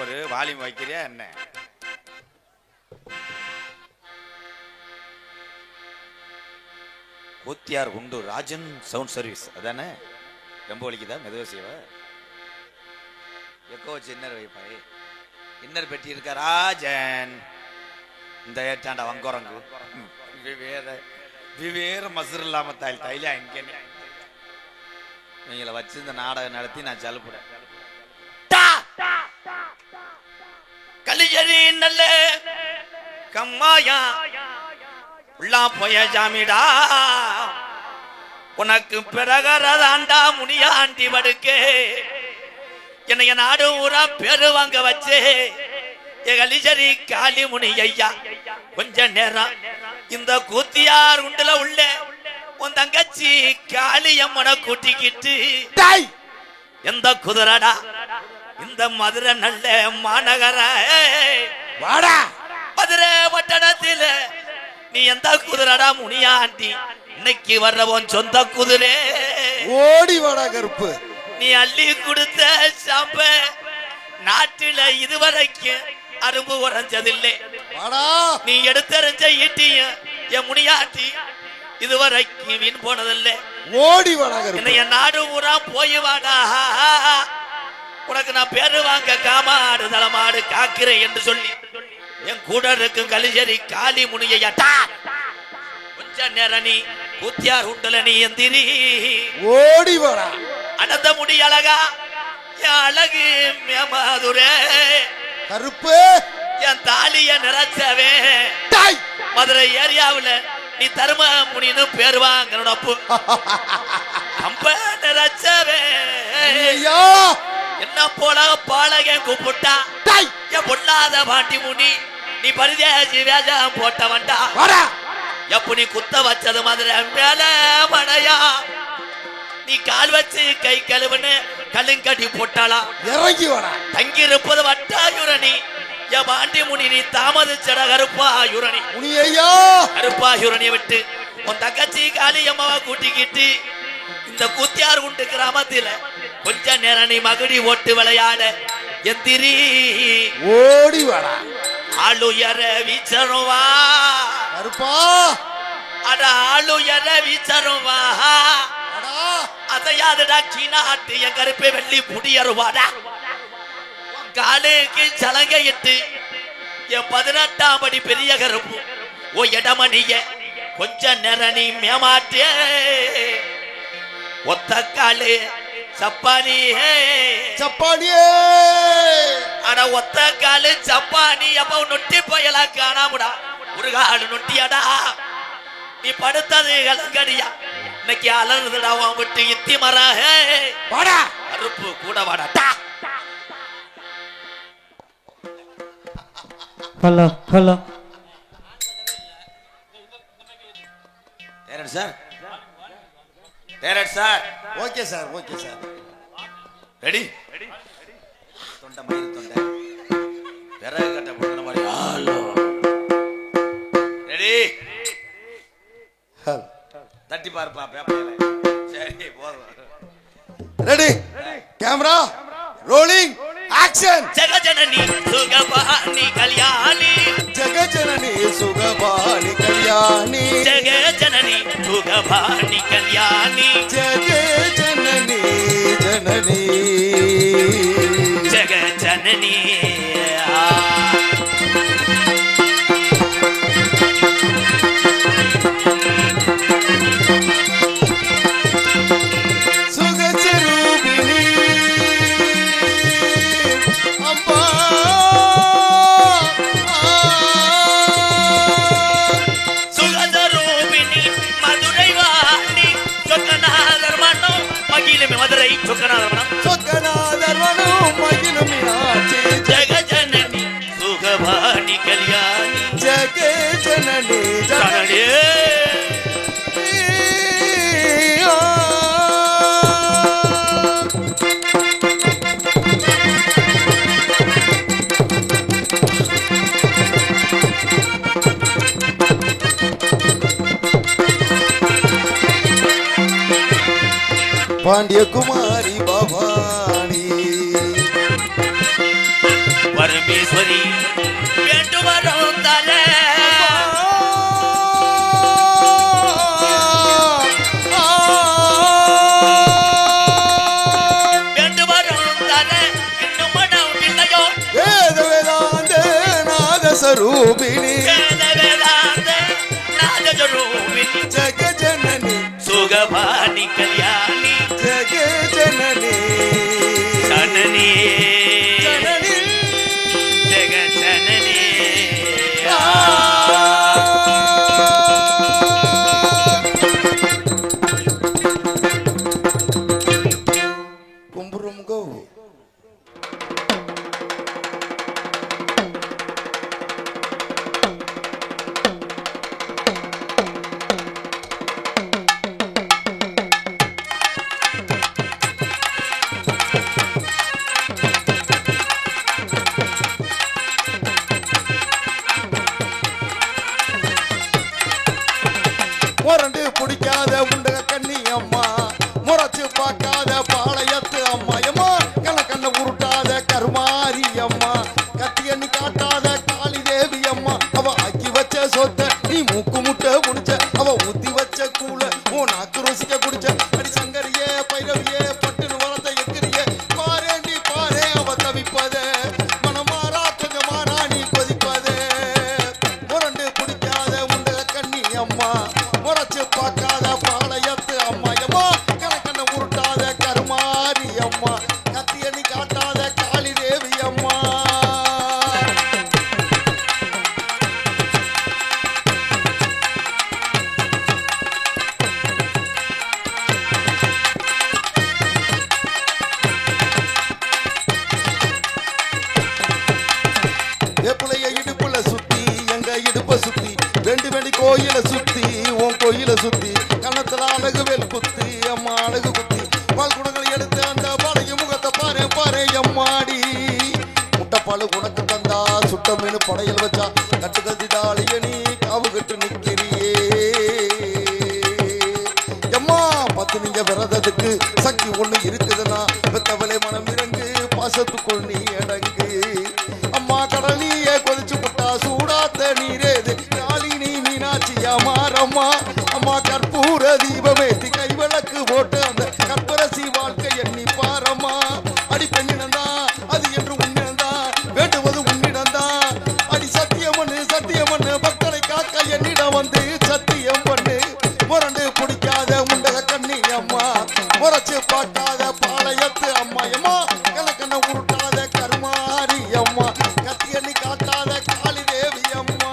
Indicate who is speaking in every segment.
Speaker 1: ஒரு வால்யூம் வைக்கிறியா என்ன? கூத்தியார் குண்டு ராஜன் சவுண்ட் சர்வீஸ் அதானே? ரொம்ப வலிக்குதா? மெதுவா செய்வா? எக்கோ வச்சு இன்னர் வைப்பாய். இன்னர் பெட்டி இருக்க ராஜன் இந்த ஏற்றாண்டா வங்கோரங்கு விவேர மசுர் இல்லாம தைலியா இங்கே இவங்களை வச்சு இந்த நாடகம் நடத்தி நான் சலுப்புடேன். கலிஜரி நல்ல கம்மாயா உள்ளா போய ஜாமிடா உனக்கு பிறகரதாண்டா முனியாண்டி வடுக்கே என்னைய நாடு ஊரா பேரு வாங்க வச்சே கலிஜரி காளி முனி ஐயா கொஞ்ச நேரம் இந்த கூத்தியார் உண்டுல உள்ள உன் தங்கச்சி காளியம்மனை கூட்டிக்கிட்டு எந்த குதிரடா இந்த மதுரை நல்ல மாநகர வாடா மதுரை பட்டணத்தில நீ எந்த குதிரடா முனியாண்டி இன்னைக்கு வர்றவன் சொந்த குதிரை
Speaker 2: ஓடி வாடா கருப்பு.
Speaker 1: நீ அள்ளி கொடுத்த சாம்ப நாட்டில இதுவரைக்கும் அரும்பு உறைஞ்சதில்லை. நீ எடுத்தறிஞ்ச ஈட்டிய என் முனியாண்டி இதுவரைக்கும் வீண் போனதில்லை.
Speaker 2: ஓடி வாடா கருப்பு.
Speaker 1: என் நாடு ஊரா போய் வாடா உனக்கு நான் பேரு வாங்க காமாடு தலமாடு காக்கிறேன் என்று சொல்லி என் கூட இருக்கும் கலிஜரி காளி முனியட்டா கொஞ்ச நேரம் நீ கூத்தியார் உண்டல நீ எந்திரி
Speaker 2: ஓடி வாடா.
Speaker 1: அடந்த முடி அழகா என் அழகு மேமாதுரே
Speaker 2: கருப்பு
Speaker 1: என் தாலிய நிறைச்சவே மதுரை ஏரியாவுல நீ தர்ம முனின்னு பேரு வாங்கணும் அப்பு கம்ப நிறைச்சவே என்ன போல பாலகன் கூப்பிட்டா என் பொல்லாத பாண்டி முனி நீ பரிதேசி வேஜம் போட்ட வண்டா எப்ப நீ குத்த வச்சது மதுரை மேல மனையா நீ கால் வச்சு கை கழுவுன்னு கல்லுங்கட்டி போட்டாளா
Speaker 2: இறங்கி வாடா.
Speaker 1: தங்கி இருப்பது வட்டாயுரணி என் பாண்டி முனி நீ தாமதிச்சட கருப்பாயுரணி
Speaker 2: முனியா
Speaker 1: கருப்பாயுரணியை விட்டு உன் தங்கச்சி காளியம்மாவை கூட்டிக்கிட்டு இந்த கூத்தியார் குண்டு கிராமத்தில கொஞ்ச நேரம் நீ மகுடி ஓட்டு விளையாட எந்திரி
Speaker 2: ஓடி வாடா.
Speaker 1: ஆளுயர வீச்சருவா
Speaker 2: கருப்பா
Speaker 1: அட ஆளுயர வீச்சருவா அதையாதுடா சீனாட்டு என் கருப்பை வெள்ளி புடியருவாடா காலுக்கு சலங்கையிட்டு என் 18ஆம் படி பெரிய கருப்பு ஓ இடமணிய கொஞ்ச நேரம் நீ மேமாட்டே ஒத்த காலு சப்பானி
Speaker 2: சப்பானியே
Speaker 1: அட ஒத்த காலு சப்பானி அப்ப நொட்டி பயலா காணாமுடா ஒரு காலு நொட்டியாடா நீ படுத்தது கலங்கடியா இன்னைக்கு அலறுதுடா உன் விட்டு இத்தி மர வாடா கருப்பு கூட வாடா.
Speaker 3: Hello hello
Speaker 1: direct sir direct sir
Speaker 2: okay sir okay sir
Speaker 1: ready தொண்டை மயிறு தொண்டை விறகு கட்ட போடுற மாதிரி ஹலோ ரெடி தட்டி பாருப்பா பேப்பர்ல சரி போதும்
Speaker 2: ரெடி கேமரா ரோலிங் ஆக்ஷன்.
Speaker 1: ஜெகஜனனி சுகபாணி கல்யாணி
Speaker 2: ஜெகஜனனி சுகபாணி கல்யாணி
Speaker 1: ஜெகஜனனி சுகபாணி கல்யாணி
Speaker 2: ஜெகஜனனி ஜனனி
Speaker 1: ஜெகஜனனி
Speaker 2: சுகஸ்வரூபிணி அம்மா
Speaker 1: சுகதரூபிணி மதுரை வாணி சொக்கநாதர் மனம் மகிழும் மதுரை சொக்கநாதர் மனம்
Speaker 2: சொக்கநாதர் மனம் மகிழும் மீனாட்சி
Speaker 1: ஜெகஜனனி சுகபாணி கல்யாணி
Speaker 2: ஜெகஜனனி ஜனனி பாண்டிய குமாரி பவானி
Speaker 1: பரமேஸ்வரி வேண்டுவரும் தர வேண்டுவரும் தர இன்னும் மனம் இல்லையோ
Speaker 2: வேத வேதாந்த நாதஸ்வரூபிணி
Speaker 1: ஜக ஜனனி சுகபாணி கல்யாணி
Speaker 2: ஜக ஜனனி
Speaker 1: ஜனனி ஜனனி ஜக ஜனனி
Speaker 2: கும்புரும் கோ முரண்டு பிடிக்காத உண்டக கண்ணி அம்மா முறைச்சு பார்க்காத பாளையத்து அம்மா எம்மா கண்ண உருட்டாத கருமாரி அம்மா கத்தி எண்ணி காட்டாத காளி தேவி அம்மா அவ ஆக்கி வச்ச சொத்த நீ மூக்கு முட்டை முடிச்ச அவ ஊத்தி வச்ச கூல உன் நாக்கு ருசிக்க குடிச்ச அடி சங்கரியே பைரவியே பட்டுன்னு வளர்த்த எக்கிரியே பாரேண்டி பாரே அவ தவிப்பத மனமாறா கொஞ்சம் மாறா நீ கொதிப்பதே முரண்டு பிடிக்காத உண்டக கண்ணி அம்மா முறைச்சு பார்க்காத பாளையத்து அம்மா எம்மா கணக்கண்ண உருட்டாத கருமாரி அம்மா கத்தி எண்ணி காட்டாத காளி தேவி அம்மா வேப்பிலைய இடுப்புல சுத்தி எங்க இடுப்ப சுத்தி வேண்டி வேண்டி கோயில சுத்தி உன் கோயில சுத்தி கண்ணத்துல அழகு வேல் குத்தி அம்மா அழகு குத்தி பால் குடங்களை எடுத்து அந்த பாடைய முகத்தை பாரு பாரு எம்மாடி முட்டைப்பாலு உனக்கு தந்தா சுட்ட மீன் படையல் வச்சா கட்டு கத்தி தாளிய நீ காவு கட்டு நிக்கிறியே எம்மா பத்து நீங்க விரதத்துக்கு சக்தி ஒண்ணு இருக்குதுன்னா பெத்தவளே மனம் இறங்கு பாசத்துக்குள் நீ அடங்கு அம்மா கடலியே கொதிச்சு புட்டா சூடாத்த நீரேது காளி நீ மீனாட்சியா மாறம்மா அம்மா கற்பூர தீபமேத்தி கைவிளக்கு போட்டு அந்த கற்பரசி வாழ்க்கை எண்ணி பாரம்மா அடி பெண்ணினந்தா அது என்று உன்னிடந்தா வேண்டுவது உன்னிடந்தா அடி சத்தியமண்ணு பக்தரை காக்க என்னிடம் வந்து சத்தியம் பண்ணு முரண்டு பிடிக்காத முண்டக கண்ணி அம்மா முறைச்சு பார்க்காத பாளையத்து அம்மா எம்மா கணக்கண்ண உருட்டாத கருமாரி அம்மா கத்தி எண்ணி காட்டாத காளி தேவி அம்மா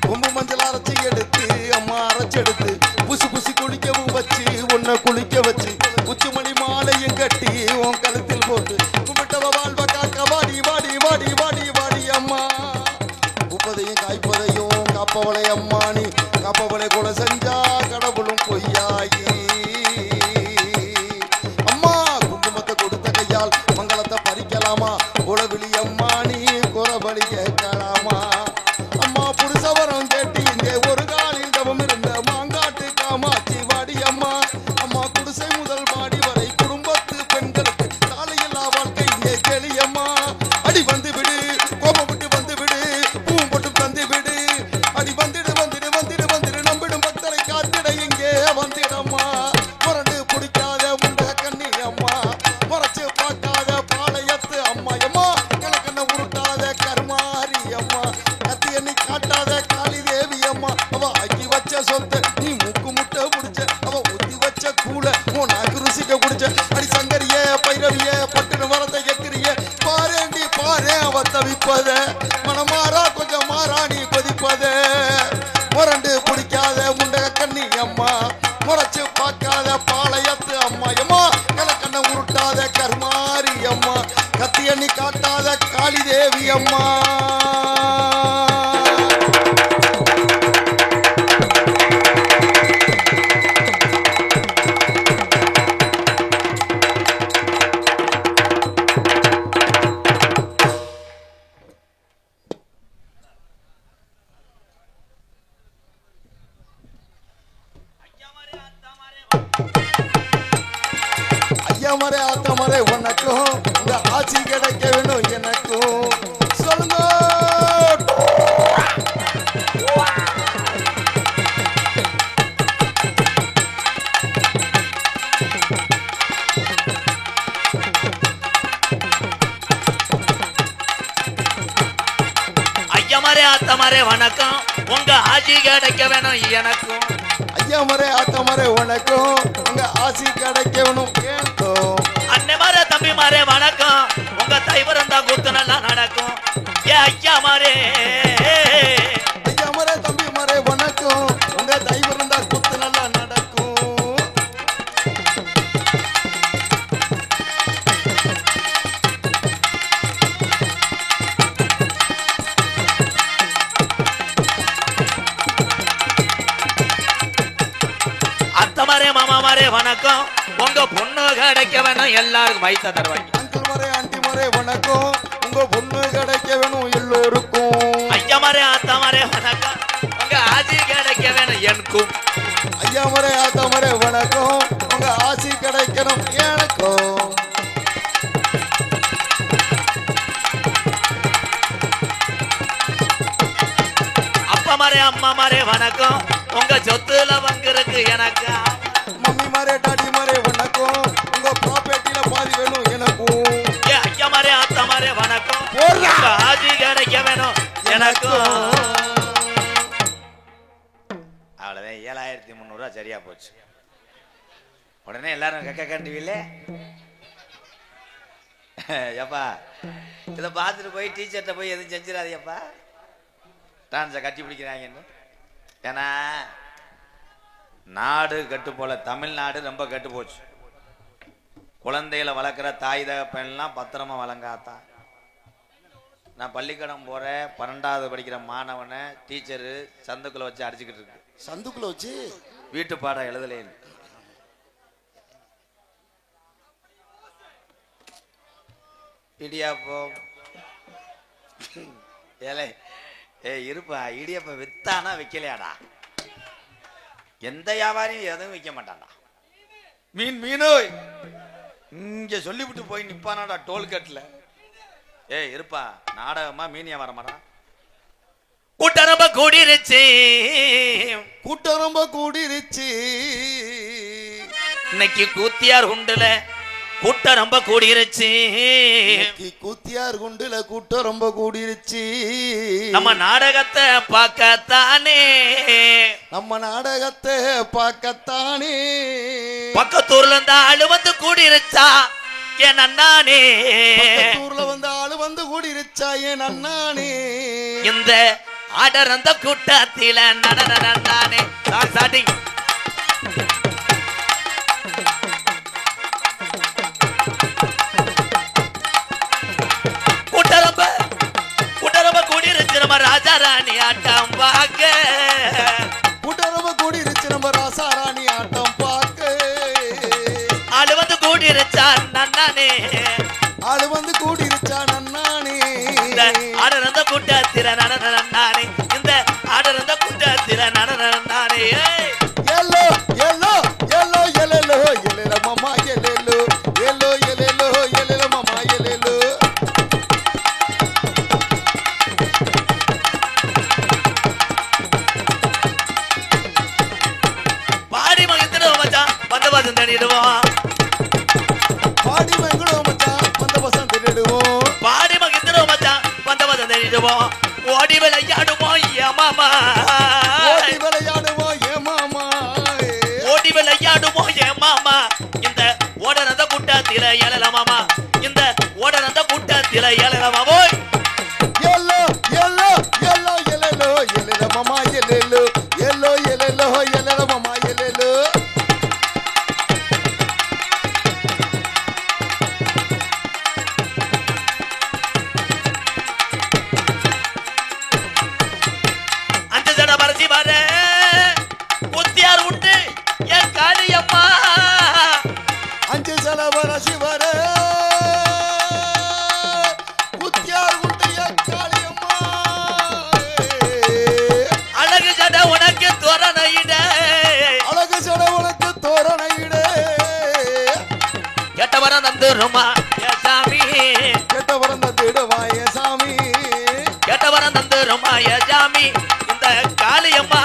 Speaker 2: கொம்பு மஞ்சள் அரைச்சி எடுத்து அம்மா அரைச்செடுத்து புசி புசி குளிக்கவும் வச்சு உன்னை குளிக்க வச்சு உச்சிமணி மாலையும் கட்டி உன் கழுத்தில் போட்டு கும்பிட்டவ வாழ்வ காக்க வாடி வாடி வாடி வாடி வாடி அம்மா உப்பதையும் காய்ப்பதையும் காப்பவளை அம்மா நீ காப்பவளை கொலை செஞ்சா கடவுளும் பொய்யாயி அம்மா குங்குமத்தை கொடுத்த கையால் மங்களத்தை பறிக்கலாமா உளவிழி அம்மா நீ குறபடி கேட்கலாமா அம்மா புருஷவரம் கேட்டு இங்கே ஒரு காலில் தவம் இருந்த மாங்காட்டு காமாட்சி வாடி அம்மா அம்மா குடிசை முதல் மாடி வரை குடும்பத்து பெண்களுக்கு காலையில்லா வாழ்க்கை இங்கே கேளியம்மா அடி வந்து விடு கோபம் விட்டு வந்து விடு பூவும் போட்டு தந்து விடு அடி வந்துடு வந்துடு வந்துடு வந்துடு நம்பிடும் பக்தரை காத்திட இங்கே வந்திடம்மா முரண்டு பிடிக்காத உண்டக கண்ணி அம்மா முறைச்சு பார்க்காத பாளையத்து அம்மா எம்மா கணக்கண்ண உருட்டாத கருமாரி அம்மா கத்தி எண்ணி காட்டாத காளி தேவி அம்மா அவ ஆக்கி வச்ச சொத்தை நீ மூக்கு முட்டை பிடிச்ச அவ ஊத்தி வச்ச கூல உன் நாக்கு ருசிக்க குடிச்ச அடி சங்கரியே பைரவியே பட்டுன்னு வரத எக்கிரியே பாரேண்டி பாரே அவ தவிப்பத மனமாறா கொஞ்சம் மாறா நீ கொதிப்பத முரண்டு பிடிக்காத முண்டக கண்ணி அம்மா முறைச்சு பார்க்காத பாளையத்து அம்மா எம்மா கலக்கண்ண உருட்டாத கருமாரி அம்மா கத்தி எண்ணி காட்டாத காளி தேவி அம்மா கிடைக்க வேணும் எனக்கும் சொல்லுங்க.
Speaker 1: ஐயமாரே ஆத்தமாரே வணக்கம் உங்க ஆட்சி கிடைக்க வேணும் எனக்கும்.
Speaker 2: ஐயமாரே ஆத்தமாரே வணக்கம் உங்க ஆசி கிடைக்க வேணும் எனக்கும்.
Speaker 1: அண்ணமாரே தம்பிமாரே வணக்கம் உங்க தைவரந்தா கூத்து நல்லா நடக்கும். ஏ ஐயாமாரே
Speaker 2: ஐயமாரே தம்பிமாரே வணக்கம் உங்க தைவரந்தா கூத்து நல்லா நடக்கும்.
Speaker 1: அத்தமாரே மாமாமாரே வணக்கம் உங்க பொண்ணு கிடைக்க வேணும் எல்லாருக்கும் மைத்த தருவாங்க.
Speaker 2: அங்கிள் மாரே ஆண்டி மாரே வணக்கம் உங்க பொண்ணு கிடைக்க வேணும் எல்லோருக்கும்.
Speaker 1: ஐயமாரே ஆத்தமாரே வணக்கம் உங்க ஆட்சி கிடைக்க வேணும் எனக்கும்.
Speaker 2: ஐயாமரே ஆத்தாமரே வணக்கம் உங்க ஆசி கிடைக்கணும் எனக்கும்.
Speaker 1: அப்பமாரே அம்மாமாரே வணக்கம் உங்க சொத்துல பங்கு இருக்கு எனக்கு.
Speaker 2: மம்மி மாரே டாடி மாரே வணக்கம் உங்க ப்ராப்பர்ட்டில பாதி வேணும் எனக்கும்.
Speaker 1: ஏ ஐயமாரே ஆத்தமாரே வணக்கம் உங்க ஆட்சி கிடைக்க வேணும் எனக்கும். அவ்வளவுதான் 7300 சரியா போச்சு. உடனே எல்லாரும் கக்க கண்டுவில்ல எப்பா இதை பார்த்துட்டு போய் டீச்சர்கிட்ட போய் எதுவும் செஞ்சிடாதீப்பா டான்ஸை கட்டி பிடிக்கிறாங்கன்னு. ஏன்னா நாடு கட்டு போல தமிழ்நாடு ரொம்ப கட்டு போச்சு. குழந்தைகளை வளர்க்குற தாய் தகப்பெல்லாம் பத்திரமா வழங்காத்தான். நான் பள்ளிக்கூடம் போற 12வது படிக்கிற மாணவனை டீச்சரு சந்துக்குள்ள வச்சு அடிச்சுக்கிட்டு இருக்கு.
Speaker 2: சந்துக்குள்ள வச்சு
Speaker 1: வீட்டு பாடம் எழுதலேன்னு. இடியாப்பம் ஏலே இருப்பா இடியப்ப வித்தானா வைக்கலையாடா. எந்த வியாபாரியும் எதுவும் விற்க மாட்டான்டா. மீனோ இங்க சொல்லிவிட்டு போய் நிப்பானாடா டோல்கேட்ல. இருப்பா நாடகமா மீன் வியாபாரமாடா. கூட்டம் ரொம்ப கூடிருச்சு
Speaker 2: கூட்டம் ரொம்ப கூடிருச்சு.
Speaker 1: இன்னைக்கு கூத்தியார் குண்டுல கூட்டம் ரொம்ப கூடிருச்சு.
Speaker 2: கூத்தியார் குண்டுல கூட்டம் ரொம்ப கூடிருச்சு.
Speaker 1: நம்ம நாடகத்தை பார்க்கத்தானே
Speaker 2: நம்ம நாடகத்தை பார்க்கத்தானே
Speaker 1: பக்கத்தூர்ல இருந்த ஆளு வந்து கூடிருச்சா என் அண்ணானே.
Speaker 2: ஊர்ல வந்து ஆளு வந்து கூடிருச்சா என் அண்ணானே.
Speaker 1: இந்த ஆடர் அந்த கூட்டத்தில நடனே ஸ்டார்டிங். கூட்டரம்ப கூடிருச்சு நம்ம ராஜா ராணி ஆட்டம் பார்க்க.
Speaker 2: கூட்டரம்ப கூடிருச்சு நம்ம ராசா ராணி ஆட்டம் பார்க்க.
Speaker 1: ஆளு வந்து கூடிருச்சா நன்னானே
Speaker 2: ஆளு வந்து கூடிருச்சா நன்னானே.
Speaker 1: இந்த ஆடர் அந்த கூட்டத்தில நடனே இந்த ஆடர் அந்த கூட்டத்தில நடனே.
Speaker 2: எல்லோ எல்லோ எல்லோ எல்லோ எல்லோ மாமா எல்லோ எல்லோ எல்லோ எல்லோ மாமா எல்லோ.
Speaker 1: பாடி மகிழ்ந்துடுவோம் மச்சான் வந்த பசம் தேடிடுவோம்.
Speaker 2: பாடி மகிழ்ந்துடுவோம் மச்சான் வந்த பசம் தேடிடுவோம்.
Speaker 1: பாடி மகிழ்ந்துடுவோம் மச்சான் வந்த பசம் தேடிடுவோம். ஓடி விளையாடுவோம் ஏமாமா
Speaker 2: ஓடி விளையாடுவோம் ஏமாமா
Speaker 1: ஓடி விளையாடுவோம் ஏமாமா. இந்த ஓடனந்த கூட்டத்தில எழலமாமா இந்த ஓடனந்த கூட்டத்தில எழலமாமோ.
Speaker 2: எல்லோ எல்லோ எல்லோ எல்லோ எல்லோ மாமா எல்லோ எல்லோ எல்லோ எல்லோ மாமா எல்லோ.
Speaker 1: அந்த ஜட பரசி பாரு குத்தியார் உண்டு என் காளியம்மா.
Speaker 2: அஞ்சு சலவர சிவர குத்தியார் உண்டு என் காளியம்மா.
Speaker 1: அழகு ஜட உனக்கு தோரணையிட
Speaker 2: அழகு சட உனக்கு தோரணையிட.
Speaker 1: கெட்டவர நந்துருமா சாமி
Speaker 2: கெட்டவர
Speaker 1: சாமி இந்த காளியம்மா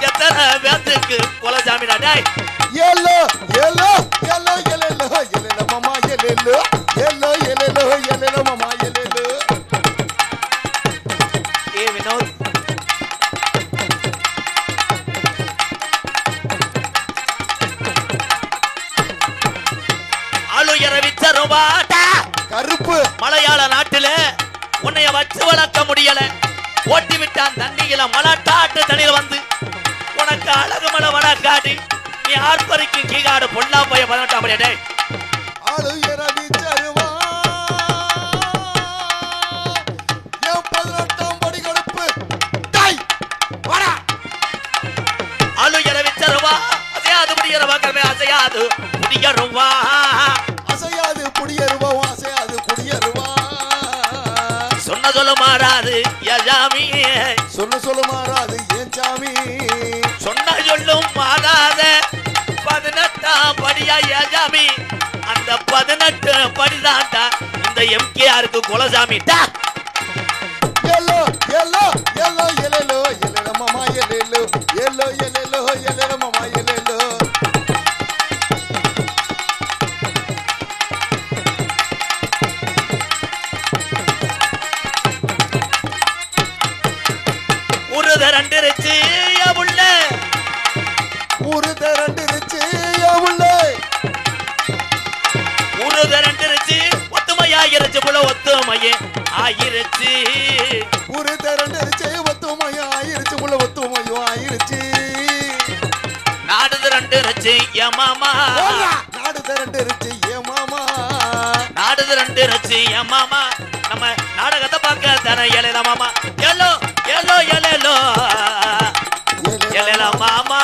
Speaker 1: எத்தனை பேத்துக்கு குலசாமி டாய்
Speaker 2: எல்லோ எல்லோ எல்லோ எல்லோ எல்லோ மாமா எல்லோ எல்லோ எல்லோ எல்லோ மாமா எல்லோ
Speaker 1: ஏ வினோத் ஆளுயர விச்சருவாடா
Speaker 2: கருப்பு
Speaker 1: மலையாள நாட்டுல உன்னைய வச்சு வளர்க்க முடியல ஓட்டி விட்டான் தண்ணியில மலட்டாட்டு தண்ணியில வந்து உனக்கு அழகு மலை வளர்க்காடி நீ ஆர்ப்பரிக்கும் கீகாடு பொல்லா போய 18 மணி டே
Speaker 2: ஆளுயர விச்சருவா என் 18 படி கருப்பு டை வாடா
Speaker 1: ஆளுயர விச்சருவா அசையாது முடியறவா கர்மே அசையாது முடியறவா
Speaker 2: அசையாது குடியருவா அசையாது குடியருவா
Speaker 1: சொன்ன சொல்ல மாறாது யஜாமி
Speaker 2: சொல்ல மாறாது ஏன் சாமி
Speaker 1: சொன்ன சொல்லும் மாறாத 18ஆம் படியா யஜாமி அந்த 18 படிதாண்டா இந்த எம்கேஆருக்கு குலசாமி டா
Speaker 2: எல்லோ எல்லோ எல்லோ எல்லோ எல்லோ மாமா எல்லோ எல்லோ எல்லோ எல்லோ மாமா எல்லோ
Speaker 1: ஒரு தரண்டிருச்சு உள்ள
Speaker 2: ஒரு தரண்டிருச்சு உள்ள
Speaker 1: ஒரு தரண்டிருச்சு ஒத்துமையாயிருச்சு போல ஒத்துமையே ஆயிருச்சு
Speaker 2: ஒரு தரண்டிருச்சு ஒத்துமையும் ஆயிருச்சு உள்ள ஒத்துமையும் ஆயிருச்சு
Speaker 1: நாடு தரண்டிருச்சு என் மாமா
Speaker 2: நாடு தரண்டிருச்சு ஏ மாமா
Speaker 1: நாடு தரண்டிருச்சு என் மாமா நம்ம நாடகத்தை பார்க்க தர ஏழல மாமா எல்லோ எல்லோ எல்லோ எல்லல மாமா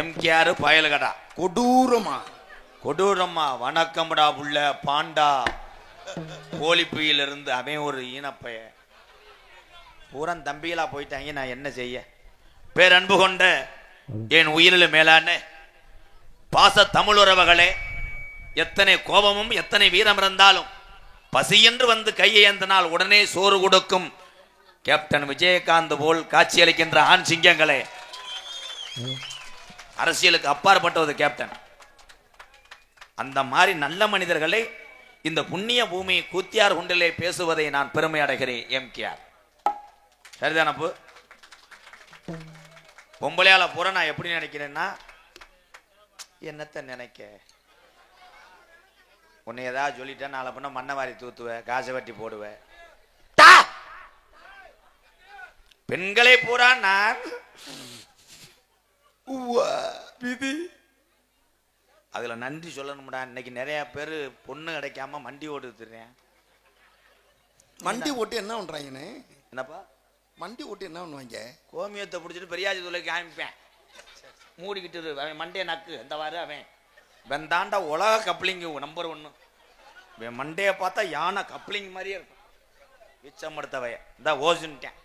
Speaker 1: எம்கேஆர் பயல்கடா கொடூரமா வணக்கம்டா புள்ள பாண்டா கோழிப்புயிலிருந்து அவன் ஒரு ஈனப்பைய பூரன் தம்பிகளா போயிட்டாங்க நான் என்ன செய்ய பேரன்பு கொண்ட என் உயிரில் மேலான பாச தமிழ் உறவுகளே எத்தனை கோபமும் எத்தனை வீரம் இருந்தாலும் பசியென்று வந்து கையை ஏந்தினால் உடனே சோறு கொடுக்கும் கேப்டன் விஜயகாந்த் போல் காட்சியளிக்கின்ற ஆண் சிங்கங்களே அரசியலுக்கு அப்பாற்பட்டது கேப்டன் அந்த மாதிரி நல்ல மனிதர்களை இந்த புண்ணிய பூமி கூத்தியார் குண்டிலே பேசுவதை நான் பெருமை அடைகிறேன் எம்கேஆர் சரிதானப்பு பொம்பளையால பூரா நான் எப்படி நினைக்கிறேன்னா என்னத்தை நினைக்க உன்னை ஏதாவது சொல்லிட்டேன் நாளை பண்ண மண்ணை வாரி தூத்துவேன் காசை வட்டி போடுவேன் பெண்களை பூரா நான்
Speaker 2: விதி
Speaker 1: அதுல நன்றி சொல்லணும்டா இன்னைக்கு நிறைய பேர் பொண்ணு கிடைக்காம மண்டி ஓட்டுறேன்
Speaker 2: மண்டி ஓட்டு என்ன பண்றாங்கன்னு
Speaker 1: என்னப்பா
Speaker 2: மண்டி ஓட்டு என்ன பண்ணுவாங்க
Speaker 1: கோமியத்தை பிடிச்சிட்டு பெரியாஜி துளைக்கு காமிப்பேன் மூடிக்கிட்டு அவன் மண்டைய நக்கு இந்த வாரு அவன் வெந்தாண்டா உலக கப்ளிங் நம்பர் 1 இவன் மண்டைய பார்த்தா யானை கப்ளிங் மாதிரியே இருக்கும் விச்சமடுத்தவைய இந்த ஓசுன்ட்டேன்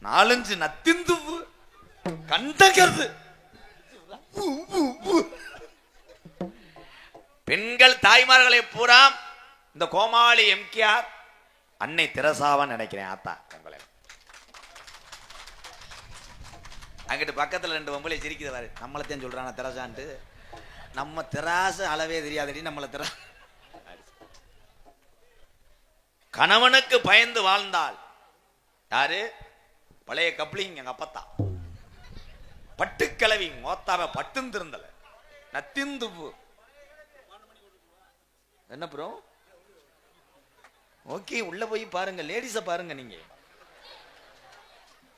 Speaker 1: 4-5 நத்திந்து கண்டகிறது பெண்கள் தாய்மார்களை பூரா இந்த கோமாளி எம்கேஆர் அன்னை தெரசாவான்னு நினைக்கிறேன் ஆத்தா உங்களை அங்கிட்டு பக்கத்துல 2 பொம்பளை சிரிக்குது பாரு நம்மளத்தையும் சொல்றான தெரசான்ட்டு நம்ம தெராசு அளவே தெரியாதடி நம்மள தெரா கணவனுக்கு பயந்து வாழ்ந்தால் யாரு பழைய கப்ளிங் எங்க அப்பத்தா பட்டுக்கிழவி மோத்தாவ பட்டுன்னு திருந்தல நத்திந்து என்ன ப்ரோ ஓகே உள்ள போய் பாருங்க லேடிஸ பாருங்க நீங்க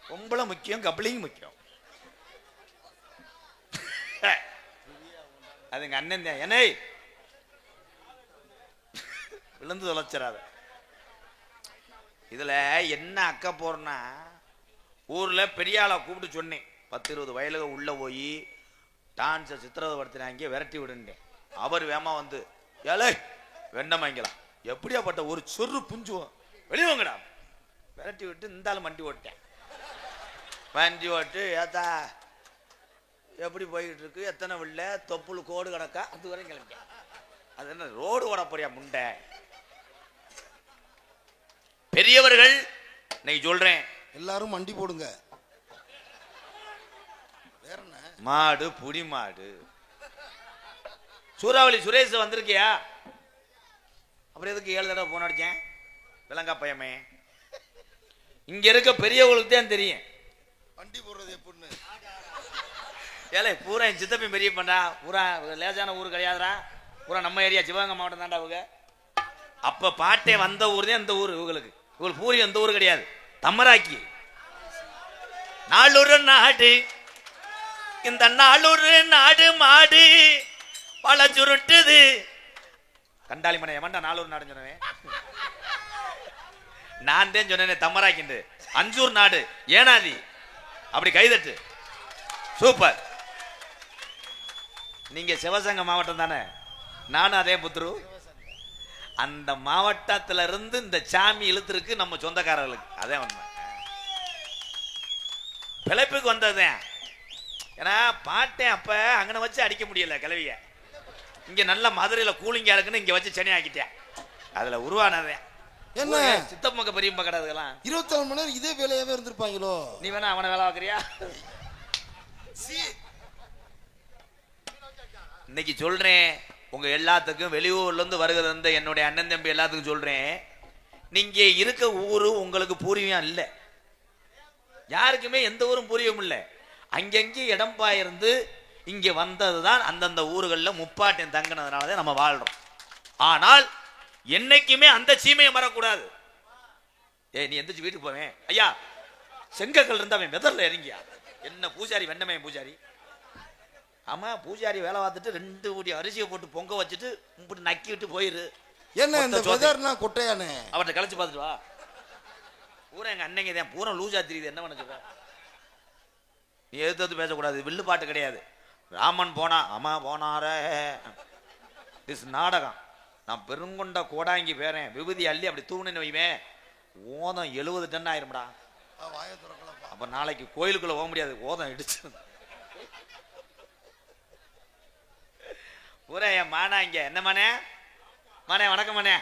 Speaker 1: பொம்பளை முக்கியம் கப்ளிங் முக்கியம் அதுங்க அண்ணன் தான் என்னை விழுந்து தொலைச்சிடாத இதுல என்ன அக்க போறனா ஊர்ல பெரிய ஆளை கூப்பிட்டு சொன்னேன் 10-20 வயலுக உள்ள போய் டான்ஸை சித்திரவதைப்படுத்தினாங்க விரட்டி விடுண்டேன் அவர் வேமா வந்து ஏலே வெண்ணமாங்கலாம் எப்படியாப்பட்ட ஒரு சொரு புஞ்சுவோம் வெளியவங்கடா விரட்டி விட்டு இந்த ஆள் மண்டி ஓட்டேன் வண்டி ஓட்டு ஏத்தா எப்படி போய்கிட்டு இருக்கு? எத்தனை வில்ல தொப்புள் கோடு கணக்கா? அது வரையும் கிளம்பி அது என்ன ரோடு ஓட போறியா முண்டை? பெரியவர்கள் நீ சொல்றேன்,
Speaker 2: எல்லாரும் மண்டி போடுங்க. வேற என்ன?
Speaker 1: மாடு புடி மாடு. சூறாவளி சுரேஷ் வந்திருக்கியா? அப்புறம் எதுக்கு 7 தடவை போன் அடிச்சேன்? விலங்கா பையமே, இங்க இருக்க பெரியவங்களுக்கு தான் தெரியும்
Speaker 2: வண்டி போடுறது எப்படின்னு.
Speaker 1: ஏலே பூரா என் சித்தப்பி பெரிய பண்ணா, பூரா லேசான ஊர் கிடையாதுரா, பூரா நம்ம ஏரியா சிவகங்கை மாவட்டம் தாண்டா அவங்க. அப்ப பாட்டே வந்த ஊர் தான் இந்த ஊர் இவங்களுக்கு. இவங்களுக்கு பூரி எந்த ஊர் கிடையாது, தம்மராக்கி. நாளூர் நாடு, இந்த நாளூர் நாடு மாடு பல சுருட்டுது. கண்டாளி மனை எவன்டா நாளூர் நாடுன்னு சொன்னேன்? நான் தான் சொன்னேன் தம்மராக்கிண்டு. அஞ்சூர் நாடு ஏனாதி. அப்படி கைதட்டு. சூப்பர். நீங்க சிவகங்கை மாவட்டம் தானே? நானும் அதே புத்துரு. அந்த மாவட்டத்துல இருந்து இந்த சாமி இழுத்துருக்கு நம்ம சொந்தக்காரர்களுக்கு. அதே உண்மை. பிழைப்புக்கு வந்ததுதான். ஏன்னா பாட்டேன் அப்ப அங்கன வச்சு அடிக்க முடியல கிளவிய. இங்க நல்ல மதுரையில கூலிங்கா இருக்குன்னு இங்க வச்சு சென்னை ஆக்கிட்டேன். அதுல உருவானதே
Speaker 2: என்ன
Speaker 1: சித்தப்பக்க பெரியப்பா கிடையாதுலாம்.
Speaker 2: 24 மணி நேரம் இதே வேலையாவே இருந்திருப்பாங்களோ?
Speaker 1: நீ வேணா அவனை வேலை பார்க்கறியா? இன்னைக்கு சொல்றேன் உங்க எல்லாத்துக்கும், வெளியூர்ல இருந்து வருகிற என்னுடைய அண்ணன் தம்பி எல்லாத்துக்கும் சொல்றேன், நீங்க இருக்க ஊரு உங்களுக்கு பூர்வீகம் இல்ல. யாருக்குமே எந்த ஊரும் பூர்வீகம் இல்ல. அங்கங்கே இடம்பா இருந்து இங்க வந்ததுதான் அந்தந்த ஊர்களில் முப்பாட்டம் தங்கினதுனாலதான் நம்ம வாழ்றோம். ஆனால் என்னைக்குமே அந்த சீமையை மறக்கூடாது. நீ எந்திரிச்சு வீட்டுக்கு போவேன் ஐயா, செங்கக்கல் இருந்தா அவன் வெதர்ல இறங்கியா? என்ன பூஜாரி வெண்ணமே பூஜாரி? ஆமா, பூஜாரி வேலை பார்த்துட்டு 2 ஊடி அரிசியை போட்டு பொங்க வச்சுட்டு இப்படி நக்கி விட்டு போயிரு.
Speaker 2: என்ன இந்த வெதர்னா கொட்டையானே?
Speaker 1: அவர்கிட்ட கழிச்சு பார்த்துட்டு வா. பூரா எங்க அன்னைங்க தான் பூரா லூசா தெரியுது. என்ன பண்ண சொல்ற? நீ எதிர்த்து பேசக்கூடாது. வில்லு பாட்டு கிடையாது. ராமன் போனா அம்மா போனார திஸ் நாடகம். நான் பெருங்கொண்ட கோடாங்கி பேரேன் விபூதி அள்ளி அப்படி தூணுன்னு வைவேன். ஓதம் 70 டன் ஆயிரும்டா. அப்ப நாளைக்கு கோயிலுக்குள்ள போக முடியாது, ஓதம் இடிச்சு. பூரா என் மானா இங்க என்ன மானே? மானே வணக்கம் மானே.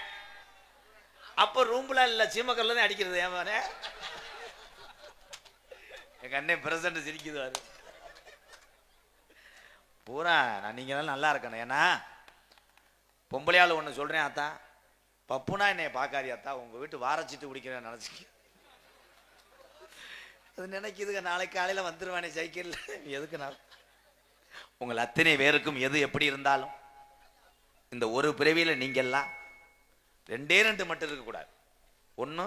Speaker 1: அப்ப ரூம்ல இல்ல சீமக்கல்ல தான் அடிக்கிறது. ஏன் மானே? எங்க அண்ணன் பிரசன்ட் சிரிக்குது. பூரா நான் நீங்க நல்லா இருக்கணும். ஏன்னா பொம்பளையாள் ஒன்று சொல்றேன் அத்தா, பப்புனா என்னைய பார்க்காதியா அத்தா, உங்க வீட்டு வாரச்சிட்டு குடிக்கிறேன் நினைச்சுக்க. அது நினைக்குதுங்க, நாளைக்கு காலையில வந்துருவானே சைக்கிள். எதுக்கு நான் உங்கள் அத்தனை பேருக்கும் எது எப்படி இருந்தாலும் இந்த ஒரு பிறவியில நீங்க எல்லாம் 2 மட்டும் இருக்கக்கூடாது. ஒன்று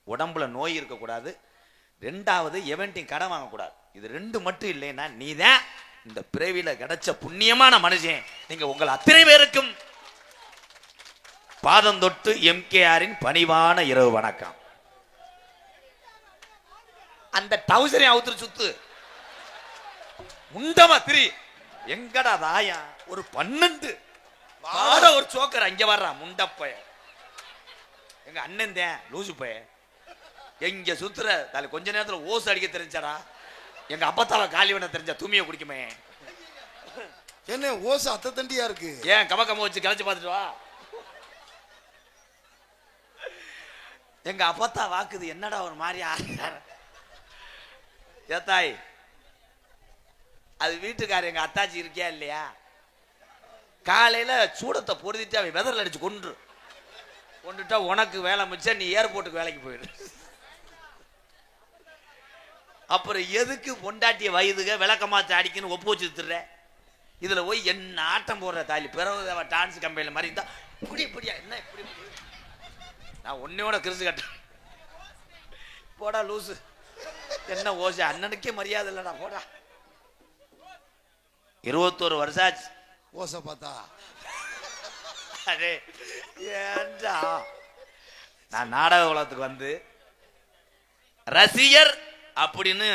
Speaker 1: உடம்புல நோய் இருக்கக்கூடாது, 2வது எவன்ட்டையும் கடன் வாங்கக்கூடாது. இது 2 மட்டும் இல்லைன்னா நீதான் இந்த பிறவியில கிடைச்ச புண்ணியமான மனுஷன். நீங்க உங்கள் அத்தனை பேருக்கும் பாதம் தொட்டு எம்கேஆரின் பணிவான இரவு வணக்கம். அந்த டவுசரை அவுத்துரு சுத்து முண்டமா திரி. எங்கடா தாயா ஒரு 12 ஒரு சோக்கர் அங்க வர்றா முண்டப்பய. எங்க அண்ணன் தான் லூசு பய. எங்க சுத்துற தால கொஞ்ச நேரத்துல ஓசு அடிக்க தெரிஞ்சாடா. எங்க அப்பத்தால காலி பண்ண தெரிஞ்சா தூமிய குடிக்குமே.
Speaker 2: என்ன ஓசு அத்த தண்டியா இருக்கு?
Speaker 1: ஏன் கம வச்சு கலைச்சு பார்த்துட்டு வா. எங்க அப்பத்தா வாக்குது என்னடா ஒரு மாதிரி ஏத்தாய். அது வீட்டுக்கார எங்க அத்தாச்சி இருக்கியா இல்லையா? காலையில சூடத்தை பொருதிட்டு அவன் வெதர்ல அடிச்சு கொண்டுட்டா உனக்கு வேலை மிச்சம், நீ ஏர்போர்ட்டுக்கு வேலைக்கு போயிடு. அப்புறம் எதுக்கு பொண்டாட்டிய வயதுக விளக்கமாச்சு அடிக்கணும் ஒப்பு வச்சு திட்டுற? இதுல போய் என்ன ஆட்டம் போடுற தாலி பிறகு டான்ஸ் கம்பெனில மாதிரி இருந்தா இப்படியா என்ன இப்படி? நான் உன்னையோட கிறிசு கட்டேன். போடா லூசு. என்ன ஓசை? அண்ணனுக்கே மரியாதை இல்லடா போடா. 21 வருஷம் ஆச்சு
Speaker 2: ஓசை பார்த்தா.
Speaker 1: அரே ஏன்டா நான் நாடக உலகத்துக்கு வந்து ரசிகர் அப்படின்னு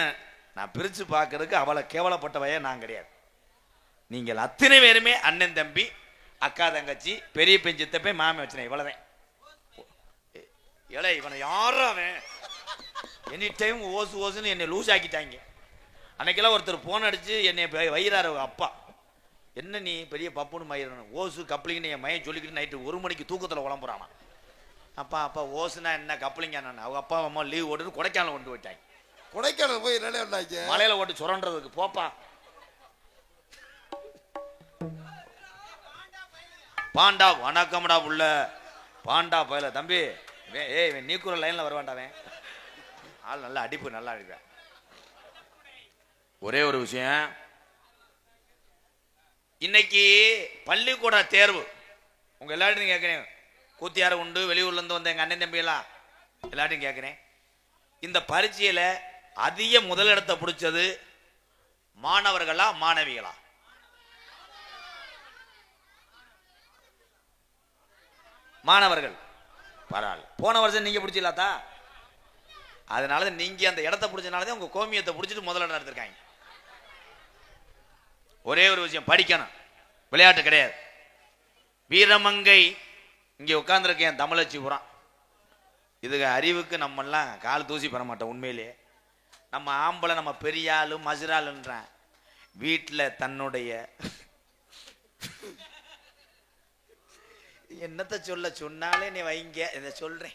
Speaker 1: நான் பிரிச்சு பார்க்கறதுக்கு அவளை கேவலப்பட்டவையே நான் கிடையாது. நீங்கள் அத்தனை பேருமே அண்ணன் தம்பி அக்கா தங்கச்சி பெரிய பெஞ்சித்தப்பே மாமி வச்சுனேன். இவ்வளவுதான். ஏழை இவனை யாரும் அவன் எனி டைம் ஓசு ஓசுன்னு என்னை லூஸ் ஆக்கிட்டாங்க. அன்னைக்கெல்லாம் ஒருத்தர் போன் அடிச்சு என்னை வயிறாரு அப்பா, என்ன நீ பெரிய பப்புன்னு மயிரணும், ஓசு கப்ளிங்கன்னு என் மையம் சொல்லிக்கிட்டு நைட்டு 1 மணிக்கு தூக்கத்தில் உழம்புறானா. அப்பா அப்பா ஓசுனா என்ன கப்ளிங்க நான், அவங்க அப்பா அம்மா லீவ் ஓட்டுன்னு கொடைக்கானல் கொண்டு போயிட்டாங்க.
Speaker 2: கொடைக்கானல் போய் என்ன
Speaker 1: மலையில ஓட்டு சுரண்டுறதுக்கு போப்பா. பாண்டா வணக்கம்டா உள்ள பாண்டா பயல தம்பி, ஏய் நீக்குற லைன்ல வருவான்டாவேன், ஆள் நல்லா அடிப்பு நல்லா அடிப்ப. ஒரே ஒரு விஷயம், இன்னைக்கு பள்ளிக்கூட தேர்வு உங்க எல்லார்ட்டையும் கேட்கிறேன். கூத்தியார உண்டு, வெளியூர்ல இருந்து வந்த எங்க அண்ணன் தம்பி எல்லாம் எல்லார்ட்டையும் கேட்கிறேன். இந்த பரீட்சையில அதிக முதலிடத்தை பிடிச்சது மாணவர்களா மாணவிகளா? மாணவர்கள். பரவாயில்ல, போன வருஷம் நீங்க பிடிச்சிடலாத்தா, அதனால நீங்க அந்த இடத்தை பிடிச்சனாலதான் உங்க கோமியத்தை பிடிச்சிட்டு முதலிடம் எடுத்திருக்காங்க. ஒரே ஒரு விஷயம், படிக்கணும், விளையாட்டு கிடையாது. வீரமங்கை இங்கே உட்கார்ந்துருக்கேன் தமிழச்சிபுரம், இதுக்கு அறிவுக்கு நம்மெல்லாம் கால் தூசி பெற மாட்டோம். உண்மையிலேயே நம்ம ஆம்பளை நம்ம பெரிய ஆளு மசுராளுன்றான். வீட்டில் தன்னுடைய என்னத்தை சொன்னாலே நீ வைங்க, இதை சொல்றேன்.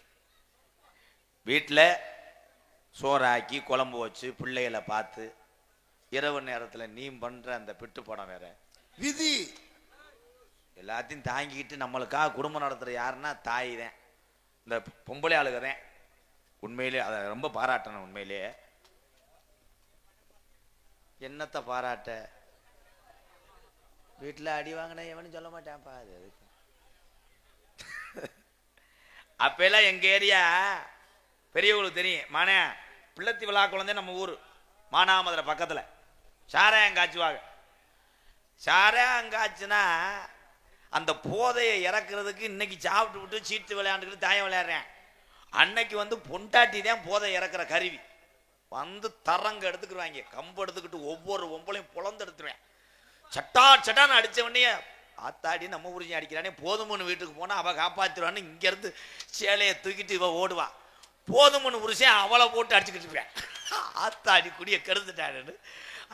Speaker 1: வீட்டில் சோறாக்கி குழம்பு வச்சு பிள்ளைகளை பார்த்து இரவு நேரத்தில் நீ பண்ற அந்த பிட்டு படம் வேற
Speaker 2: விதி,
Speaker 1: எல்லாத்தையும் தாங்கிக்கிட்டு நம்மளுக்காக குடும்பம் நடத்துற யாருன்னா தாய் தான், இந்த பொம்பளை ஆளுகிறேன். உண்மையிலே அதை ரொம்ப பாராட்டணும். உண்மையிலே என்னத்தை பாராட்ட, வீட்டில் அடி வாங்கின எவனும் சொல்ல மாட்டேன்ப்பா. அது அதுக்கு அப்பெல்லாம் எங்க ஏரியா பெரியவங்களுக்கு தெரியும், மானே பிள்ளத்தி விழா குழந்தை நம்ம ஊர் மானாமதுரை பக்கத்துல சாராயம் காய்ச்சுவாங்க. சாராயம் காய்ச்சுனா அந்த போதையை இறக்குறதுக்கு இன்னைக்கு சாப்பிட்டு விட்டு சீட்டு விளையாண்டுக்கிட்டு தாயம் விளையாடுறேன். அன்னைக்கு வந்து பொண்டாட்டி தான் போதை இறக்குற கருவி. வந்து தரங்க எடுத்துக்கிடுவாங்க, கம்பு எடுத்துக்கிட்டு ஒவ்வொரு ஒம்பளையும் பொழந்து எடுத்துருவேன். சட்டான்னு அடிச்ச உடனே ஆத்தாடி நம்ம புரிஞ்சு அடிக்கிறானே, போதுமுன்னு வீட்டுக்கு போனா அவ காப்பாத்திடுவான்னு இங்க இருந்து சேலையை தூக்கிட்டு இவ ஓடுவா. போதுமுன்னு புருஷன் அவளை போட்டு அடிச்சுக்கிட்டு இருப்பேன். ஆத்தாடி குடிய கெடுத்துட்டாருன்னு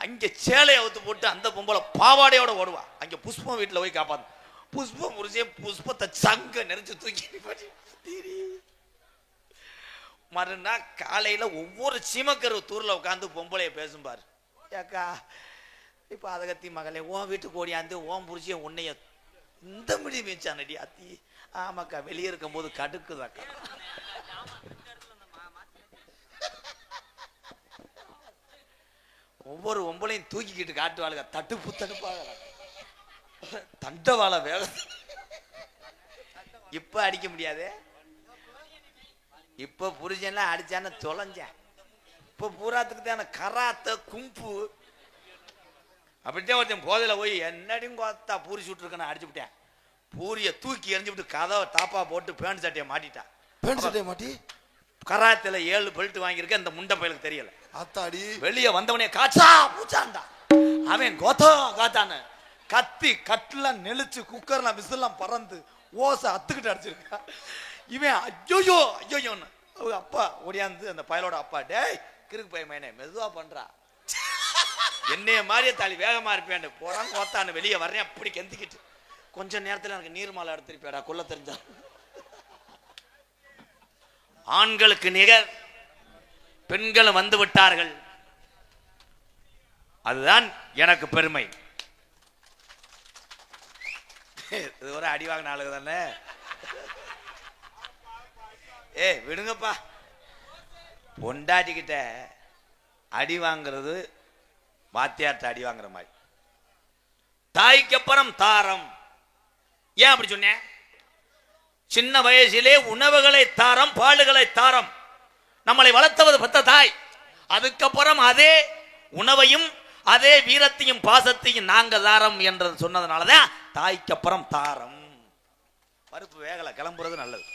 Speaker 1: அங்க சேலையை அவுத்து போட்டு அந்த பொம்பளை பாவாடையோட ஓடுவா. அங்க புஷ்பம் வீட்டுல போய் காப்பாத்து. புஷ்பம் புருஷன் புஷ்பத்தை சங்க நெரிச்சு தூக்கி மறுநாள் காலையில ஒவ்வொரு சீமக்கரு தூர்ல உட்காந்து பொம்பளைய பேசும் பாரு. ஏக்கா இப்ப அதகத்தி மகளே உன் வீட்டுக்கு ஓடியாந்து உன் புருஷன் உன்னைய இந்த முடி மிச்சானடி அத்தி. ஆமாக்கா, வெளியே இருக்கும் போது கடுக்குதாக்கா. ஒவ்வொரு ஒம்பளையும் தூக்கிக்கிட்டு காட்டுவாளுங்க, தட்டுப்பு தடுப்பாக தண்டவாள வேக. இப்ப அடிக்க முடியாது, இப்ப புரிஞ்செல்லாம் அடிச்சான தொலைஞ்சேன். இப்ப பூராத்துக்கு தான கராத்த கும்பு. அப்படித்தான் ஒருத்தன் போதையில போய் என்னடியும் கோத்தா பூரி சுட்டுருக்கேன்னு அடிச்சு விட்டேன். பூரியை தூக்கி எரிஞ்சு விட்டு கதவை தாப்பா போட்டு பேண்ட் சட்டையை மாட்டிட்டான்.
Speaker 2: பேண்ட் சட்டையை மாட்டி
Speaker 1: கராத்துல 7 பெல்ட் வாங்கியிருக்க இந்த முண்டை பயலுக்கு தெரியல.
Speaker 2: ஆத்தாடி
Speaker 1: வெளியே வந்தவனே காச்சா பூச்சாண்டா. அவன் கோத்தான்னு கத்தி கட்டுல நெளிச்சு குக்கர்ல விசில்லாம் பறந்து ஓசை அத்துக்கிட்டு அடிச்சிருக்கா. இவன் ஐயோயோ ஐயோயோன்னு அவங்க அப்பா ஓடியாந்து அந்த பயலோட அப்பா, டேய் கிறுக்கு பையன் மேனே மெதுவா பண்றா, என்னைய மாதிரியே தாலி வேகமா இருப்பேன் போறான் கோத்தான்னு வெளியே வர்றேன். அப்படி கெந்திக்கிட்டு கொஞ்ச நேரத்தில் எனக்கு நீர்மாலை எடுத்திருப்பேடா கொல்ல தெரிஞ்சா. ஆண்களுக்கு நிகர் பெண்கள் வந்து விட்டார்கள், அதுதான் எனக்கு பெருமை. இது ஒரு அடிவாங்க நாளுக்கு தானே. விடுங்கப்பா, பொண்டாட்டிக்கிட்ட அடி வாங்கிறது வாத்தியார்ட்ட அடி வாங்குற மாதிரி. தாய்க்கு அப்புறம் தாரம். ஏன் அப்படி சொன்னேன்? சின்ன வயசிலே உணவுகளை தாரம், பாலுகளை தாரம். நம்மளை வளர்த்தவது பெத்த தாய். அதுக்கப்புறம் அதே உணவையும் அதே வீரத்தையும் பாசத்தையும் நாங்க தாரம் என்று சொன்னதுனாலதான் தாய்க்கு அப்புறம் தாரம். பருப்பு வேகல, கிளம்புறது நல்லது.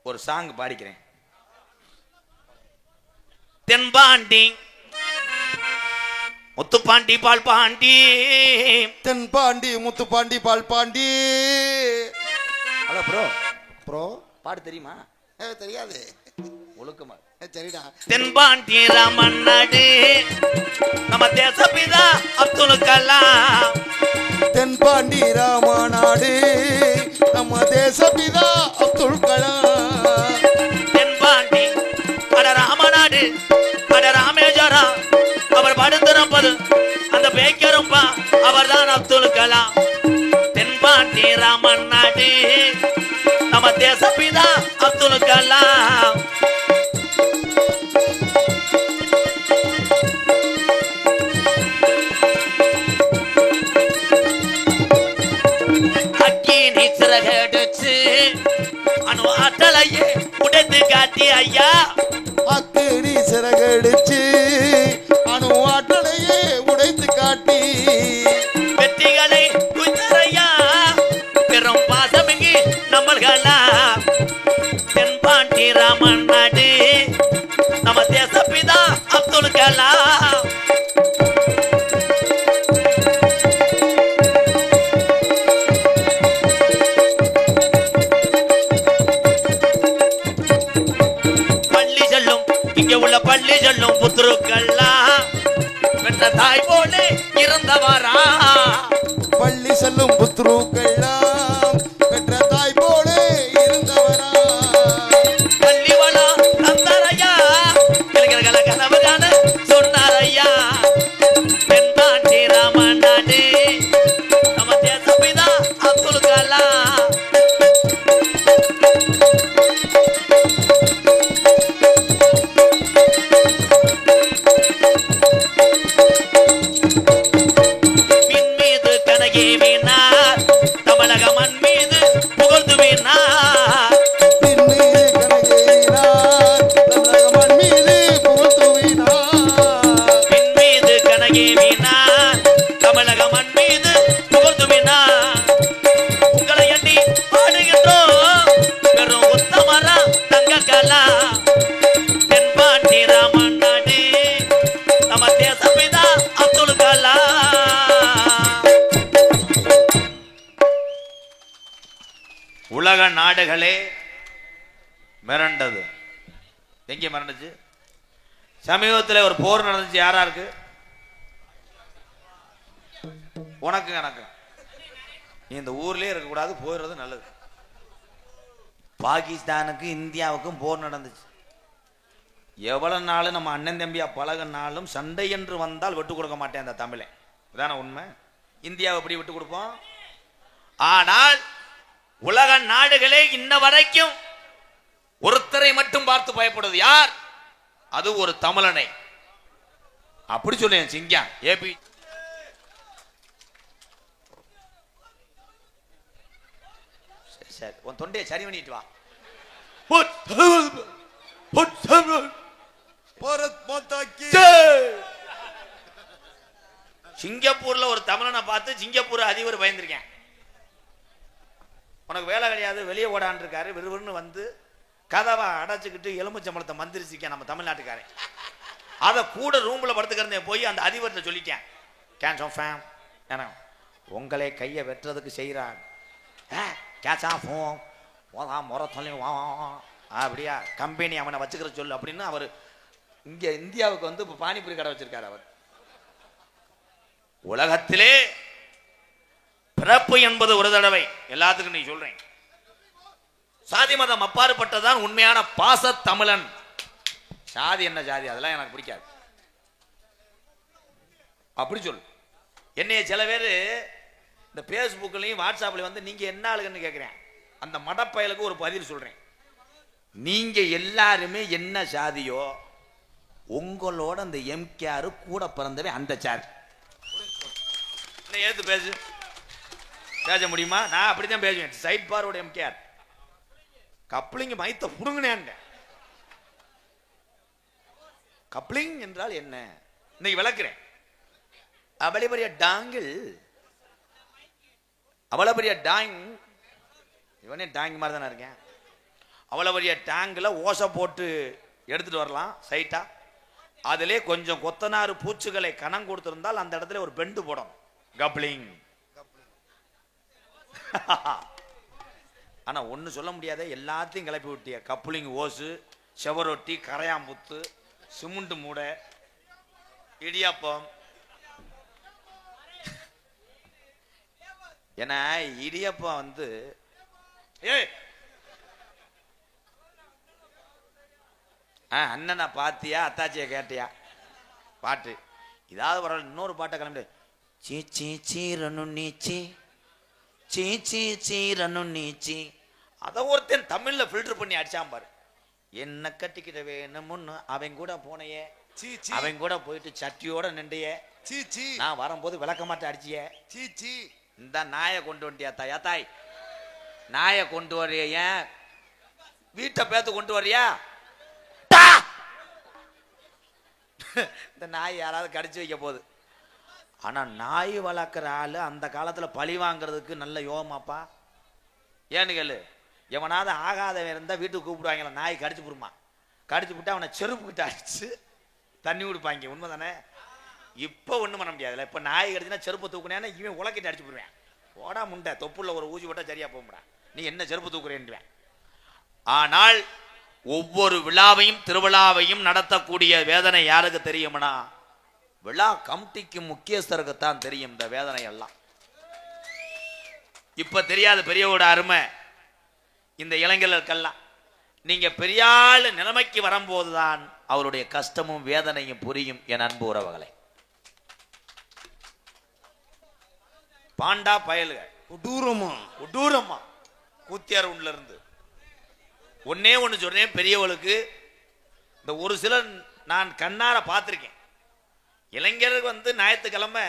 Speaker 1: ஒரு சாங் பாடிக்கிறேன். தென்பாண்டி முத்துப்பாண்டி பால் பாண்டி,
Speaker 2: தென்பாண்டி முத்துப்பாண்டி பால் பாண்டி.
Speaker 1: ஹலோ ப்ரோ,
Speaker 2: ப்ரோ
Speaker 1: பாட்டு தெரியுமா?
Speaker 2: தெரியாது.
Speaker 1: ஒழுக்கமா
Speaker 2: சரிடா.
Speaker 1: தென்பாண்டி ராமன் நாடு நம்ம தேசப்பிதா அப்துல் கலாம்.
Speaker 2: தென்பாண்டி ராமநாடு நம்ம தேசப்பிதா அப்துல் கலாம்.
Speaker 1: தென்பாண்டி அட ராமநாடு அட ராமேஸ்வரம் அவர் படுத்திருப்பது அந்த பேக்கரும்பா அவர் தான் அப்துல் கலாம். தென்பாண்டி ராமன் நாடு நம்ம தேசப்பிதா அப்துல் கலாம். அக்கினி சிறகடிச்சு அணு ஆற்றலையே உடைத்து காட்டி ஐயா.
Speaker 2: அக்கினி சிறகடிச்சு அணு ஆற்றலையே உடைத்து காட்டி
Speaker 1: வெற்றிகளை குஞ்சரையா பெரும் பாசமிங்கி நம்மள்களா. தென்பாண்டி ராமன் நாடு நம்ம தேசப்பிதா அப்துல் கலாம். பள்ளி செல்லும் இங்க உள்ள பள்ளி செல்லும் புத்துருக்கெல்லாம் பெற்ற தாய் போலே இருந்தவரா.
Speaker 2: பள்ளி செல்லும் புத்ருக்கெல்லாம் பெற்ற தாய் போலே இருந்தவரா.
Speaker 1: பள்ளி வளம் தந்தாரையா கிளகிள கனவு காண சொன்னாரையா. தென்பாண்டி ராமன் நாடு நம்ம தேசப்பிதா அப்துல் கலாம். பின் மீது கனகி வீணார் தமிழக மண் மீது புகழ்ந்து வீணார்.
Speaker 2: பின்மீது கனகேறினார் தமிழக மண் மீது புகழ்ந்துவினார்.
Speaker 1: பின் மீது கனகி வீணார் தமிழக மண் மீது புகழ்ந்து வீணார். உங்களை எண்ணி பாடுகின்றோம் பெரும் உத்தமரா தங்க கலா. தென்பாண்டி ராமன் நாடு நம்ம தேசப்பிதா அப்துல் கலாம். உலக நாடுகளே மிரண்டது. எங்கே மிரண்டுச்சு? சமீபத்தில் ஒரு போர் நடந்துச்சு. யாரா இருக்கு? உனக்கு எனக்கு. நீ இந்த ஊர்லயே இருக்கக்கூடாது, போயிடுறது நல்லது. பாகிஸ்தானுக்கு இந்தியாவுக்கும் போர் நடந்துச்சு. எவ்வளவு நாள் நம்ம அண்ணன் தம்பியா பழகினாலும் சண்டை என்று வந்தால் விட்டு கொடுக்க மாட்டேன் அந்த தமிழன். இதான உண்மை. இந்தியாவை எப்படி விட்டு கொடுப்போம்? ஆனால் உலக நாடுகளே இன்ன வரைக்கும் ஒருத்தரை மட்டும் பார்த்து பயப்படுது. யார்? அது ஒரு தமிழனை. அப்படி சொல்லேன் சிங்கம் ஏபி. சரி, உன் தொண்டையை சரி பண்ணிட்டு வா.
Speaker 2: பாரத் மாதா கி
Speaker 1: சிங்கப்பூர்ல ஒரு தமிழனை பார்த்து சிங்கப்பூர் அதிபர் பயந்துருக்கேன். உனக்கு வேலை கிடையாது, வெளியே ஓடான் இருக்காரு. விறுவிறுன்னு வந்து கதவை அடைச்சுக்கிட்டு எலும்புச்சம்பளத்தை மந்திரிச்சிருக்கேன் நம்ம தமிழ்நாட்டுக்காரன். அதை கூட ரூம்ல படுத்துக்கிறதே போய் அந்த அதிபர்கிட்ட சொல்லிக்கேன். கேன்சல் ஃபேம் ஏன்னா உங்களை கையை வெட்டுறதுக்கு செய்கிறான். கேட்சா ஃபோம் முறை சொல்லி அப்படியா கம்பெனி அவனை வச்சுக்கிற சொல்லு அப்படின்னு அவர் இங்க இந்தியாவுக்கு வந்து இப்போ பானிபூரி கடை வச்சிருக்காரு. அவர் உலகத்திலே பிறப்பு என்பது ஒரு தடவை. எல்லாத்துக்கும் நீ சொல்றேன். சாதி மதம் அப்பாற்பட்டதான் உண்மையான பாச தமிழன். சாதி என்ன ஜாதி அதெல்லாம் எனக்கு பிடிக்காது. அப்படி சொல்லு. என்னைய சில பேர் இந்த பேஸ்புக்லையும் வாட்ஸ்அப்லையும் வந்து நீங்க என்ன ஆளுங்கன்னு கேட்கிறேன். அந்த மடப்பயலுக்கு ஒரு பதில் சொல்றேன். நீங்க எல்லாருமே என்ன சாதியோ உங்களோட அந்த எம்கேஆர் கூட பிறந்தவே அந்த சாதி. ஏத்து பேசு. பேச முடியுமா? நான் அப்படித்தான் பேசுவேன். சைட் பாரோட எம்கேஆர் கப்ளிங் மைத்த புடுங்கினேன். கப்ளிங் என்றால் என்ன இன்னைக்கு விளக்குறேன். அவ்வளவு பெரிய டாங்கில் அவ்வளவு பெரிய டாங் இவனே டாங் மாதிரி தானே இருக்கேன். அவ்வளவு பெரிய டேங்கில் ஓசை போட்டு எடுத்துட்டு வரலாம் சைட்டா. அதிலே கொஞ்சம் கொத்தனாறு பூச்சிகளை கணம் கொடுத்திருந்தால் அந்த இடத்துல ஒரு பெண்டு போடும். கப்ளிங். ஆனா ஒன்னு சொல்ல முடியாத எல்லாத்தையும் கிளப்பி விட்டிய. கப்ளிங் ஓசு செவரொட்டி, கரையாம்புத்து, சிமுண்டு மூடை, இடியாப்பம். ஏன்னா இடியாப்பம் வந்து அண்ணனை பாத்தியா அத்தாச்சிய கேட்டியா பாட்டு இதாவது வர இன்னொரு பாட்டை கிளம்பி சீச்சி சீரனு நீச்சி சீச்சி சீரனு நீச்சி அதை ஒருத்தன் தமிழ்ல ஃபில்டர் பண்ணி அடிச்சான் பாரு. என்ன கட்டிக்கிட்ட வேணும்னு அவன் கூட போனையே, அவன் கூட போயிட்டு சட்டியோட நின்றையே, நான் வரும்போது விளக்க மாட்டேன் அடிச்சியே, சீச்சி இந்த நாயை கொண்டு வந்துட்டியா தாயா தாய், நாயை கொண்டு வர்றிய, ஏன் வீட்டை பேத்து கொண்டு வர்றியா, இந்த நாய் யாராவது கடிச்சு வைக்க போகுது. ஆனா நாய் வளர்க்குற ஆளு அந்த காலத்துல பழி வாங்குறதுக்கு நல்ல யோகமாப்பா. ஏன்னு கேளு, எவனாவது ஆகாதவன் இருந்தா வீட்டுக்கு கூப்பிடுவாங்களா, நாய் கடிச்சு போடுமா, கடிச்சு போட்டு அவனை செருப்பு கிட்ட அடிச்சு தண்ணி கொடுப்பாங்க. உண்மைதானே? இப்ப ஒண்ணும் பண்ண முடியாதுல்ல. இப்ப நாய் கடிச்சுன்னா செருப்பு தூக்குனேன்னா இவன் உலக்கிட்டு அடிச்சு போடுவேன். போடா முண்டை, தொப்புள்ள ஒரு ஊசி போட்டா சரியா போகும்டா, நீ என்ன செருப்பு தூக்குறேன்னுவேன். ஆனால் ஒவ்வொரு விழாவையும் திருவிழாவையும் நடத்தக்கூடிய வேதனை யாருக்கு தெரியும்னா, விழா கமிட்டிக்கு முக்கியஸ்தருக்குத்தான் தெரியும் இந்த வேதனை எல்லாம். இப்ப தெரியாது பெரியவோட அருமை இந்த இளைஞர்களுக்கெல்லாம். நீங்க பெரியாள் நிலைமைக்கு வரும்போதுதான் அவருடைய கஷ்டமும் வேதனையும் புரியும். என் அன்பு உறவுகளை, பாண்டா பயல்கள் உடூரமா கூத்தியார் உள்ள இருந்து ஒன்னே ஒண்ணு சொல்றேன் பெரியவளுக்கு. இந்த ஒரு சிலர் நான் கண்ணார பார்த்திருக்கேன். இளைஞருக்கு வந்து ஞாயிற்றுக்கிழமை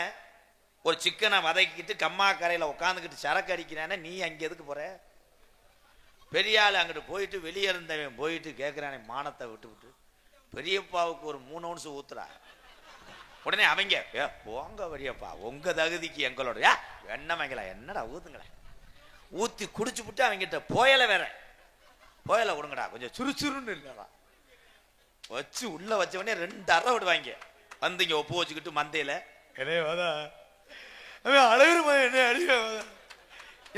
Speaker 1: ஒரு சிக்கனை வதக்கிட்டு கம்மா கரையில உட்காந்துக்கிட்டு சரக்கு அடிக்கிறானே, நீ அங்க எதுக்கு போற? பெரிய ஆள் அங்கிட்டு போயிட்டு வெளியே இருந்தவன் போயிட்டு கேட்கிறானே மானத்தை விட்டு விட்டு, பெரியப்பாவுக்கு ஒரு 3 ounce ஊத்துறா. உடனே அவங்க போங்க பெரியப்பா, உங்க தகுதிக்கு எங்களோட எண்ணெய் வாங்கல, என்னடா ஊத்துங்கள, ஊத்தி குடிச்சு விட்டு அவங்கிட்ட போயல வேற, போயல கொடுங்கடா கொஞ்சம் சுறுசுறுன்னு இல்லடா வச்சு உள்ள வச்சவனே 2 அறை விடுவாங்க. வந்து இங்க ஒப்பு வச்சுக்கிட்டு மந்தையில அழகுமா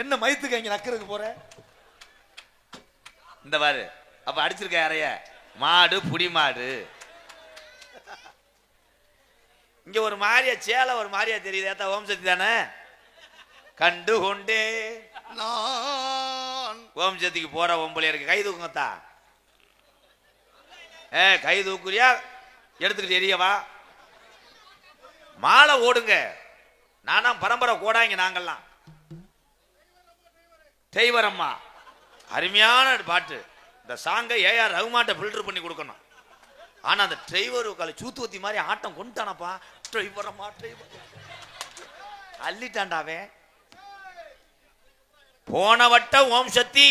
Speaker 1: என்ன மயத்துக்கு அங்க நக்கிறதுக்கு போற இந்த பாரு. அப்ப அடிச்சிருக்க யாரைய மாடு புடி மாடு. இங்க ஒரு மாதிரியா சேலை ஒரு மாதிரியா தெரியுது, ஏத்தா ஓம் சக்தி தானே கண்டு கொண்டே ஓம் சக்திக்கு போற ஒம்பளையா இருக்கு. கை தூக்குங்கத்தா, கை தூக்குறியா எடுத்துக்கிட்டு எரியவா மாலை ஓடுங்க. நானா பரம்பரை கோடாங்க நாங்கெல்லாம். தெய்வரம்மா அருமையான பாட்டு. இந்த சாங்கை ஏஆர் ரகுமான்ட்ட ஃபில்டர் பண்ணி கொடுக்கணும். ஆனா அந்த டிரைவர் கால சூத்துவத்தி மாதிரி ஆட்டம் கொண்டுட்டானப்பா. டிரைவரம்மா டிரைவர் அள்ளிட்டாண்டாவே. போன வட்ட ஓம் சக்தி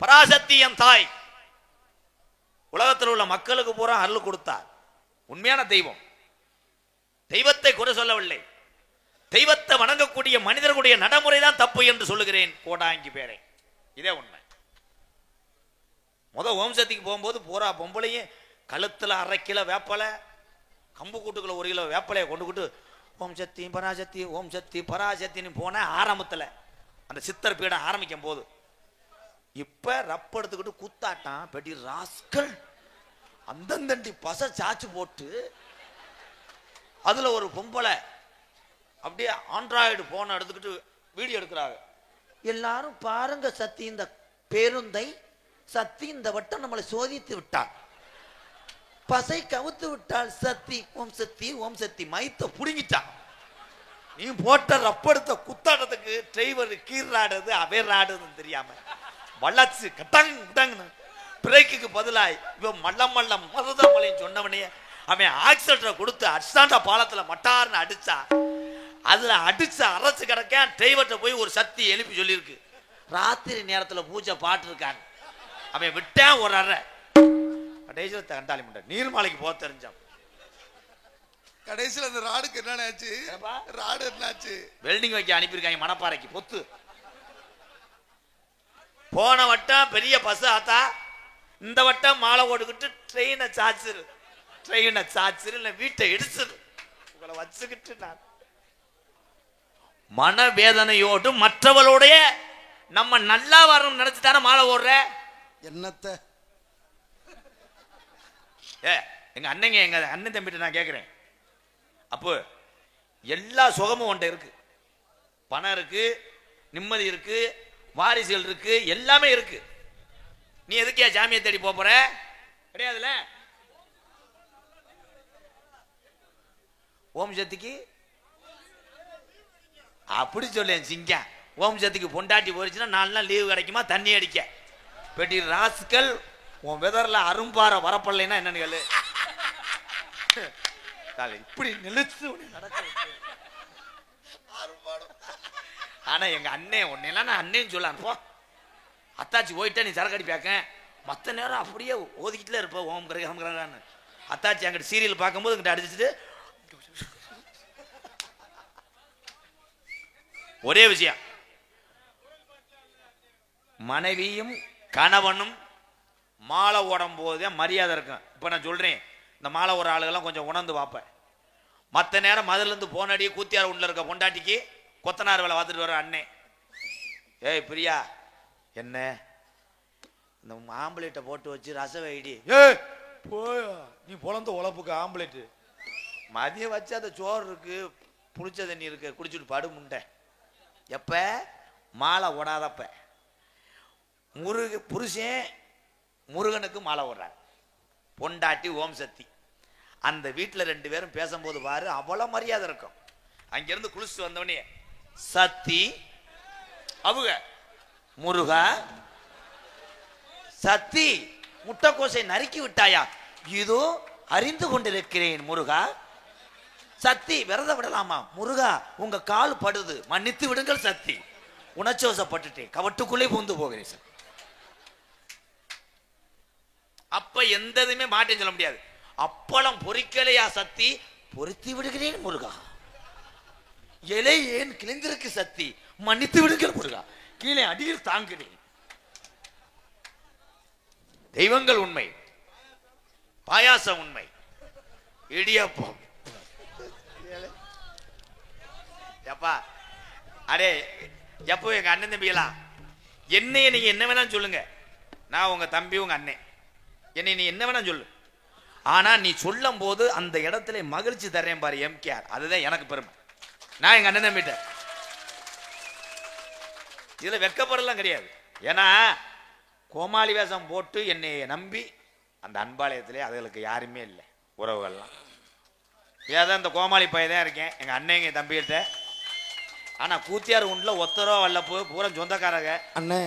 Speaker 1: பராசக்தி என் தாய் உலகத்தில் உள்ள மக்களுக்கு பூரா அருள் கொடுத்தார். உண்மையான தெய்வம். தெய்வத்தை குறை சொல்லவில்லை, தெய்வத்தை வணங்கக்கூடிய மனிதர்களுடைய நடைமுறை தான் தப்பு என்று சொல்லுகிறேன். கோடாங்கி பேரை இதே உண்மை. ஓம் சக்திக்கு போகும்போது பூரா பொம்பளையும் கழுத்துல 1/2 கிலோ வேப்பலை, கம்பு கூட்டுக்குள்ள 1 கிலோ வேப்பலையை கொண்டுகிட்டு ஓம் சக்தி பராசக்தி ஓம் சக்தி பராசக்தின்னு போன ஆரம்பத்துல அந்த சித்தர் பீடம் ஆரம்பிக்கும் போது. இப்ப ரப்ப எடுத்துக்கிட்டு கூத்தாட்டான் பெட்டி ராஸ்கல் அந்தந்தண்டி பச சாச்சு போட்டு அதுல ஒரு பொம்பளை அப்படியே ஆண்ட்ராய்டு போன எடுத்துக்கிட்டு வீடியோ எடுக்கிறாங்க. எல்லாரும் பாருங்க சக்தி இந்த பேருந்தை, சக்தி இந்த வட்டம் நம்மளை சோதித்து விட்டாள், பசை கவுத்து விட்டாள், சக்தி ஓம் சக்தி ஓம் சக்தி மைத்த புடுங்கிட்டான். நீ போட்ட ரப்படுத்த குத்தாட்டத்துக்கு டிரைவர் கீறாடுறது அவேறாடுதுன்னு தெரியாம வளர்ச்சி கட்டாங் கட்டாங்க பிரேக்குக்கு பதிலாய் இவன் மல்லம் மல்லம் மருதமலைன்னு சொன்னவனே அவன் ஆக்சிலேட்டரை கொடுத்து அடிச்சாண்டா பாலத்துல மட்டார்னு அடிச்சா. அதுல அடிச்சு அரைச்சு கிடக்க டிரைவர்கிட்ட போய் ஒரு சக்தி எழுப்பி சொல்லியிருக்கு, ராத்திரி நேரத்துல பூஜை பாட்டு இருக்காங்க. அவன் விட்டான் ஒரு அறை. கடைசியில் கண்டாளி முண்டை நீர்மாலைக்கு போக தெரிஞ்சான்.
Speaker 2: கடைசியில் அந்த ராடுக்கு என்னாச்சு, ராடு என்னாச்சு,
Speaker 1: வெல்டிங் வைக்க அனுப்பியிருக்காங்க மணப்பாறைக்கு பொத்து. போன வட்டம் பெரிய பஸ் ஆத்தா, இந்த வட்டம் மாலை ஓடுக்கிட்டு ட்ரெயினை சாச்சிரு, ட்ரெயினை சாச்சிரு இல்லை வீட்டை இடிச்சிரு. உங்களை வச்சுக்கிட்டு நான் மனவேதனையோடு மற்றவளுடைய நம்ம நல்லா வரணும் நினைச்சுட்டான மாலை ஓடுற.
Speaker 2: என்னத்த
Speaker 1: எங்க அண்ணங்க எங்க அண்ணன் தம்பிட்டு நான் கேட்கிறேன். அப்போ எல்லா சுகமும் உண்ட இருக்கு. பணம் இருக்கு, நிம்மதி இருக்கு, வாரிசுகள் இருக்கு, எல்லாமே இருக்கு. நீ எதுக்கே ஜாமியை தேடி போற? கிடையாதுல. ஓம் சக்திக்கு அப்படி சொல்லேன் சிங்கம். ஓம் சக்திக்கு பொண்டாட்டி போச்சுன்னா 4 நாள் லீவு கிடைக்குமா? தண்ணி அடிக்க பெட்டி ராஸ்கல். உன் வெதர்ல அரும்பார வரப்படலைன்னா என்னன்னு கேளு. இப்படி நிலுத்து நடக்க. ஆனா எங்க அண்ணன் ஒன்னெல்லாம் நான் அண்ணன் சொல்லான். போ அத்தாச்சி போயிட்டா நீ சரக்கு அடிப்பாக்க. மற்ற நேரம் அப்படியே ஓதிக்கிட்டுல இருப்ப. ஓம் கிரகான்னு அத்தாச்சி அங்கிட்ட சீரியல் பார்க்கும்போது இங்கிட்ட அடிச்சுட்டு ஒரே விஷயம், மனைவியும் கணவனும் மாலை ஓடும் போதே மரியாதை இருக்கும். இப்ப நான் சொல்றேன், இந்த மாலை ஓடுற ஆளுகெல்லாம் கொஞ்சம் உணர்ந்து பார்ப்பேன். மற்ற நேரம் மதுல இருந்து போனடியே கூத்தியார் உள்ள இருக்க பொண்டாட்டிக்கு கொத்தனார் வேலை பார்த்துட்டு வர அண்ணே, ஏய் பிரியா என்ன இந்த ஆம்புலேட்டை போட்டு வச்சு ரச வைடி. ஏய் போய் நீ பொழந்த உழப்புக்கு ஆம்புலேட்டு மதியம் வச்சு அந்த சோறு இருக்கு, புளிச்ச தண்ணி இருக்கு, குடிச்சிட்டு படு முண்டை. எப்ப மாலை ஓடாதப்ப. புருஷன் முருகனுக்கு மாலை ஓடுறார், பொண்டாட்டி ஓம் சக்தி. அந்த வீட்டில் 2 பேரும் பேசும்போது பாரு அவ்வளவு மரியாதை இருக்கும். அங்கிருந்து குளிச்சுட்டு வந்தவனே சக்தி அவங்க முருகா. சக்தி முட்டைக்கோசை நறுக்கி விட்டாயா? இதோ அறிந்து கொண்டிருக்கிறேன் முருகா. சக்தி விரதம் விடலாமா? முருகா உங்க கால் படுது, மன்னித்து விடுங்கள் சக்தி. உணர்ச்சிவசப்பட்டுட்டேன், கவட்டுக்குள்ளே பூந்து போகிறேன் சார். அப்ப எந்ததுமே மாட்டேன்னு சொல்ல முடியாது. அப்பளம் பொறிக்கலையா சக்தி? பொறித்து விடுகிறேன் முருகா. இலை ஏன் கிழிந்திருக்கு சக்தி? மன்னித்து விடுங்கள் முருகா. கீழே அடியில் தாங்குகிறேன். தெய்வங்கள் உண்மை, பாயாசம் உண்மை, இடியப்பம். எப்பா அடே எப்போ எங்க அண்ணன் தம்பிலாம் என்னைய நீங்க என்ன வேணாலும் சொல்லுங்க, நான் உங்க தம்பி உங்க அண்ணன், என்னை நீ என்ன வேணா சொல்லு. ஆனா நீ சொல்லும் போது அந்த இடத்துல மகிழ்ச்சி தர்றேன் பாரு எம்கேஆர், அதுதான் எனக்கு பெருமை. நான் எங்க அண்ணன் தம்பிட்ட இதுல வெக்கப்படலாம் கிடையாது. ஏன்னா கோமாளி வேஷம் போட்டு என்னை நம்பி அந்த அன்பாலயத்திலே அதுகளுக்கு யாருமே இல்லை உறவுகள்லாம். ஏதான் இந்த கோமாளி பையதான் இருக்கேன் எங்க அண்ணன் எங்க தம்பிகிட்ட. ஆனா கூத்தியார் உண்டுல ஒத்தரோ வல்லப்பு பூரா சொந்தக்காரங்க. அண்ணே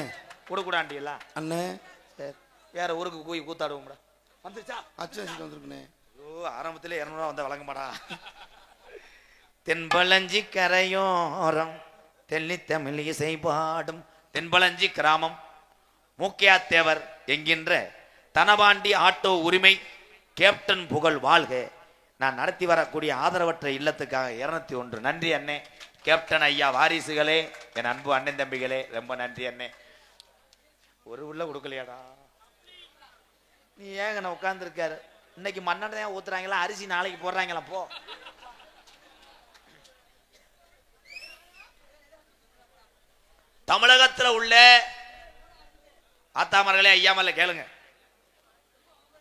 Speaker 1: கொடுக்கூடாண்டியல அண்ணே வேற ஊருக்கு போய் கூத்தாடுவோம் வந்துச்சா அச்சு வந்துருக்குண்ணே. ஐயோ ஆரம்பத்துல 200 ரூபா வந்தா வழங்க மாடா. தென்பளஞ்சி கரையோரம் தெள்ளி தமிழ் இசை பாடும் தென்பளஞ்சி கிராமம் மூக்கியாத்தேவர் என்கின்ற தனபாண்டி ஆட்டோ உரிமை கேப்டன் புகழ் வாழ்க. நான் நடத்தி வரக்கூடிய ஆதரவற்ற இல்லத்துக்காக 201 நன்றி அண்ணே. கேப்டன் ஐயா வாரிசுகளே, என் அன்பு அண்ணன் தம்பிகளே, ரொம்ப நன்றி அண்ணே. ஒரு உள்ள கொடுக்கலையாடா நீ ஏங்க நான் உட்கார்ந்துருக்காரு. இன்னைக்கு மண்ணெண்ணெய் தான் ஊத்துறாங்களா, அரிசி நாளைக்கு போடுறாங்களா? போ தமிழகத்துல உள்ள ஆத்தாமர்களே ஐயாமல்ல கேளுங்க.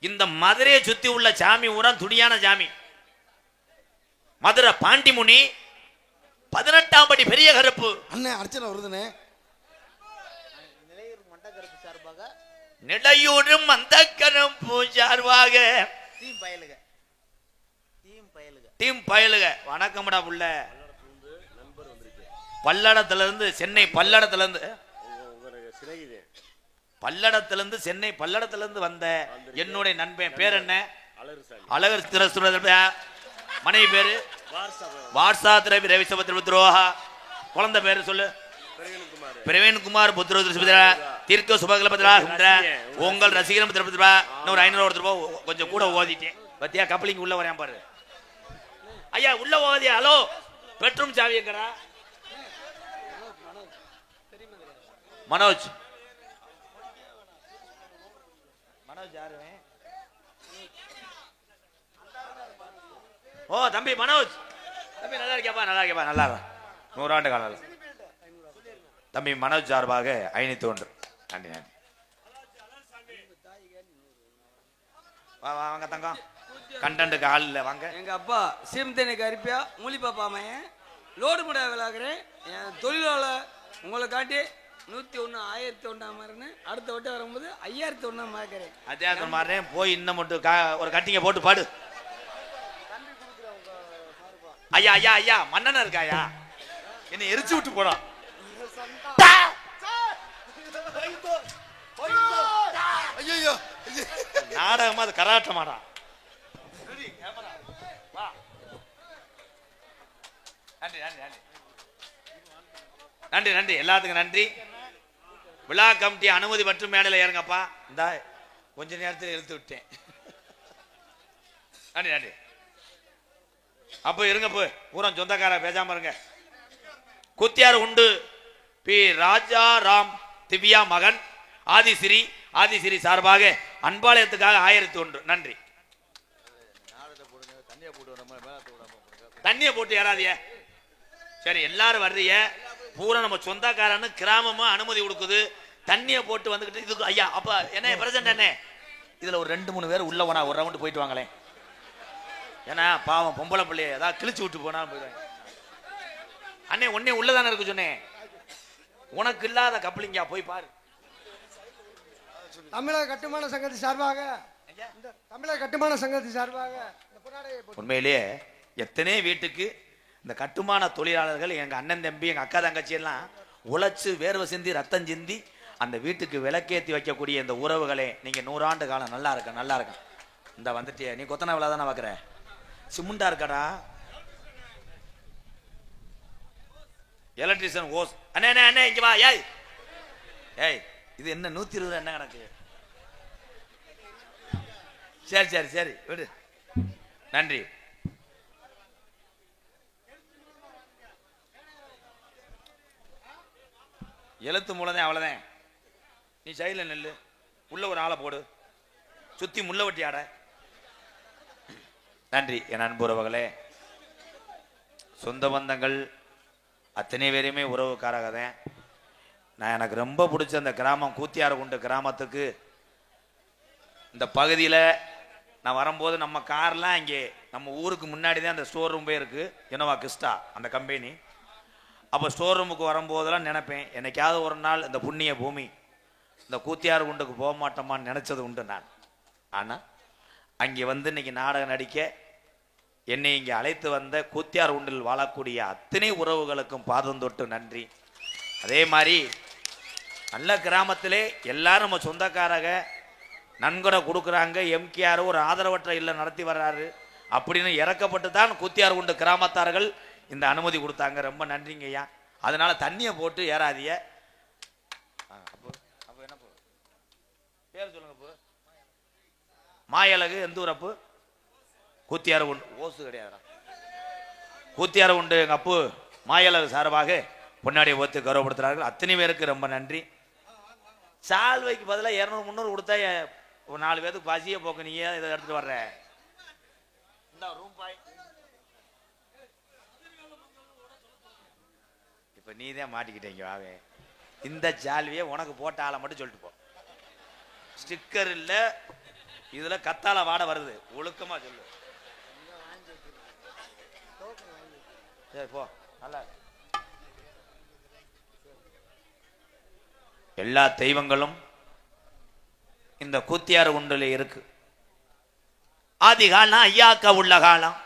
Speaker 1: இந்த மதுரையை சுத்தி உள்ள சாமி ஊரா துடியான சாமி. மதுரை பாண்டிமுனி 18ஆம் படி பெரிய கருப்பு
Speaker 2: அண்ணே அர்ச்சனை வருதுனே.
Speaker 1: நிலையூரும் அந்த கருப்பு சார்பாக டீம் பயலுக வணக்கம்டா புள்ள. பல்லடத்துல இருந்து சென்னை, பல்லடத்துல இருந்து சென்னை, பல்லடத்துல இருந்து வந்த என்னுடைய நண்பன் பேர் என்ன? அழகர் திரசுர மனைவி பேரு வாட்சா திரவி ரவிசபத்ரோஹா. குழந்தை பேரு சொல்லு. பிரவீன்குமார் புத்திர தீர்க்க சுபகலபத்ரா. உங்கள் ரசிகரம் இன்னொரு 500 ரூபாய் கொஞ்சம் கூட ஓதிட்டேன் பத்தியா. கப்பலிங் உள்ள வரேன் பாரு ஐயா, உள்ள ஓதியா. ஹலோ பெட்ரூம் சாவி எங்கடா? மனோஜ் யாரு? ஓ தம்பி மனோஜ் தம்பி நல்லா இருக்கியாப்பா? நல்லா இருக்கியாப்பா? நல்லா 100 ஆண்டு காலம் தம்பி மனோஜ் சார்பாக 501 நன்றி நன்றி. வாங்க தங்கம், கண்டன்ட்டுக்கு ஆள் இல்லை வாங்க.
Speaker 3: எங்க அப்பா சீமத்தேனுக்கு அரிப்பியா மூலி பாப்பா மையன் லோடு முடா விளாக்குறேன். என் தொழிலாளர் உங்களை காட்டி 101 1001 அடுத்த வட்டம் வரும்போது 5001 மாக்கிறேன்.
Speaker 1: அதே மாறேன் போய் இன்னும் மட்டும் ஒரு கட்டிங்க போட்டு பாடு. ஐயா ஐயா ஐயா மன்னனா இருக்காயா, என்னை எரிச்சு விட்டு போறான். நாடகமா அது கராட்டமாடா. நன்றி நன்றி நன்றி நன்றி நன்றி எல்லாத்துக்கும் நன்றி. விழா கமிட்டி அனுமதி மற்றும் மேடையில் ஏறுங்கப்பா. இந்த கொஞ்ச நேரத்தில் இழுத்து விட்டேன். நன்றி நன்றி. அப்போ இருங்க, போ பூரா சொந்தக்கார பேசாம இருங்க. குத்தியார் உண்டு பி ராஜாராம் திவ்யா மகன் ஆதிசிரி சார்பாக அன்பாலயத்துக்காக 1001. நன்றி. தண்ணிய போட்டு ஏறாதிய. சரி எல்லாரும் வர்றீங்க, பூரா நம்ம சொந்தக்காரன்னு கிராமமா அனுமதி கொடுக்குது. தண்ணிய போட்டு வந்துகிட்டு இதுக்கு ஐயா அப்ப என்ன பிரசன்ட் என்ன இதுல ஒரு 2-3 பேர் உள்ள போனா ஒரு ரவுண்டு போயிட்டு வாங்களேன். ஏன்னா பாவம் பொம்பளை பிள்ளைய ஏதாவது கிழிச்சு விட்டு போனாலும் போயிடுவாங்க. அண்ணே உன்னே உள்ளதானே இருக்கு சொன்னேன், உனக்கு இல்லாத கப்பலிங்கா போய் பாரு.
Speaker 4: தமிழக கட்டுமான சங்கத்தின் சார்பாக தமிழக கட்டுமான சங்கத்தின் சார்பாக
Speaker 1: உண்மையிலேயே எத்தனை வீட்டுக்கு இந்த கட்டுமான தொழிலாளர்கள் எங்க அண்ணன் தம்பி எங்க அக்கா தங்கச்சி எல்லாம் உழைச்சு வேர்வை சிந்தி ரத்தம் சிந்தி அந்த வீட்டுக்கு விளக்கேற்றி வைக்கக்கூடிய இந்த உறவுகளே, நீங்க 100 ஆண்டு காலம் நல்லா இருக்க நல்லா இருக்க. இந்த வந்துட்டிய நீ கொத்தனா விழா தானே பாக்குற, சிமுண்டா இருக்கடா எலக்ட்ரிஷியன் ஓஸ். அண்ணே அண்ணே அண்ணே இங்க வா. ஏய் ஏய் இது என்ன 120 என்ன கணக்கு? சரி சரி சரி விடு. நன்றி. எழுத்து மூலதான் அவ்வளவுதான். நீ சைடில் நெல்லு, உள்ள ஒரு ஆளை போடு, சுத்தி முள்ள வட்டி ஆட. நன்றி என் அன்புறவுகளே. சொந்த பந்தங்கள் அத்தனை பேரையுமே உறவுக்காரக தான். நான் எனக்கு ரொம்ப பிடிச்ச அந்த கிராமம் கூத்தியார்குண்டு கிராமத்துக்கு இந்த பகுதியில் நான் வரும்போது நம்ம கார்லாம் இங்கே நம்ம ஊருக்கு முன்னாடி தான் அந்த ஸ்டோர் ரூம்பே இருக்குது, இனோவா கிறிஸ்டா அந்த கம்பெனி. அப்போ ஸ்டோர் ரூமுக்கு வரும்போதெல்லாம் நினைப்பேன், என்னைக்காவது ஒரு நாள் இந்த புண்ணிய பூமி இந்த கூத்தியார்குண்டுக்கு போக மாட்டோமான்னு நினச்சது உண்டு நான். ஆனால் அங்கே வந்து இன்னைக்கு நாடகம் நடிக்க என்னை இங்கே அழைத்து வந்த கூத்தியார்குண்டில் வாழக்கூடிய அத்தனை உறவுகளுக்கும் பாதம் தொட்டு நன்றி. அதே மாதிரி நல்ல கிராமத்திலே எல்லாரும் நம்ம சொந்தக்காரங்க நன்கொடை கொடுக்குறாங்க. எம்கேஆர் ஒரு ஆதரவற்ற இல்லை நடத்தி வர்றாரு அப்படின்னு இறக்கப்பட்டு தான் கூத்தியார்குண்டு கிராமத்தார்கள் இந்த அனுமதி கொடுத்தாங்க. ரொம்ப நன்றிங்க ஐயா. அதனால தண்ணியை போட்டு ஏறாதிய. என்ன பேர் சொல்லுங்க. மாயழகு எந்த ஊர் அப்பு? கூத்தியார்குண்டு. ஓசு கிடையாதுடா, கூத்தியார்குண்டு எங்க அப்பு மாயழகு சார்பாக பொன்னாடியை ஓத்து கௌரவப்படுத்துறார்கள். அத்தனை பேருக்கு ரொம்ப நன்றி. சால்வைக்கு பதிலாக 200-300 கொடுத்தா ஒரு 4 பேருக்கு பசிய போக்கு. நீயே இதை எடுத்துட்டு வர்ற ரூம் பாய். இப்ப நீ தான் மாட்டிக்கிட்டீங்க. வாவே இந்த சால்வியை உனக்கு போட்ட ஆளை மட்டும் சொல்லிட்டு போ. ஸ்டிக்கர் இல்ல, இதுல கத்தால வாட வருது, ஒழுக்கமா சொல்லு. சரி போ. நல்லா எல்லா தெய்வங்களும் இந்த கூத்தியார்குண்டில் இருக்கு. ஆதி காலம் ஐயாக்கா உள்ள காலம்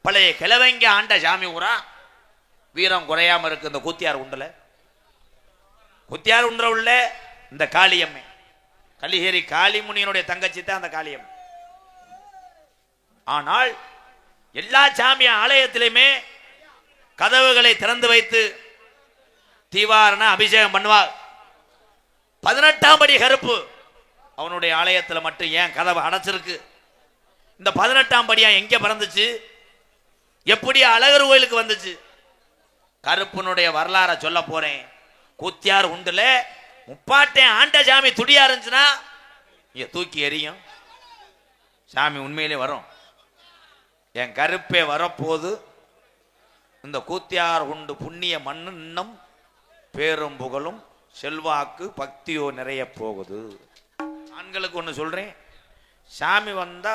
Speaker 1: பழைய கிழவங்க ஆண்ட சாமி ஊரா வீரம் குறையாம இருக்கு இந்த கூத்தியார்குண்டுல. கூத்தியார்குண்டுல உள்ள இந்த காளியம்மை கலிஹேரி காளிமுனியனுடைய தங்கச்சி தான் அந்த காளியம்மை. ஆனால் எல்லா சாமிய ஆலயத்திலுமே கதவுகளை திறந்து வைத்து தீவாரண அபிஷேகம் பண்ணுவார். 18ஆம் படி கருப்பு அவனுடைய ஆலயத்தில் மட்டும் ஏன் கதவு அடைச்சிருக்கு? இந்த 18ஆம் படியா எங்க பிறந்துச்சு? எப்படி அழகர் கோயிலுக்கு வந்துச்சு? கருப்பனுடைய வரலாறை சொல்ல போறேன். கூத்தியார்குண்டுல முப்பாட்டேன் ஆண்ட சாமி துடியா இருந்துச்சுன்னா இங்க தூக்கி எறியும். சாமி உண்மையிலே வரும். என் கருப்பே வரப்போது. இந்த கூத்தியார்குண்டு புண்ணிய மண்ணு இன்னும் பேரும் புகழும் செல்வாக்கு பக்தியோ நிறைய போகுது. ஆண்களுக்கு ஒன்று சொல்றேன், சாமி வந்தா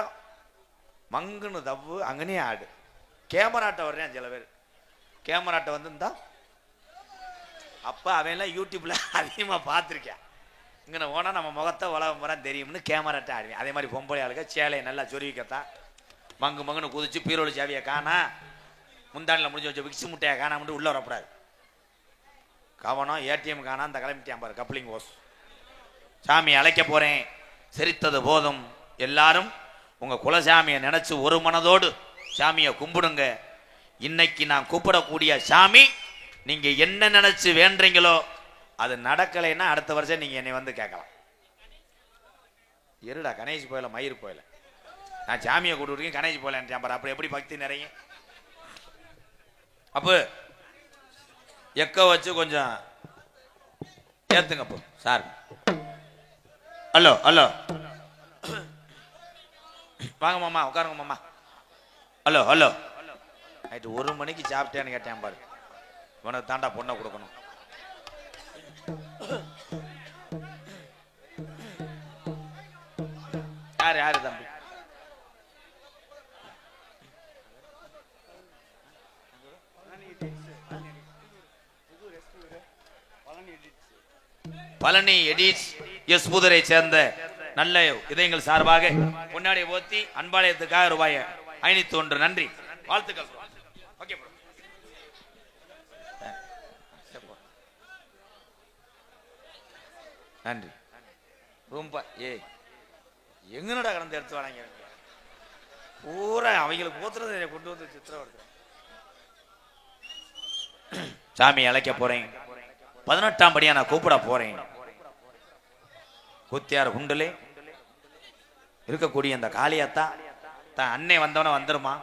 Speaker 1: மங்குன்னு தவ்வு அங்கனே ஆடு. கேமராட்ட வர்றேன் சில பேர், கேமராட்ட வந்துருந்தா அப்போ அவன்லாம் யூடியூப்ல அதிகமாக பார்த்துருக்கேன். இங்கே ஓனா நம்ம முகத்தை உலகம் பூரா தெரியும்னு கேமராட்ட ஆடுவேன். அதே மாதிரி பொம்பளை ஆளுங்க சேலையை நல்லா சொருவிக்கத்தான் மங்கு மங்குன்னு குதிச்சு பீரோடு சாவியை காணா, முந்தானில் முடிஞ்சு வச்ச விக்ஸ் முட்டையை காணாமட்டு உள்ளே வரக்கூடாது. கவனம், ஏடிஎம் காணா அந்த கிளம்பிட்டேன் பாரு கப்ளிங் ஓஸ். சாமி அழைக்க போகிறேன், சிரித்தது போதும். எல்லாரும் உங்கள் குலசாமியை நினச்சி ஒரு மனதோடு சாமியை கும்பிடுங்க. இன்னைக்கு நான் கூப்பிடக்கூடிய சாமி நீங்கள் என்ன நினச்சி வேண்டுறீங்களோ அது நடக்கலைன்னா அடுத்த வருஷம் நீங்கள் என்னை வந்து கேட்கலாம். இருடா கணேஷ் போயில மயிர் போயில நான் சாமியை கூப்பிட்டுருக்கேன், கணேஷ் போயிலன்றான் பாரு. அப்புறம் எப்படி பக்தி நிறைய? அப்போ எக்க வச்சு கொஞ்சம் ஏத்துங்க அப்போ சார். ஹலோ ஹலோ வாங்க மாமா, உட்காருங்க மாமா. ஹலோ ஹலோ நைட்டு 1 மணிக்கு சாப்பிட்டேன்னு கேட்டேன் பாரு. உனக்கு தாண்டா பொண்ணை கொடுக்கணும். யாரு யாரு தம்பி? பழனி எடிட்ஸ் எஸ் புதரை சேர்ந்த நல்ல இதயங்கள் சார்பாக முன்னாடி ஓத்தி அன்பாலயத்துக்காக ரூபாய் 501 நன்றி வாழ்த்துக்கள். Okay bro. நன்றி ரொம்ப. எங்கனடா கடந்து எடுத்து வராங்க பூரா அவங்களுக்கு ஊத்துறதை கொண்டு வந்து சித்திரவதை. சாமி அழைக்க போறேன், 18ஆம் படியா நான் கூப்பிட போறேன். கூத்தியார் குண்டலே இருக்கக்கூடிய அந்த காளியாத்தா தான் அன்னை வந்தவன வந்துருமா?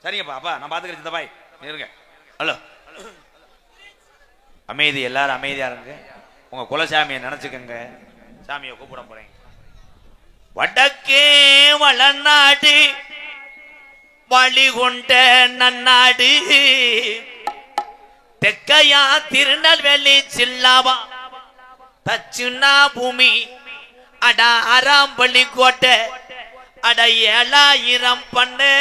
Speaker 1: சரிங்கப்பா, அப்பா நான் பாத்துக்கிறேன். இந்த பாய் இருங்க. ஹலோ அமைதி, எல்லாரும் அமைதியா இருங்க. உங்க குலசாமியை நினைச்சுக்கங்க. சாமியை கூப்பிட போறேன். வடக்கே வளநாடு வழி கொண்ட நன்னாடு, தெக்கையா திருநெல்வேலி சில்லாவா தச்சுனா பூமி, அட ஆறாம்பள்ளி கோட்டை, அட 7000 பண்ணு,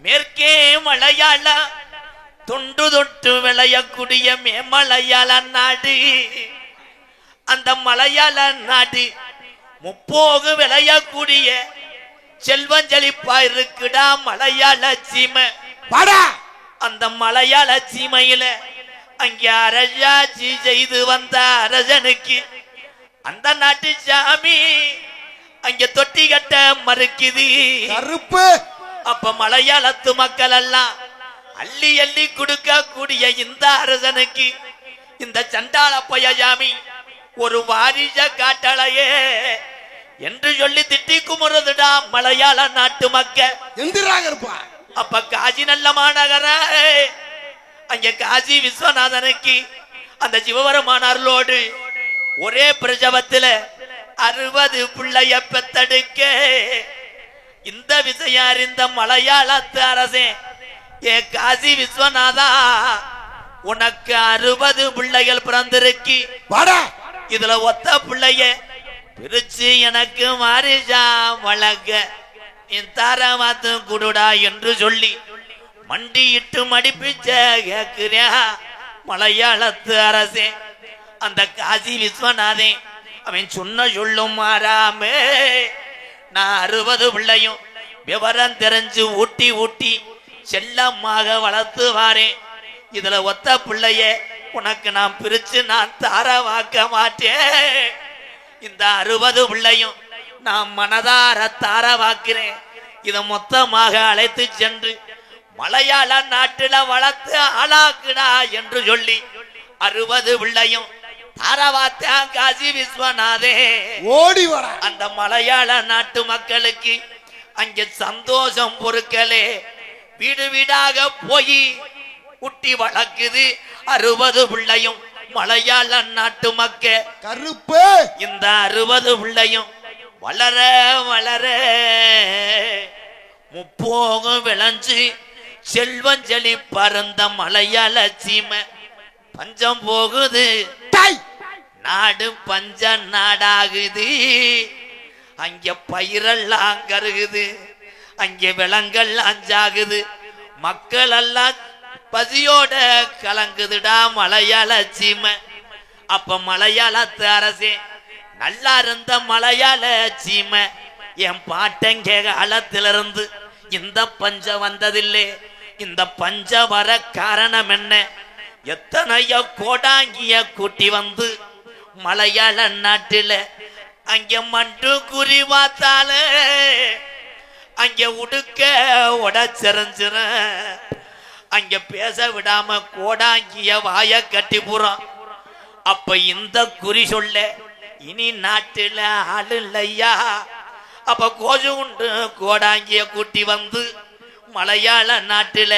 Speaker 1: மேற்கே மலையாள தொண்டு தொட்டு விளையக்கூடிய மேமலையாள நாடு. அந்த மலையாள நாடு முப்போகு விளையக்கூடிய செல்வஞ்சலிப்பா இருக்குடா மலையாள சீமை. அந்த மலையாள சீமையில அங்க அரசாட்சி செய்து வந்த அரசனுக்கு அந்த நாட்டு சாமி அங்க தொட்டி கட்ட மறுக்குது கருப்பு. அப்ப மலையாளத்து மக்கள் எல்லாம் அள்ளி அள்ளி கொடுக்க கூடிய இந்த அரசனுக்கு இந்த சண்டாள பையசாமி ஒரு வாரிச காட்டலையே என்று சொல்லி திட்டி குமுறதுடா மலையாள நாட்டு மக்கள். அப்ப காசி நல்ல மாநகர அங்க காசி விஸ்வநாதனுக்கு அந்த சிவபெருமானாரோடு ஒரே பிரசவத்துல 60 பிள்ளைய பெத்தெடுக்க இந்த விஷயம் அறிந்த மலையாளத்து அரசே, ஏ காசி விஸ்வநாதா, உனக்கு 60 பிள்ளைகள் பிறந்திருக்கு. இதுல ஒத்த பிள்ளைய பிரிச்சு எனக்கு மாறிஜா வழங்க தாரமாத்து குடுடா என்று சொல்லி மண்டியிட்டு மடிப்பிச்ச கேக்குறியா மலையாளத்து அரசே. அந்த காசி விஸ்வநாதே அவன் சொன்ன சொல்லும் மாறாமே நான் 60 பிள்ளையும் விவரம் தெரிஞ்சு ஊட்டி ஊட்டி செல்லமாக வளர்த்து வாரேன். இதுல ஒத்த பிள்ளைய உனக்கு நான் பிரிச்சு நான் தாரவாக்க மாட்டேன். இந்த 60 பிள்ளையும் நான் மனதார தாரவாக்கிறேன். இதை மொத்தமாக அழைத்து சென்று மலையாள நாட்டுல வளர்த்து ஆளாக்குடா என்று சொல்லி 60 பிள்ளையும் தாரவாத்தான் காசி விஸ்வநாதே ஓடி வர. அந்த மலையாள நாட்டு மக்களுக்கு அங்கே சந்தோஷம் பொறுக்கலே வீடு வீடாக போய் குட்டி வளர்க்குது 60 பிள்ளையும் மலையாள நாட்டு மக்க கருப்பு. இந்த 60 பிள்ளையும் வளர வளர முப்போகம் விளைஞ்சு செல்வஞ்சலி பறந்த மலையாள சீமை பஞ்சம் போகுது. நாடு பஞ்ச நாடாகுது. அங்க பயிரெல்லாம் கருகுது, அங்க விலங்கள் அஞ்சாகுது, மக்கள் எல்லாம் பசியோட கலங்குதுடா மலையாள சீமை. அப்ப மலையாளத்து அரசே நல்லா இருந்த மலையாள சீமை என் பாட்டங்க காலத்திலிருந்து இந்த பஞ்சம் வந்ததில்லை. இந்த பஞ்சம் வர காரணம் என்ன? எத்தனையோ கோடாங்கிய கூட்டி வந்து மலையாள நாட்டில அங்க மண்டு குறி பார்த்தால அங்க உடுக்க உடச்சிறஞ்சிற அங்க பேச விடாம கோடாங்கிய வாய கட்டி போறான். அப்ப இந்த குறி சொல்ல இனி நாட்டுல ஆளு இல்லையா? அப்ப கோஜு உண்டு கோடாங்கிய கூட்டி வந்து மலையாள நாட்டுல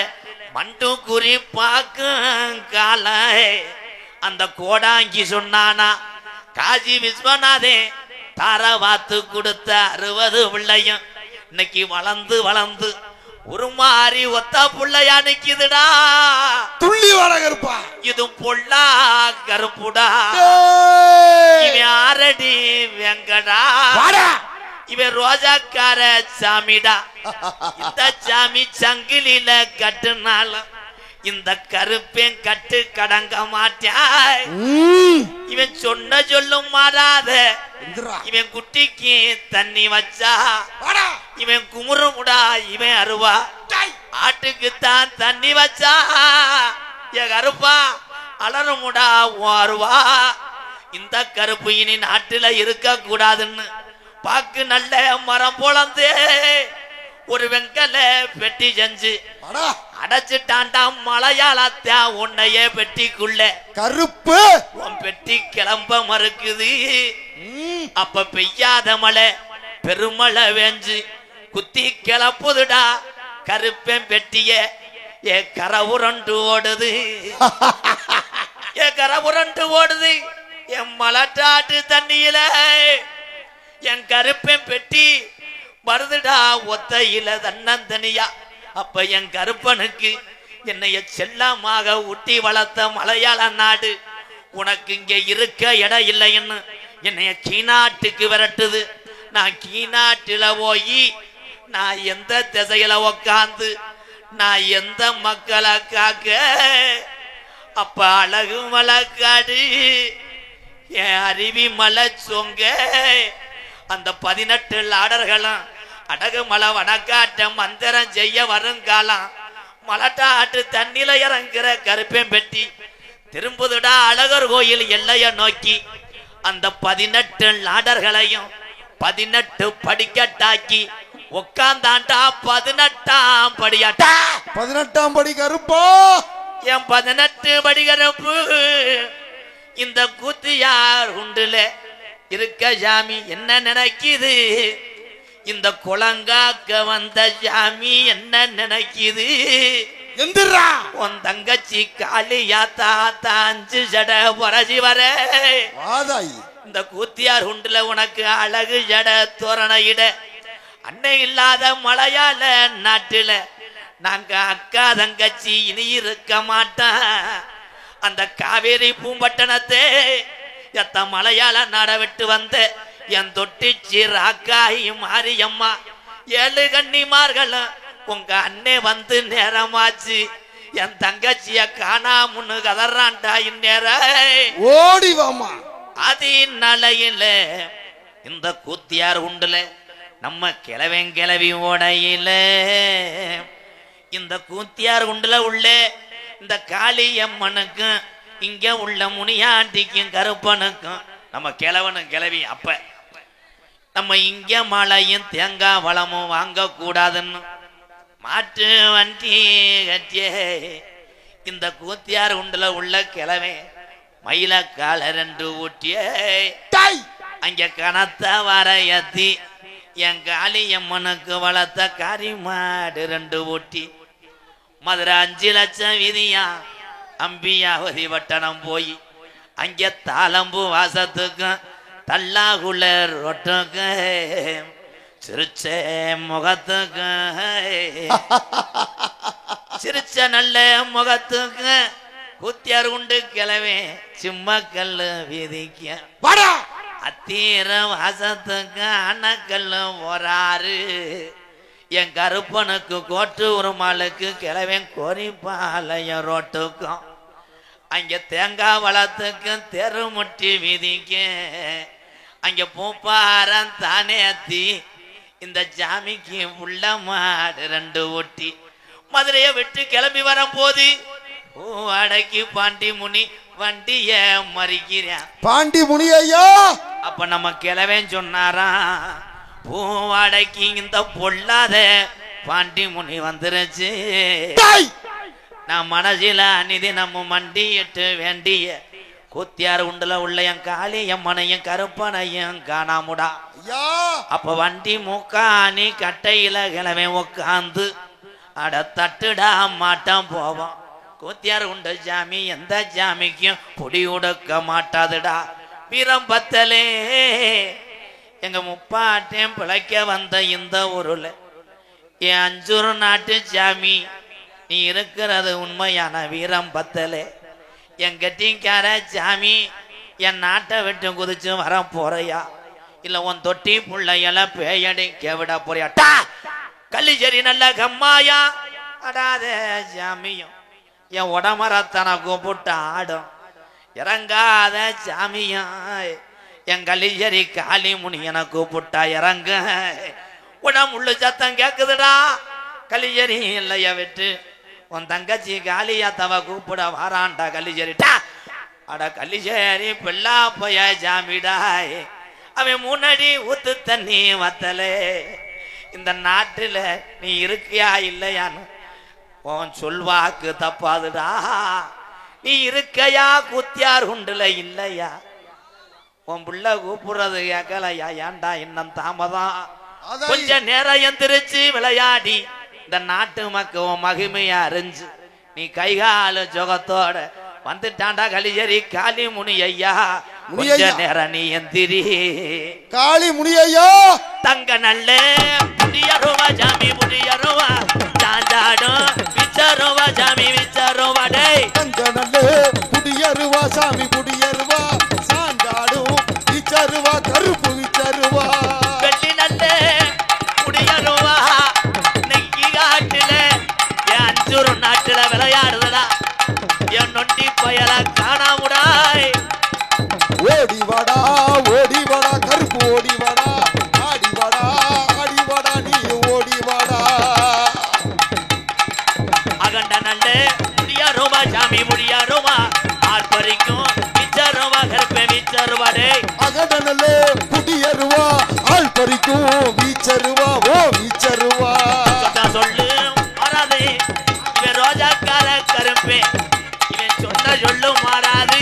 Speaker 1: மண்டு குறி பார்க்கும் கால அந்த கோடாங்கி சொன்னானா, காசி விஸ்வநாதே தார வாத்து கொடுத்த 60 பிள்ளையும் இன்னைக்கு வளர்ந்து வளர்ந்து ஒரு மாறி ஒத்த புள்ளையா நிக்குதுடா.
Speaker 2: துள்ளி வர கருப்பா,
Speaker 1: இது பொல்லா கருப்புடா. இவன் ஆரடி வெங்கடா, இவன் ரோஜாக்கார சாமிடா. இந்த சாமி சங்கிலில கட்டுனாலும் இந்த கருப்பேன் கட்டு கடங்க மாட்டாய். இவன் சொன்ன சொல்லும் மாறாத இவன் குட்டிக்கு தண்ணி வச்சா இவன் குமுறுமுடா. இவன் அருவா ஆட்டுக்கு தான் தண்ணி வச்சா என் கருப்பா அலறுமுடா அருவா. இந்த கருப்பு இனி நாட்டுல இருக்க கூடாதுன்னு பாக்கு நல்ல மரம் போலந்து ஒரு வெங்கல பெட்டி செஞ்சு அடைச்சிட்டான்டா மலையாளத்தா உன்னையே பெட்டிக்குள்ள.
Speaker 2: கருப்பு
Speaker 1: உன் பெட்டி கிளம்ப மறுக்குது. அப்ப பெய்யாத மழை பெருமழை வேஞ்சு குத்தி கிளப்புதுடா கருப்பேன் பெட்டிய. ஏ கரை உரண்டு ஓடுது, ஏ கரை உரண்டு ஓடுது என் மலட்டாட்டு தண்ணியில. என் கருப்பேன் பெட்டி வருதுடா ஒத்தையில தன்னந்தனியா. அப்ப என் கருப்பனுக்கு என்னைய செல்லமாக ஊட்டி வளர்த்த மலையாள நாடு உனக்கு இங்க இருக்க இடம் இல்லைன்னு என்னைய கீநாட்டுக்கு விரட்டுது. நான் கீநாட்டுல போய் நான் எந்த திசையில உக்காந்து நான் எந்த மக்களை காக்க? அப்ப அழகு மலைக்காடு என் அருவி மலை சொங்க அந்த 18 லாடர்களும் அடகு மலை வனக்காட்ட மந்திரம் செய்ய வருங்காலம் மலட்டாட்டு தண்ணில இறங்குற கருப்பேன் பெட்டி திரும்புதுடா அழகர் கோயில் எல்லைய நோக்கி. அந்த 18 லாடர்களையும் 18 படிக்கட்டாக்கி உக்காந்தாண்டா 18ஆம் படியாட்டா.
Speaker 2: 18ஆம் படி கருப்பா
Speaker 1: என் 18 படி கருப்பு. இந்த கூத்தியார் உண்டுல இருக்க சாமி என்ன நினைக்குது? இந்த குளங்காக்க வந்த சாமி என்ன நினைக்குது?
Speaker 2: எந்திரா
Speaker 1: உன் தங்கச்சி காளியா தாத்தா 5 ஜட வரஜி வர இந்த கூத்தியார் உண்டுல உனக்கு அழகு ஜட தோரணையிட அன்னை இல்லாத மலையாள நாட்டுல நாங்க அக்கா தங்கச்சி இனி இருக்க மாட்டான். அந்த காவேரி பூம்பட்டணத்தை எத்த மலையாள நாட விட்டு வந்த என் தொட்டிச்சி ராக்காயி மாரியம்மா 7 கன்னிமார்களும் உங்க அண்ணே வந்து நேரமாச்சு. என் தங்கச்சிய காணாமுன்னு கதறான்டா இந்நேர
Speaker 2: ஓடிவாமா.
Speaker 1: அது நலையில இந்த கூத்தியார் உண்டுல நம்ம கிளவி ஓடையில இந்த கூத்தியார் உண்டுல உள்ள இந்த காளியம்மனுக்கும் இங்க உள்ள முனியாண்டிக்கும் கருப்பனுக்கும் நம்ம கிழவனும் கிளவி. அப்ப நம்ம இங்க மழையும் தேங்காய் வளமும் வாங்க கூடாதுன்னு மாட்டு வண்டி கட்டிய இந்த கூத்தியார் உண்டுல உள்ள கிழவை மயிலக்கால 2 ஊட்டிய அங்க கனத்த வரையத்தி என் காளியம்மனுக்கு வளர்த்த காரிமாடு 2 ஊட்டி மதுரை 5 லட்சம் விதியா அம்பியாவதி வட்டணம் போய் அங்க தாளம்பு வாசத்துக்கும் தல்லாகுள்ள ரொட்டுக்கும் சிரிச்ச முகத்துக்கும் சிரிச்ச நல்ல முகத்துக்கும் குத்தியார் உண்டு கிளவே சிம்மக்கல்லு வீதிக்க அத்தீர வாசத்துக்கு அணக்கல்லு போறாரு என் கருப்பனுக்கு கோட்டு உருமாளுக்கு கிளவன் கோரிப்பாளையம் ரோட்டுக்கும் அங்க தேங்காய் வளத்துக்கும் தெருமுட்டி வீதிக்க அங்க பூப்பாரம் தானேத்தி இந்த ஜாமிக்கு உள்ள மாடு 2 ஒட்டி மதுரையை விட்டு கிளம்பி வரும்போது அடக்கி பாண்டி முனி வண்டிய மறிக்கிறேன்
Speaker 2: பாண்டி முனி ஐயா
Speaker 1: அப்ப நம்ம கிளவன் சொன்னாரா பூவாடைக்கு இந்த பொல்லாத பாண்டி முனி வந்துருச்சு நான் மனசில அநிதி நம்ம மண்டிட்டு வேண்டிய குத்தியார் உண்டுல உள்ள என் காளி எம்மனையும் கருப்பனையும் காணாமுடா அப்ப வண்டி மூக்காணி கட்டையில கிளவே உக்காந்து அட தட்டுடா மாட்டான் போவோம் குத்தியார் உண்டு ஜாமி எந்த ஜாமிக்கும் பொடி உடுக்க மாட்டாதுடா வீரம் பத்தலே எங்க முப்பாட்டையும் பிழைக்க வந்த இந்த ஊருல என் 5 நாட்டு ஜாமி நீ இருக்கிறது உண்மையான வீரம் பத்தலே என் கட்டிங்கார ஜாமி என் நாட்டை விட்டு குதிச்சு வர போறையா இல்ல உன் தொட்டி புள்ளையெல்லாம் பேயடிக்க விட போறியாட்டா கள்ளிச்சேரி நல்ல கம்மாயா அடாத ஜாமியும் என் உடமரத்தனை கூப்பிட்டு ஆடும் இறங்காத ஜாமியும் என் கள்ளிச்சேரி காளி முனியனை கூப்பிட்டா இறங்க உடம்புள்ள சத்தம் கேக்குதுடா கள்ளிச்சேரி இல்லைய விட்டு உன் தங்கச்சி காளியா தவ கூப்பிட வாரான்டா கள்ளிச்சேரிட்டா அட கள்ளிச்சேரி பிள்ளா போய ஜாமிடாய் அவன் முன்னாடி ஊத்து தண்ணி வத்தலே இந்த நாட்டுல நீ இருக்கியா இல்லையான்னு உன் சொல்வாக்கு தப்பாதுடா நீ இருக்கையா குத்தியார் உண்டுல இல்லையா உன் புள்ள கூப்பிடுறது கேட்கலையா ஏன்டா இன்னும் தாமதம் கொஞ்ச நேரம் எந்திரிச்சு விளையாடி இந்த நாட்டு மக்கள் மகிமையா அறிஞ்சு நீ கைகால ஜோகத்தோட வந்துட்டாண்டா கலிஜரி காளி முனி ஐயா கொஞ்ச நேரம் நீ எந்திரி
Speaker 2: காளி முனி ஐயா
Speaker 1: தங்க நல்ல புடியருவா ஜாமி புடியருவா சாஞ்சாடும் விச்சருவா ஜாமி விச்சருவா டேய்
Speaker 2: தங்க நல்ல புடியருவா சாமி புடியருவா சாஞ்சாடும் விச்சருவா கருப்பு விச்சருவா
Speaker 1: வெள்ளி நல்ல புடியருவா நெக்கி காட்டுல என் 5 நாட்டுல விளையாடுதடா என் நொண்டி பயல காணாமுடாய்
Speaker 2: ஓடி வாடா கருப்பு ஓடி வாடா ஆடி வாடா நீ ஓடி வாடா
Speaker 1: அகண்ட நல்ல முடியாரோமா சாமி முடியாரோமா ஆர்ப்பரிக்கும் விச்சருவா கருப்பே விச்சருவாடே
Speaker 2: அகண்ட நல்ல புடியருவா ஆள் பறிக்கும் வீச்சருவா ஓ வீச்சருவா
Speaker 1: சொல்லு மாறாது இவன் ரோஜாக்கார கருப்பே இவன் சொன்ன சொல்லு மாறாது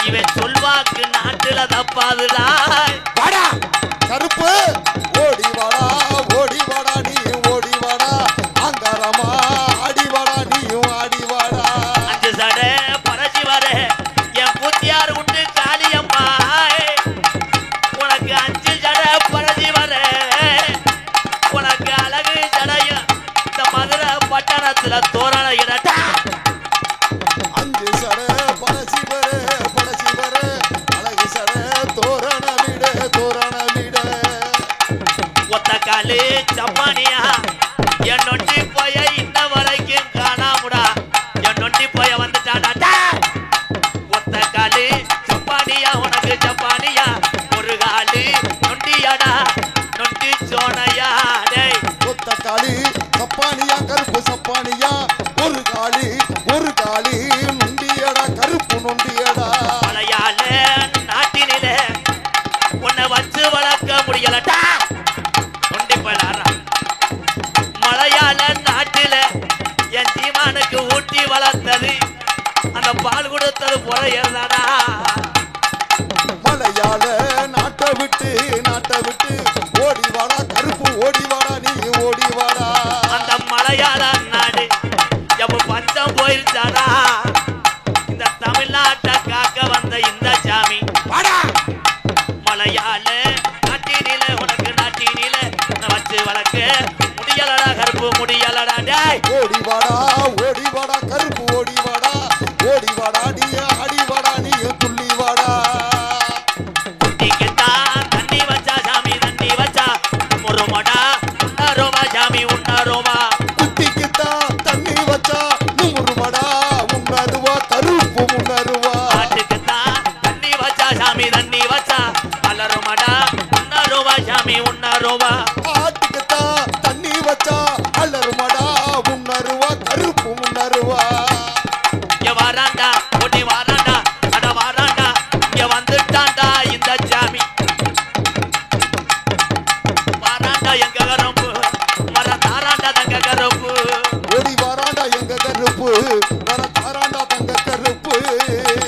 Speaker 1: இவன் சொல்வாக்கு நாட்டுல தப்பாதுடா
Speaker 2: வாடா கருப்பு ஓடி வாடா நீ ஓடி வாடா அங்காரமா ஆடி வாடா நீயும் ஆடி வாடா
Speaker 1: 5 சடை பறசி வர என் பூத்தியார் உண்டு காளியம்மா உனக்கு 5 சடை பறசி வர உனக்கு அழகு சடையும் இந்த மதுரை பட்டணத்துல தோரண இடட்டா
Speaker 2: 5 சடை பழசி வர அழகு சடை தோரண விட
Speaker 1: ஒத்த காலு சப்பானியா என் நொண்டி போய இன்ன வரைக்கும் காணாமுடா என் நொண்டி போய வந்துட்டாடா ஒத்த காலு சப்பானியா உனக்கு சப்பானியா ஒரு காலு நொண்டியாடா நொண்டி சோனையா டேய்
Speaker 2: ஒத்த காளி சப்பானியா கருப்பு சப்பானியா ஒரு காளி நொண்டியடா கருப்பு நொண்டியடா
Speaker 1: மலையாள நாட்டினில உன்னை வச்சு வளர்க்க முடியலடா நொண்டி போயிடாரா மலையாள நாட்டில என் சீமானுக்கு ஊட்டி வளர்த்தது அந்த பால் கொடுத்தது புறையறதாடா
Speaker 2: மலையாள நாட்டை விட்டு ஓடி வாடா கருப்பு ஓடி வாடா நீ ஓடி வாடா
Speaker 1: அந்த மலையாள நாடு எப்ப பஞ்சம் போயிருச்சாடா இந்த தமிழ்நாட்டை காக்க வந்த இந்த சாமி
Speaker 2: வாடா
Speaker 1: மலையாள நாட்டினில உனக்கு நாட்டினில வச்சு வளர்க்க முடியலடா கருப்பு முடியலடா டேய்
Speaker 2: ஓடி வாடா கருப்பு ஓடி வாடா
Speaker 1: உன்னருவா
Speaker 2: குட்டிக்குத்தான் தண்ணி வச்சா நூறுவடா உன்னருவா கருப்பு உன்னருவா
Speaker 1: ஆட்டுக்குத்தான் தண்ணி வச்சா சாமி தண்ணி வச்சா மலருமடா உன்னருவா சாமி உன்னருவா
Speaker 2: ஆட்டுக்குத்தான் தண்ணி வச்சா அலருமடா உன்னருவா கருப்பு உன்னருவா
Speaker 1: இங்க வாராண்டா ஒட்டி வாராண்டா அட வாராண்டா இங்க வந்துட்டாண்டா இந்த சாமி வாராண்டா எங்க கருப்பு வர தாராண்டா தங்க கருப்பு
Speaker 2: ஓடி வாராண்டா எங்க கருப்பு வர தாராண்டா தங்க கருப்பு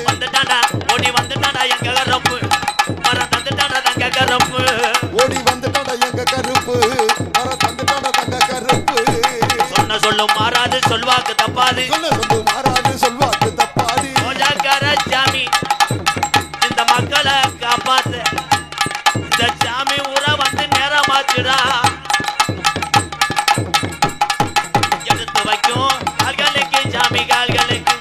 Speaker 1: வந்துட்டாண்டா ஓடி வந்துட்டாண்டா எங்க கருப்பு வர தந்துட்டாண்டா தங்க கருப்பு
Speaker 2: ஓடி வந்துட்டாடா எங்க கருப்பு வர தந்துட்டாடா தங்க கருப்பு
Speaker 1: சொன்ன சொல்லும் மாறாது சொல்வாக்கு தப்பாது
Speaker 2: சொல்ல சொல்லு மாறாது சொல்வாக்கு தப்பாது
Speaker 1: ரோஜாக்கார சாமி இந்த மக்களை காப்பாத்து இந்த சாமி ஊரை வந்து நேரமாச்சுடா எடுத்து வைக்கும் கால்களுக்கு சாமி கால்களுக்கு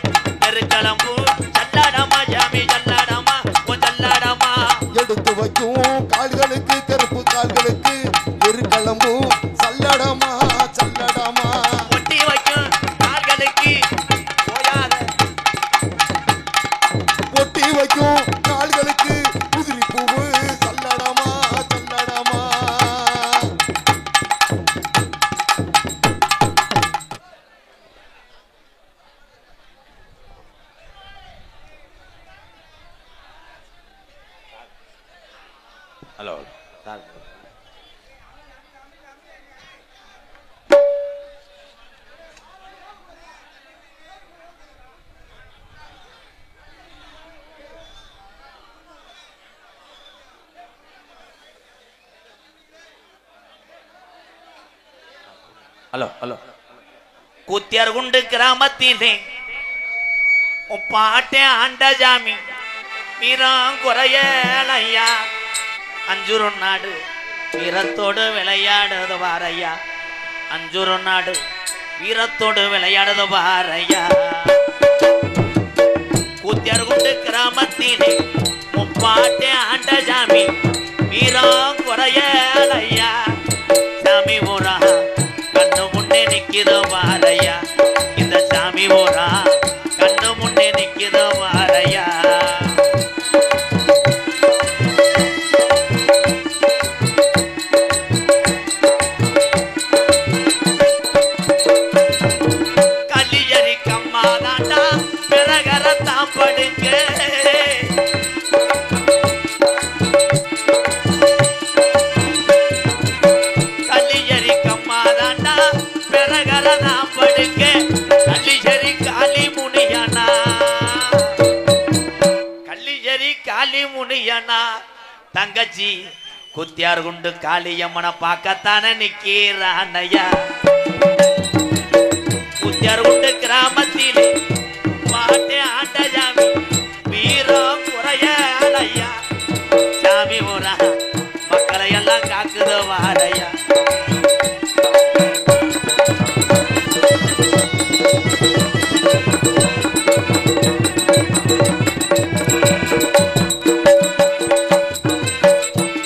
Speaker 1: நெருக்களம்பு சல்லாடமா சாமி சல்லாடமா சல்லாடமா
Speaker 2: எடுத்து வைக்கும் கால்களுக்கு கருப்பு கால்களுக்கு எருக்களம்பு சல்லடமா சல்லடமா
Speaker 1: ஒட்டி வைக்கும் கால்களுக்கு போயாத
Speaker 2: பொட்டி வைக்கும் கால்களுக்கு உதிரி பூவு சல்லடமா சல்லடமா
Speaker 1: ஹலோ ஹலோ ஹலோ கூத்தியார்குண்டு கிராமத்திலே பாட்டே ஆண்ட ஜாமி வீரம் குறையலையா அஞ்சுரு நாடு வீரத்தோடு விளையாடுது வாரையா அஞ்சுரு நாடு வீரத்தோடு விளையாடுது வாரையா கூத்தியார்குண்டு கிராமத்திலே முப்பாட்டே ஆண்ட ஜாமி வீரம் குறையலையா சாமி ஊரா கண்ணு முன்னே நிக்கிதோ வாரையா இந்த சாமி ஊரா கண்ணு முன்னே நிக்கிதோ வாரையா கலியரி கம்மாதாண்டா பிறகர தாம்படுங்க கலியரி கம்மாதாண்டா பிறகர தாம்படுங்க கலியரி காளி முனியனா கலியரி காளி முனியனா தங்கச்சி குத்தியார்குண்டு காளியம்மனை பார்க்கத்தானே நிக்கிறானையா குத்தியார்குண்டு கிராமத்திலே பாட்டே ஆட்ட ஜாமி வீரம் குறையலையா சாமி ஊரா மக்களை எல்லாம் காக்குது வாரையா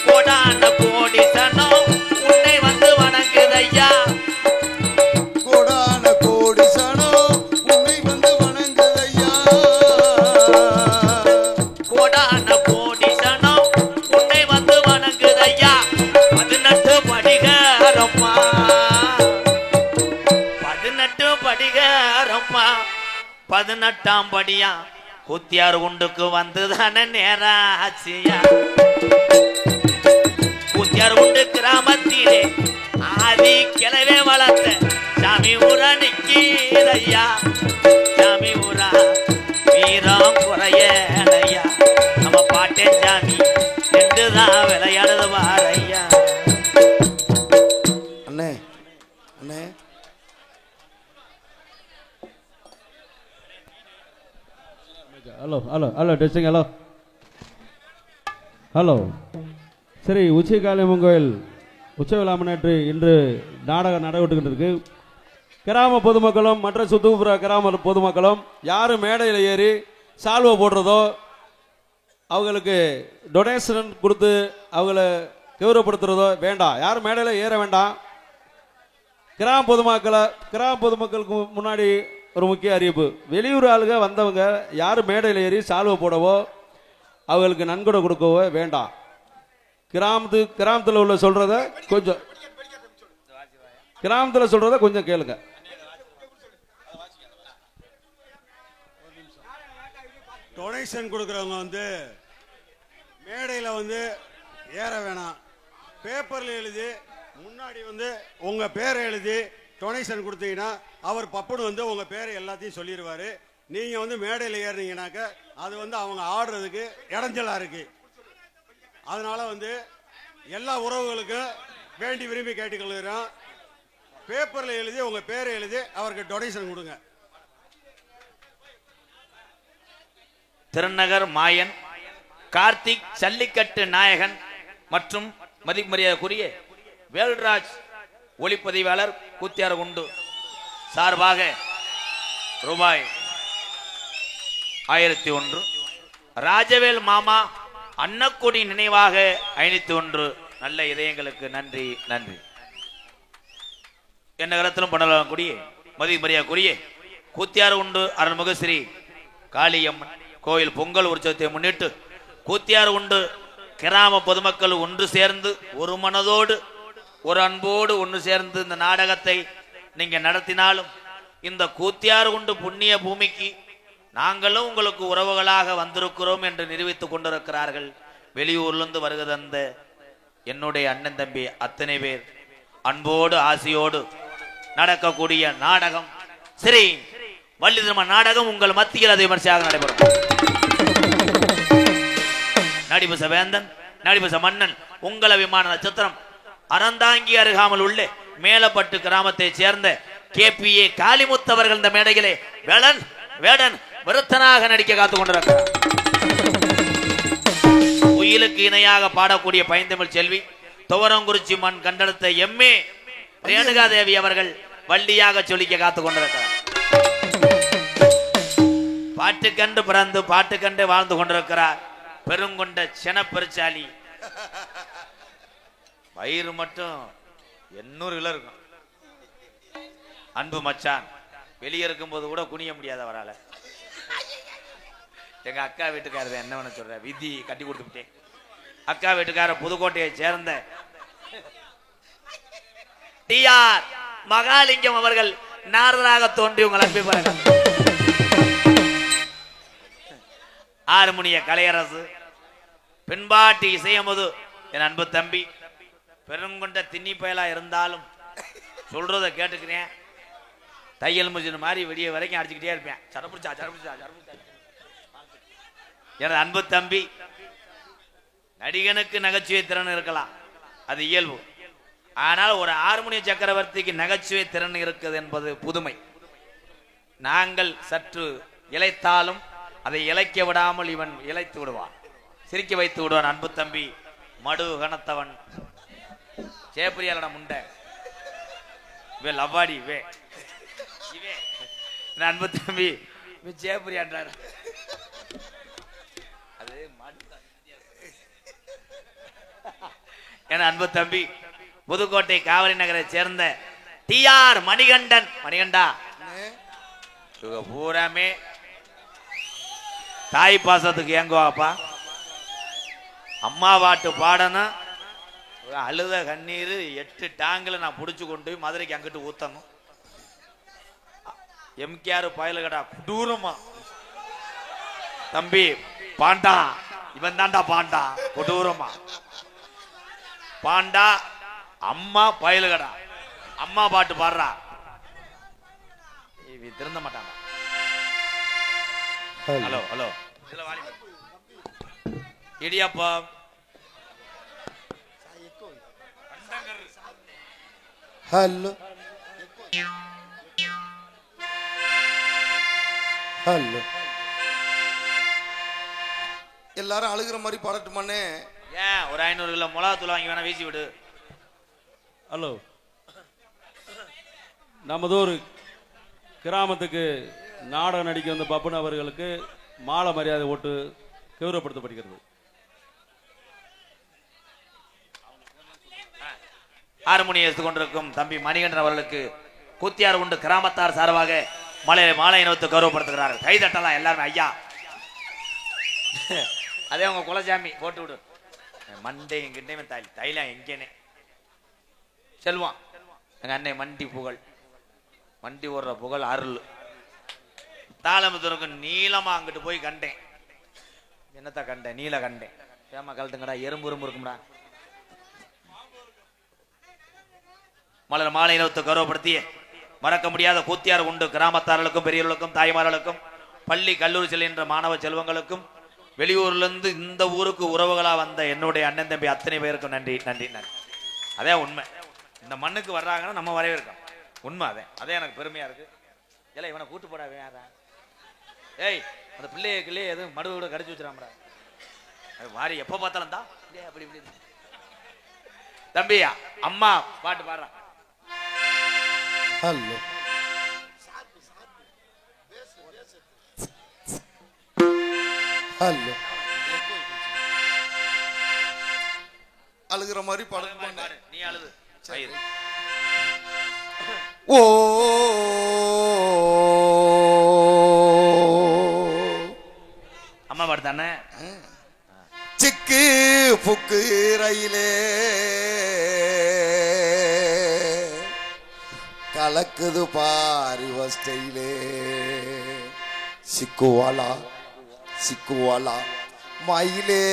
Speaker 1: கோடான கோடி சனம் உன்னை வந்து வணங்குதையா
Speaker 2: கோடான கோடி சனம் உன்னை வந்து வணங்குதையா
Speaker 1: கோடான கோடி சனம் உன்னை வந்து வணங்குதையா 18 படிகாரம்மா 18 படிகாரம்மா 18ஆம் படியா குத்தியார்குண்டுக்கு வந்துதானே நேராச்சியா குத்தியார்குண்டு கிராமத்திலே ஆதி கிளவே வளர்த்த சாமி ஊரா நிக்கீரையா சாமி ஊரா வீரம் குறையலையா நம்ம பாட்டே சாமி நின்றுதான் விளையாடுது வாரையா
Speaker 2: அண்ணே அண்ணே
Speaker 5: hello hello hello testing hello hello சரி உச்சிகாளியம்மன் கோயில் உற்சவிழா முன்னேற்று இன்று நாடகம் நடைபெற்றுக்கிட்டு இருக்கு. கிராம பொதுமக்களும் மற்ற சுற்றுப்புற கிராம பொதுமக்களும் யாரும் மேடையில் ஏறி சால்வை போடுறதோ அவங்களுக்கு டொனேஷன் கொடுத்து அவங்கள கௌரவப்படுத்துறதோ வேண்டாம். யாரும் மேடையில் ஏற வேண்டாம். கிராம பொதுமக்களுக்கு முன்னாடி ஒரு முக்கிய அறிவிப்பு. வெளியூர் ஆளுங்க வந்தவங்க யாரும் மேடையில் ஏறி சால்வை போடவோ அவங்களுக்கு நன்கொடை கொடுக்கவோ வேண்டாம். கிராமத்தில் உள்ள சொல்றத கொஞ்சம் கிராமத்தில் சொல்றத கொஞ்சம் கேளுங்க.
Speaker 6: டொனேஷன் கொடுக்குறவங்க வந்து மேடையில் வந்து ஏற வேணாம். பேப்பரில் எழுதி முன்னாடி வந்து உங்கள் பேரை எழுதி டொனேஷன் கொடுத்தீங்கன்னா அவர் பப்புன்னு வந்து உங்கள் பேரை எல்லாத்தையும் சொல்லிடுவார். நீங்கள் வந்து மேடையில் ஏறினீங்கன்னாக்க அது வந்து அவங்க ஆடுறதுக்கு இடைஞ்சலாக இருக்குது. அதனால் வந்து எல்லா உறவுகளுக்கும் வேண்டி விரும்பி கேட்டுக்கொள்கிறோம். பேப்பரில் எழுதி உங்கள் பேரை எழுதி அவருக்கு டொனேஷன் கொடுங்க.
Speaker 1: திருநகர் மாயன் கார்த்திக் ஜல்லிக்கட்டு நாயகன் மற்றும் மதிமரியாதைக்குரிய வேல்ராஜ் ஒளிப்பதிவாளர் கூத்தியார்குண்டு சார்பாக ரூபாய் 1001, ராஜவேல் மாமா அன்னக்குடி நினைவாக 501. நல்ல இதயங்களுக்கு நன்றி நன்றி. என்ன கரத்திலும் பண்ணக்கூடிய மதிமரியாதைக்குரிய கூத்தியார்குண்டு அருள்மிகு ஸ்ரீ காளியம்மன் கோயில் பொங்கல் உற்சவத்தை முன்னிட்டு கூத்தியார்குண்டு கிராம பொதுமக்கள் ஒன்று சேர்ந்து ஒரு மனதோடு ஒரு அன்போடு ஒன்று சேர்ந்து இந்த நாடகத்தை நீங்க நடத்தினாலும் இந்த கூத்தியார்குண்டு புண்ணிய பூமிக்கு நாங்களும் உங்களுக்கு உறவுகளாக வந்திருக்கிறோம் என்று நிரூபித்துக் கொண்டிருக்கிறார்கள். வெளியூர்லிருந்து வருகை தந்த என்னுடைய அண்ணன் தம்பி அத்தனை பேர் அன்போடு ஆசையோடு நடக்கக்கூடிய நாடகம் ஸ்ரீ வள்ளி திருமண நாடகம் உங்கள் மத்தியில் அதை விமர்சையாக நடைபெறும். நடிபச வேந்தன் நடிபச மன்னன் உங்கள் அபிமான நட்சத்திரம் அறந்தாங்கி அருகாமல் உள்ள மேலப்பட்டு கிராமத்தை சேர்ந்த KPA காளிமுத்து அவர்கள் இந்த மேடையிலே வேடன் விருத்தனாக நடிக்க காத்துக் கொண்டிருக்கிறார். உயிலுக்கு இணையாக பாடக்கூடிய பைந்தமிழ் செல்வி துவரங்குறிச்சி மண் கண்டெடுத்த MA ரேணுகாதேவி அவர்கள் வள்ளியாக சொல்லிக்க காத்துக் கொண்டிருக்கிறார். பாட்டுக்கண்டு பிறந்து பாட்டுக்கண்டு வாழ்ந்து கொண்டிருக்கிறார் பெருங்கொண்ட செனப்பெருச்சாலி. வயிறு மட்டும் 800 கிலோ இருக்கும். அன்பு மச்சான் வெளியே இருக்கும் போது கூட குனிய முடியாது அவரால். எங்க அக்கா வீட்டுக்காரர் என்ன பண்ண சொல்ற விதி கட்டி கொடுத்துட்டேன். அக்கா வீட்டுக்கார புதுக்கோட்டையை சேர்ந்த TR மகாலிங்கம் அவர்கள் நாரதராக தோன்றி உங்கள் அன்பை பாருங்கள். ஆறுமுனிய கலையரசு பின்பாட்டி இசையமுது என் அன்பு தம்பி பெருங்கொண்ட திண்ணி பயலா இருந்தாலும் சொல்றத கேட்டுக்கிறேன். தையல் மிஷின் மாதிரி விடிய வரைக்கும் அடிச்சுக்கிட்டே இருப்பேன். சரப்புடிச்சா எனது அன்பு தம்பி. நடிகனுக்கு நகைச்சுவை திறன் இருக்கலாம், அது இயல்பு. ஆனால் ஒரு ஆறுமுனிய சக்கரவர்த்திக்கு நகைச்சுவை திறன் இருக்குது என்பது புதுமை. நாங்கள் சற்று இளைத்தாலும் அதை இழைக்க விடாமல் இவன் இழைத்து விடுவான், சிரிக்க வைத்து விடுவான். அன்பு தம்பி மடு கனத்தவன் சேப்பிரியாலிடம் உண்ட வே லவ்வாடி வே இவே அன்பு தம்பி சேப்பிரியான்றார். அது என அன்பு தம்பி புதுக்கோட்டை காவிரி நகரை சேர்ந்த TR மணிகண்டன். மணிகண்டா பூராமே தாய் பாசத்துக்கு ஏங்குவாப்பா. அம்மா பாட்டு பாடணும், அழுத கண்ணீர் 8 டேங்கில் நான் பிடிச்சு கொண்டு மதுரைக்கு அங்கிட்டு ஊத்தணும். MKR பயலுகடா கொடூரமா தம்பி பாண்டா, இவன் தாண்டா பாண்டா கொடூரமா பாண்டா. அம்மா பயலுகடா அம்மா பாட்டு பாடுறா, திருந்த மாட்டாங்க. Hello hello Idiyappa
Speaker 2: hello hello எல்லாரும் அழுகிற மாதிரி பாடட்டுமானே.
Speaker 1: ஏன் ஒரு 500 கிலோ மிளகாத்தூள் வாங்கி வேணா வீசி விடு.
Speaker 5: ஹலோ, நமது ஒரு கிராமத்துக்கு நாடகம் நடிக்க வந்த பப்புன் அவர்களுக்கு மாலை மரியாதை ஓட்டு கௌரவப்படுத்தப்படுகிறது.
Speaker 1: ஹார்மோனியம் எடுத்துக் கொண்டிருக்கும் தம்பி மணிகண்டன் அவர்களுக்கு கூத்தியார் உண்டு கிராமத்தார் சார்பாக மாலை இனத்தை கௌரவப்படுத்துகிறார்கள். கைதட்டலாம் எல்லாருமே. ஐயா அதே உங்க குலசாமி போட்டு விடு. மண்டே எங்கிட்டே தைலம் எங்கேனே செல்வான். எங்க அண்ணன் மண்டி புகழ், மண்டி ஓடுற புகழ் அருள். தாளமுத்தருக்கு நீளமா அங்கிட்டு போய் கண்டேன். என்னத்த கண்டேன்? நீல கண்டேன். ஏமா கழுத்துங்கடா, எறும்பு இருக்கும்டா. மாலை இனத்தை கௌரவப்படுத்திய மறக்க முடியாத கூத்தியார் உண்டு கிராமத்தார்களுக்கும் பெரியவர்களுக்கும் தாய்மார்களுக்கும் பள்ளி கல்லூரி செல்கின்ற மாணவ செல்வங்களுக்கும் வெளியூர்ல இருந்து இந்த ஊருக்கு உறவுகளா வந்த என்னுடைய அண்ணன் தம்பி அத்தனை பேருக்கும் நன்றி நன்றி நன்றி. அதே உண்மை. இந்த மண்ணுக்கு வர்றாங்கன்னா நம்ம வரவேற்கோம். உண்மை. அதே எனக்கு பெருமையா இருக்கு. ஏல இவனை கூட்டு போடா வேணாதான். ஏய் அந்த பிள்ளைகளே எதுவும் மடுவு கூட கடிச்சு வச்சிடாமடா. வாரி எப்ப பார்த்தாலும் தான் அப்படி இப்படி. தம்பியா அம்மா பாட்டு பாடுறான்.
Speaker 2: ஹலோ ஹலோ அழுகிற மாதிரி படம்
Speaker 1: நீ அழுது.
Speaker 2: ஓ
Speaker 1: அம்மா பாட்டு தானே.
Speaker 2: சிக்கு புக்கு ரயிலே கலக்குது பாரி வஸ்டையிலே சிக்குவாலா சிக்குவாலா மயிலே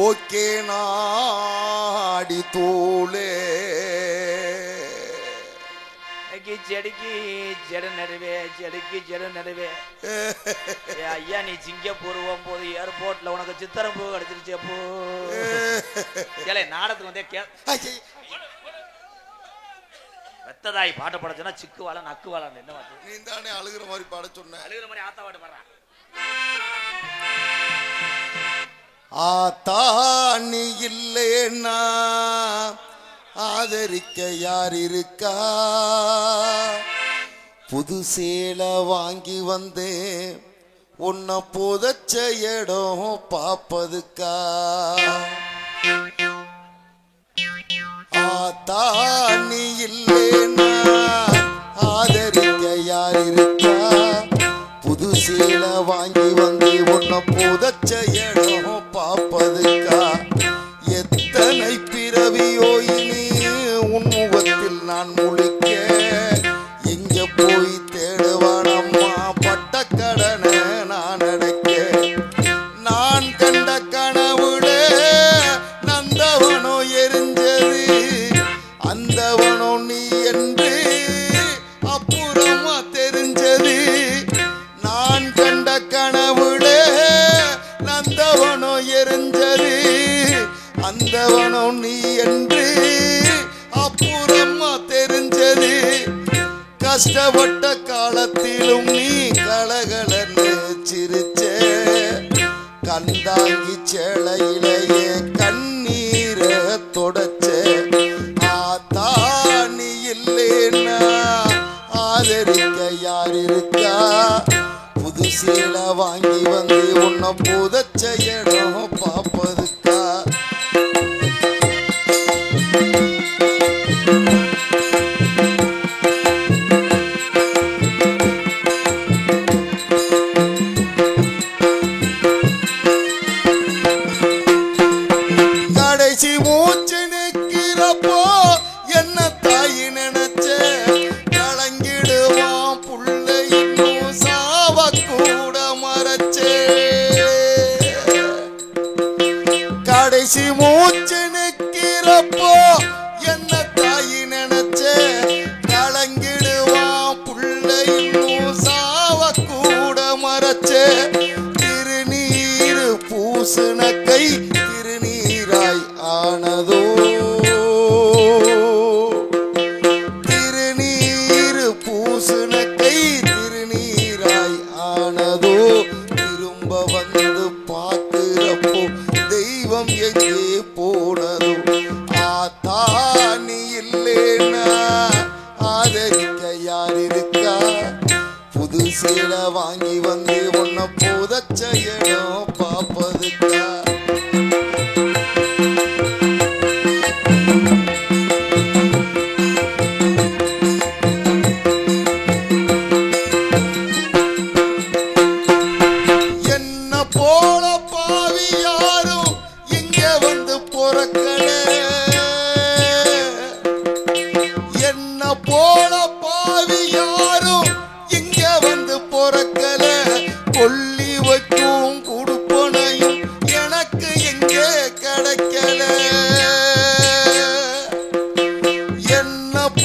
Speaker 2: ஓகே நாடி தூளே
Speaker 1: செடிக்கு ஜெட நடுவே செடிக்கு ஜெட நடுவே. ஐயா நீ சிங்கப்பூர் போகும்போது ஏர்போர்ட்ல உனக்கு சித்திரம் பூ கிடைச்சிருச்சு. அப்போ நாடத்துக்கு வந்தே வெத்ததாய் பாட்டு பாடச்சுன்னா சிக்கு வாழ நக்கு வாழ. என்ன பாட்டு?
Speaker 2: நீ தானே அழுகிற மாதிரி பாட சொன்ன.
Speaker 1: அழுகிற மாதிரி ஆத்தா பாட்டு பாடுறான்.
Speaker 2: ஆத்தா நீ இல்லைன்னா ஆதரிக்க யார் இருக்கா? புது சேலை வாங்கி வந்தேன் உன்னை புதைச்ச இடம் பாப்பதுக்கா? ஆத்தா நீ இல்லைன்னா ஆதரிக்க யார் இருக்கா? புது சேலை வாங்கி வந்து உன்னை புதைச்ச இடம் பாப்பதுக்கா? எத்தனை பிறவியோ இனி உன் முகத்தில் நான் முழிக்க எங்க போய் தேடுவானம்மா பட்ட கடனை நான் அடைக்க? நான் கண்ட கனவுல நந்தவனோ எரிஞ்சது அந்தவனோ நீ என்று அப்புறமா தெரிஞ்சது. நான் கண்ட கனவுல நந்தவனோ எரிஞ்சது அந்தவனோ நீ என்று அப்புறமா தெரிஞ்சது. கஷ்டப்பட்ட காலத்திலும் நீ கலகலன்னு சிரிச்ச கந்தாங்கி சேலையிலேயே கண்ணீரை தொடச்ச. ஆத்தா நீ இல்லைன்னா ஆதரிக்க யார் இருக்கா? புது சீலை வாங்கி வந்து உன்னை புதைச்ச இடம் பாப்பதுக்கா? கடைசி மூச்சு நிற்கிறப்போ என்ன தாயி நினைச்ச கலங்கிடுவான் புள்ள இன்னும் சாவ கூட மறைச்சே. கடைசி மூச்சு நிற்கிறப்போ என்ன தாயி நினைச்ச கலங்கிடுவான் புள்ள இன்னும் சாவ கூட மறைச்சே. திருநீரு பூசுன கை திருநீராய் ஆனதோ? திருநீரு பூசுன கை திருநீராய் ஆனதோ? திரும்ப வந்து பார்க்கிறப்போ தெய்வம் எங்கே போனதோ? ஆத்தா நீ இல்லைன்னா ஆதரிக்க யார் இருக்கா? புது சேலை வாங்கி வந்து உன்னை புதைச்ச இடம் பாப்பதுக்கா?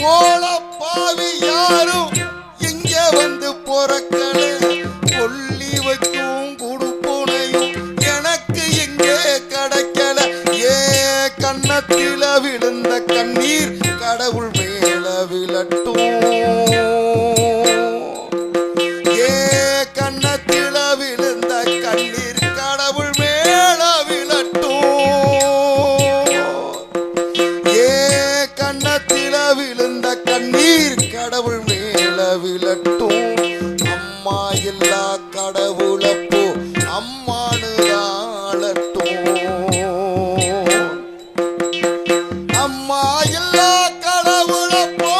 Speaker 2: போல பாவி யாரும் இங்க வந்து பொறக்கல கொல்லி வைக்கும் குடுப்புனையும் எனக்கு இங்கே கிடைக்கல ஏ கண்ணத்தில விழுந்த கண்ணீர் கடவுள் மேல விழட்டும் ஏ கண்ணத்தில விழுந்த கண்ணீர் கடவுள் மேல விழட்டும் ஏ கண்ணத்தில விழுந்த கண்ணீர் கடவுள் மேல விழட்டும் அம்மா எல்லா கடவுளப்போ அம்மானு ஆளட்டும் அம்மா எல்லா கடவுளப்போ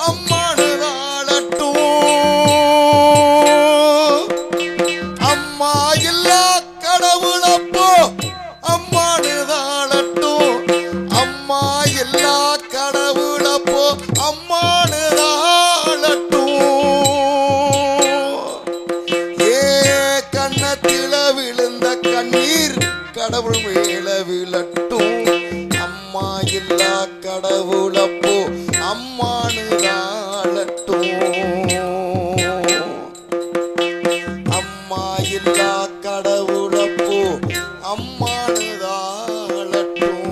Speaker 2: அம்மானு ஆளட்டும் அம்மா எல்லா கடவுளப்போ அம்மானு ஆளட்டும் அம்மா எல்லா கடவுளப்போ அம்மானு ஆளட்டும் ஏ கண்ணத்தில விழுந்த கண்ணீர் கடவுள் மேல விழட்டும் அம்மா எல்லா கடவுளப்போ அம்மானு ஆளட்டும் அம்மா எல்லா கடவுளப்போ அம்மானு ஆளட்டும்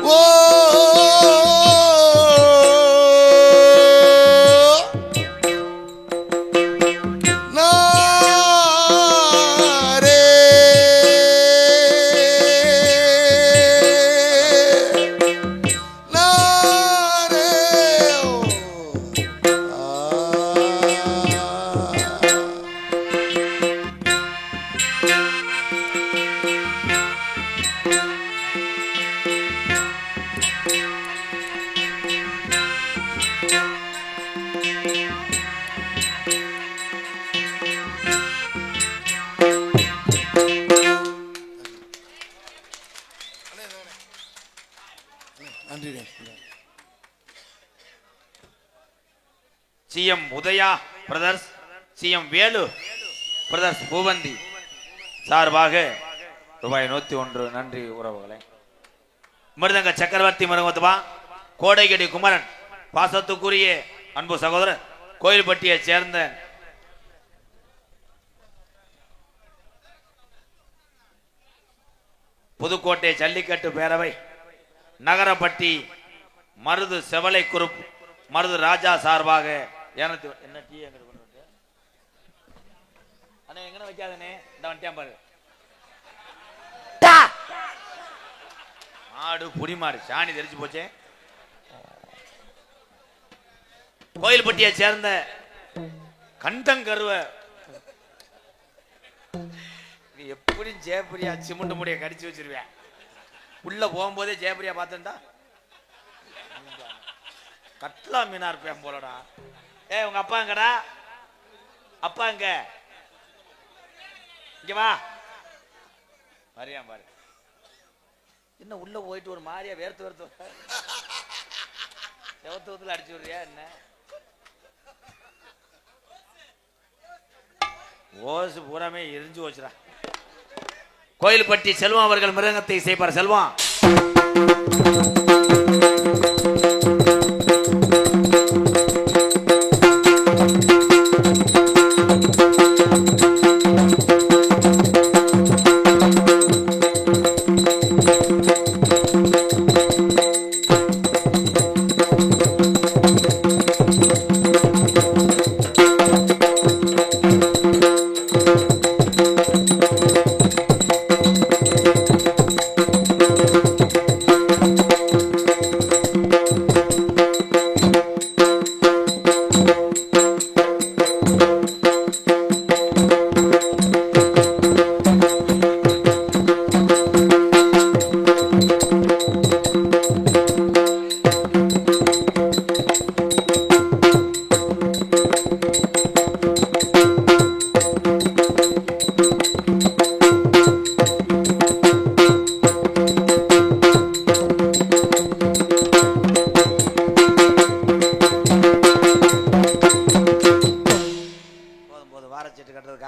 Speaker 2: ஓ நன்றி
Speaker 1: CM Udaya brothers CM Velu brothers Poovanthi சார்பாக ரூபாய் 101 நன்றி உறவுகளை மிருதங்க சக்கரவர்த்தி மருமத்துவா கோடைகடி குமரன் பாசத்துக்குரிய அன்பு சகோதரர் கோயில்பட்டியை சேர்ந்த புதுக்கோட்டை ஜல்லிக்கட்டு பேரவை நகரப்பட்டி மருது செவலை குரூப் மருது ராஜா சார்பாக என்ன டீ எங்க வைக்காதனே இந்த வந்துட்டேன் பாரு ஆடு புடி மாடு சாணி தெரிச்சு போச்சே கோயில்பட்டியை சேர்ந்த கண்டங்கருவ எப்படி ஜெயபிரியா சிமுண்டு முடிய கடிச்சு வச்சிருவேன் உள்ள போகும்போதே ஜெயபிரியா பார்த்தா கட்லா மீனா இருப்பேன் போலடா உங்க அப்பா எங்கடா அப்பா எங்க இங்க வா வரியா பாரு என்ன உள்ள போயிட்டு ஒரு மாதிரியா வேர்த்து செவத்துவத்துல அடிச்சு விடுறியா என்ன ஓசு பூராமே எரிஞ்சு போச்சுடா கோயில்பட்டி செல்வம் அவர்கள் மிருகத்தை இசைப்பார் செல்வம்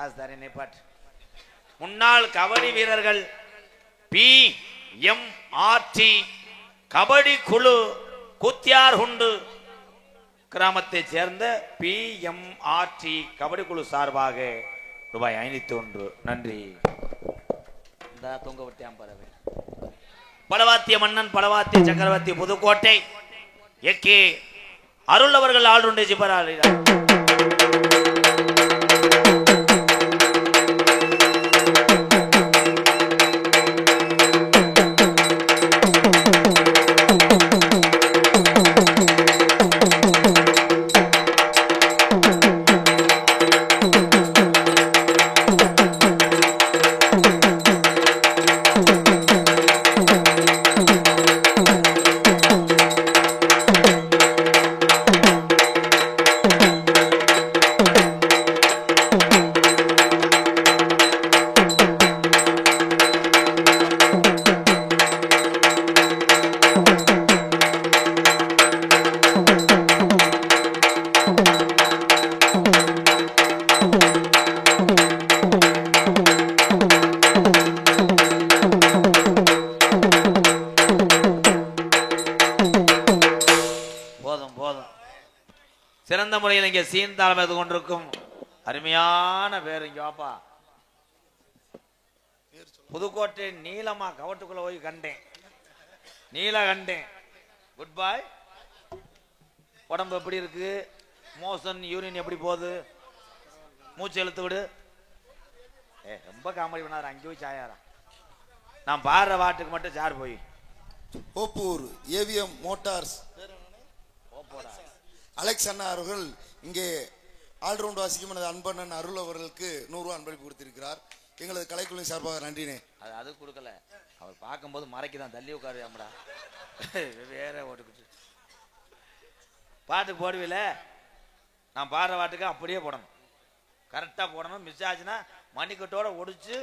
Speaker 1: காசு தரேன் நிப்பாட்டு. முன்னாள் கபடி வீரர்கள் PMRT கபடி குழு குத்தியார் குண்டு கிராமத்தை சேர்ந்த PMRT கபடி குழு சார்பாக ரூபாய் 501. நன்றி. தொங்கவட்டியாம்பறவை பலவாத்திய மன்னன் பலவாத்திய சக்கரவர்த்தி புதுக்கோட்டை எக்கே அருள் அவர்கள் ஆளுண்டே ஜிபராளி. சிறந்த முறையில் இங்கே சீர்தாளம் எடுத்து கொண்டிருக்கும் அருமையான பேர் இங்க வாப்பா. புதுக்கோட்டை நீலமா கவட்டுக்குள்ள போய் கண்டேன், நீல கண்டேன். குட் பாய். உடம்பு எப்படி இருக்கு? மோஷன் யூரின் எப்படி போகுது? மூச்சு இழுத்து விடு. ரொம்ப காமெடி பண்ணாரு. அங்கே போய் சாயாரா. நான் பாடுற வாட்டுக்கு மட்டும் சார் போய்
Speaker 2: ஓப்பூர் AVM மோட்டார்ஸ் அலெக்ஸ் அண்ணா அவர்கள் இங்கே ஆல்ரவுண்ட் வாசிக்கும் எனது அன்பண்ணன் அருள் அவர்களுக்கு 100 ரூபா அன்பளிப்பு கொடுத்திருக்கிறார். எங்களது கலைக்குழு சார்பாக நன்றினே.
Speaker 1: அது கொடுக்கல, அவர் பார்க்கும்போது மறைக்குதான். தள்ளி உட்காரு அம்மடா. வேற ஓட்டுக்கிட்டு பாட்டுக்கு போடுவில. நான் பாடுற பாட்டுக்கு அப்படியே போடணும், கரெக்டாக போடணும். மிஸ் ஆச்சுன்னா மணிக்கட்டோட ஒடிச்சு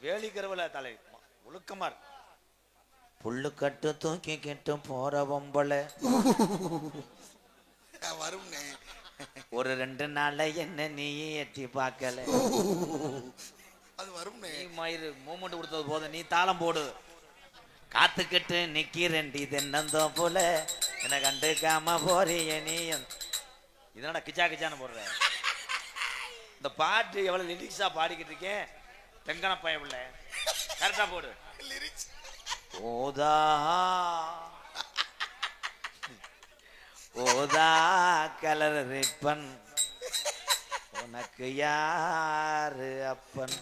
Speaker 1: வேலிக்கிறவில தலை ஒழுக்கமா இருக்கு. புல்லு கட்டு தூக்கி கெட்டு போற பொம்பளை
Speaker 2: வரும்னே.
Speaker 1: ஒரு 2 நாள்ல என்ன நீ எட்டி பார்க்கல.
Speaker 2: அது வரும்னே.
Speaker 1: நீ மயிறு மூமெண்ட் கொடுத்தது போதும், நீ தாளம் போடு. காத்துக்கிட்டு நிக்கிறேன்டி தென்னந்தோ போல என்ன கண்டுக்காம போறிய நீ. இதனோட கிச்சா கிச்சான்னு போடுற. இந்த பாட்டு எவ்வளவு லிரிக்ஸா பாடிக்கிட்டு இருக்கேன். தெங்கன பயவில்ல, கரெக்டா போடு. ஓதா ஓதா கலர் ரிப்பன் உனக்கு யாரு அப்பன்.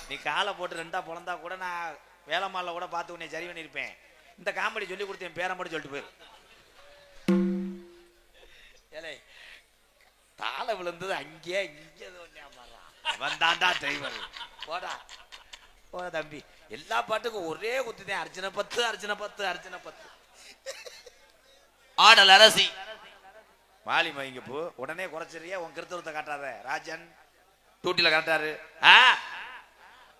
Speaker 1: நீ காலை போட்டு 2ஆ பொழந்தா கூட நான் வேலைமால கூட பார்த்து உன்னை சரி பண்ணிருப்பேன். இந்த காமெடி சொல்லி கொடுத்து என் பேரை மட்டும் சொல்லிட்டு போயிரு. ஏலே தாள விழுந்தது அங்கே இங்கே வந்தாண்டா டிரைவர். போடா போட தம்பி. எல்லா பாட்டுக்கும் ஒரே குத்துதேன். அர்ச்சனை 10 அர்ச்சனை 10 அர்ச்சனை 10. ஆடல் அரசி மாலி மைங்க பூ உடனே குறைச்சிறிய. உன் கிருத்தவத்தை காட்டாத. ராஜன் டூட்டில காட்டாரு.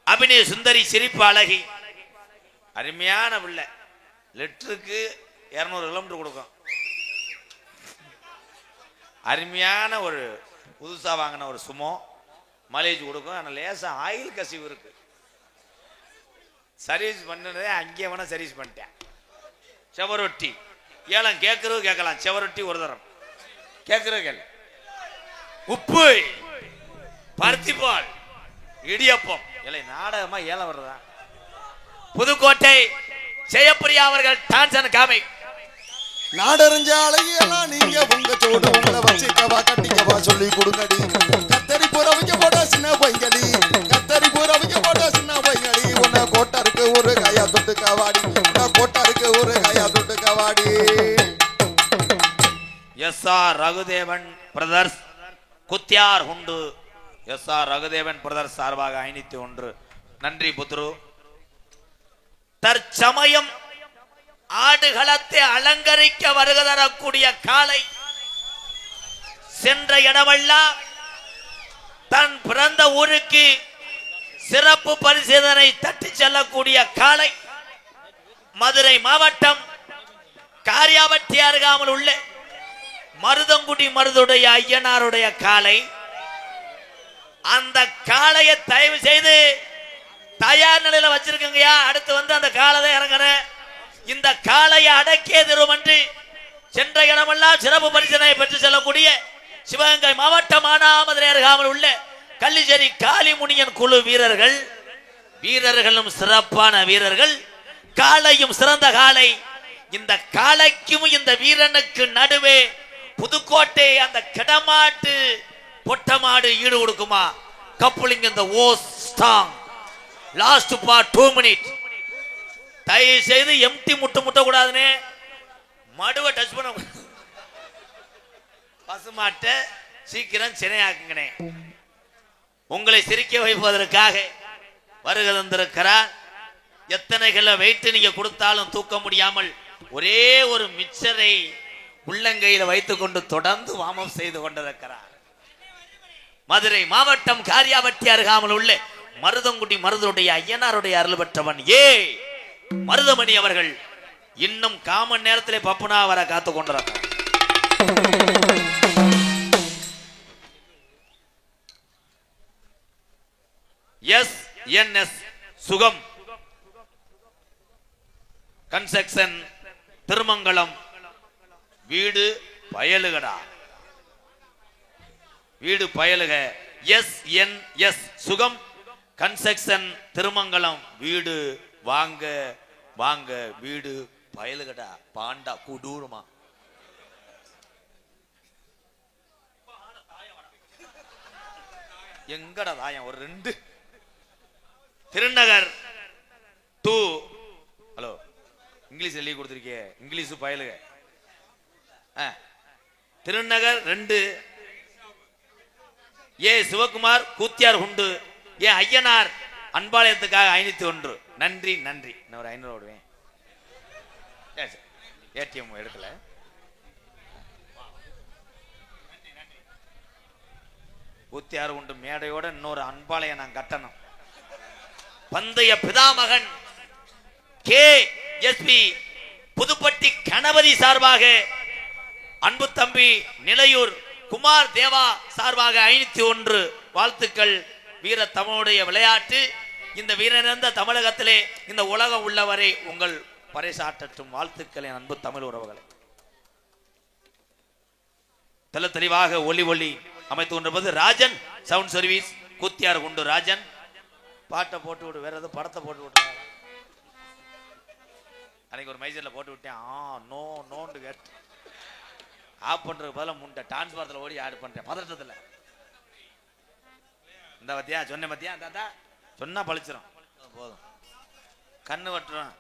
Speaker 1: அபிநய சுந்தரி சிரிப்பு அழகி அருமையான பிள்ளை. லிட்டருக்கு 200 கிலோமீட்டர் கொடுக்கும். அருமையான ஒரு புதுசா வாங்கின ஒரு சுமோ மைலேஜ் கொடுக்கும். ஆனால் லேசா ஆயில் கசிவு இருக்கு. சர்வீஸ் பண்ணதே அங்கே வேணா சர்வீஸ் பண்ணிட்டேன். செவரொட்டி ஏலம் கேட்கறது கேட்கலாம். செவரொட்டி ஒரு தரம் கேட்கறது கேள். உப்பு பருத்திப்பால் இடியப்பம் இல்லை நாடகமா ஏலம் வர்றதா. புதுக்கோட்டை ஜெயப்பிரியா அவர்கள் டான்ஸ் காமை
Speaker 2: நாடறிஞ்ச அழகியெல்லாம் நீங்க உங்க சோடு உங்களை வச்சுக்கவா கட்டிக்கவா சொல்லி கொடுங்கடி. கத்தரி புறவைக்க போட சின்ன பையலி, கத்தரி புறவைக்க போட சின்ன பையலி. உன்ன கோட்டாருக்கு ஒரு கையா தொட்டு கவாடி, உன்ன கோட்டாருக்கு ஒரு கையா தொட்டு கவாடி.
Speaker 1: SR ரகுதேவன் பிரதர்ஸ் குத்தியார் உண்டு. SR ரகுதேவன் பிரதர்ஸ் சார்பாக 501. நன்றி புத்ரு. தற்சமயம் ஆடுகளத்தை அலங்கரிக்க வருக தரக்கூடிய காளை சென்ற இடமெல்லாம் தன் பிறந்த ஊருக்கு சிறப்பு பரிசீலனை தட்டி செல்லக்கூடிய காளை மதுரை மாவட்டம் காரியாபட்டி அருகாமல் உள்ள மருதங்குடி மருதுடைய ஐயனாருடைய காளை. அந்த காளையை தயவு செய்து தயார் நிலையில வச்சிருக்கங்கயா. அடுத்து வந்து அந்த காலை இறங்குற இந்த காளையை அடக்கிய திருமன்று சென்ற இடமெல்லாம் சிறப்பு பரிசனை பெற்று செல்லக்கூடிய சிவகங்கை மாவட்டம் மானாமதுரை அருகாமல் உள்ள கள்ளிச்சேரி காளிமுனியன் குழு வீரர்கள். வீரர்களும் சிறப்பான வீரர்கள், காளையும் சிறந்த காளை. இந்த காளைக்கும் இந்த வீரனுக்கு நடுவே புதுக்கோட்டை அந்த கிடமாட்டு பொட்டமாடு ஈடு கொடுக்குமா? கப்புளிங் இந்த ஓ ஸ்டாங் லாஸ்ட் பார்ட் 2 மினிட். தயவு செய்து எம்டி முட்ட கூடாதுன்னு மடுவை டச் பண்ண பசுமாட்டை சீக்கிரம் சினையாக்குங்கனே. உங்களை சிரிக்க வைப்பதற்காக வருகை தந்திருக்கிறார். எத்தனை கிலோ வெயிட் நீங்க கொடுத்தாலும் தூக்க முடியாமல் ஒரே ஒரு மிச்சரை உள்ளங்கையில் வைத்துக் கொண்டு தொடர்ந்து வாமம் செய்து கொண்டிருக்கிறார். மதுரை மாவட்டம் காரியாபட்டி அருகாமல் உள்ள மருதங்குடி மருதுடைய ஐயனாருடைய அருள் பெற்றவன் மருதமணி அவர்கள் இன்னும் காமன் நேரத்திலே பப்புனா வர காத்து கொண்டிருக்கிறார். எஸ் சுகம் கன்ஸ்ட்ரக்ஷன் திருமங்கலம் வீடு பயலுகடா. வீடு பயலுக. எஸ் சுகம் கன்ஸ்ட்ரக்ஷன் திருமங்கலம் வீடு வாங்க வாங்க வீடு பயலுகடா. பாண்டா குடூரமா எங்கடா தாயம் ஒரு 2 திருநகர் 2. ஹலோ இங்கிலீஷ் எழுதி கொடுத்திருக்கே, இங்கிலீஷ் பயலுக. திருநகர் 2 சிவகுமார் கூத்தியார் உண்டு. ஐயனார் அன்பாலயத்துக்காக 501. நன்றி நன்றி. நான் ஒரு 500 ஓடுவேன். ஏடிஎம் எடுக்கல. கூத்தியார் உண்டு மேடையோட இன்னொரு அன்பாலயம் நான் கட்டணும். பந்தய பிதாமகன் KSP புதுப்பட்டி கணபதி சார்பாக அன்பு தம்பி நிலையூர் குமார் தேவா சார்பாக 501 வாழ்த்துக்கள். வீர தமிழுடைய விளையாட்டு இந்த வீரனிறந்த தமிழகத்திலே இந்த உலகம் உள்ளவரை உங்கள் பறைசாற்றட்டும். வாழ்த்துக்களை அன்பு தமிழ் உறவுகளை. தெல்ல தெளிவாக ஒளி அமைத்து கொண்டிருப்பது ராஜன் சவுண்ட் சர்வீஸ் கூத்தியார் குண்டு. ராஜன் பாட்டை போட்டு விடு, வேற ஏதாவது படத்தை போட்டு விட்டு. அன்னைக்கு ஒரு மைசூர்ல போட்டு விட்டேன். நோண்டு கேட்டு ஆஃப் பண்றதுக்கு பதிலாக முண்டை டான்ஸ் படத்தில் ஓடி ஆட் பண்றேன் பதட்டத்தில். இந்த பத்தியா சொன்ன பத்தியா தாத்தா சொன்னா பழிச்சிடும் போதும். கண்ணு வட்டுறோம்.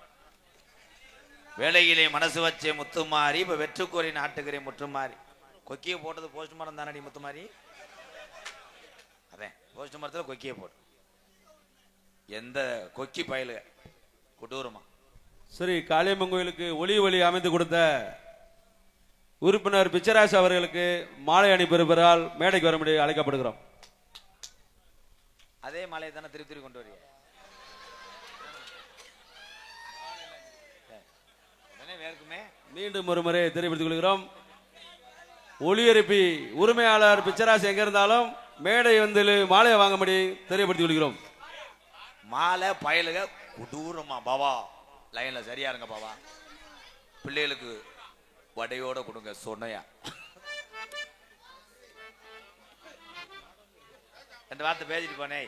Speaker 1: வேலையிலே மனசு வச்சே முத்துமாரி இப்ப வெற்றுக்கோரி நாட்டுக்கிறே முற்றுமாரி. கொக்கியை போட்டது போஸ்ட்மார்டம் தானடி முத்துமாரி. அதேன் போஸ்ட்மார்டத்தில் கொக்கியை போட்டு எந்த கொக்கி பயலுக கொடூரமா.
Speaker 5: சரி, காளியம்மன் கோயிலுக்கு ஒளி அமைத்து கொடுத்த உறுப்பினர் பிச்சராஜ் அவர்களுக்கு மாலை அணிபெறுவதால் மேடைக்கு வரும்படி அழைக்கப்படுகிறோம்.
Speaker 1: அதே மாலையை தானே திருப்பி கொண்டு வரீங்க.
Speaker 5: மீண்டும் ஒரு முறை தெரியப்படுத்திக் கொள்கிறோம். ஒளியரப்பி உரிமையாளர் பிச்சராஜ் எங்க இருந்தாலும் மேடை வந்து மாலையை வாங்கும்படி தெரியப்படுத்திக் கொள்கிறோம்.
Speaker 1: மாலை பயலுக கொடூரமா. பாவா லைன்ல சரியா இருங்க பாவா. பிள்ளைகளுக்கு வடையோட கொடுங்க சொன்னையா. 2 வார்த்தை பேசிட்டு போனே.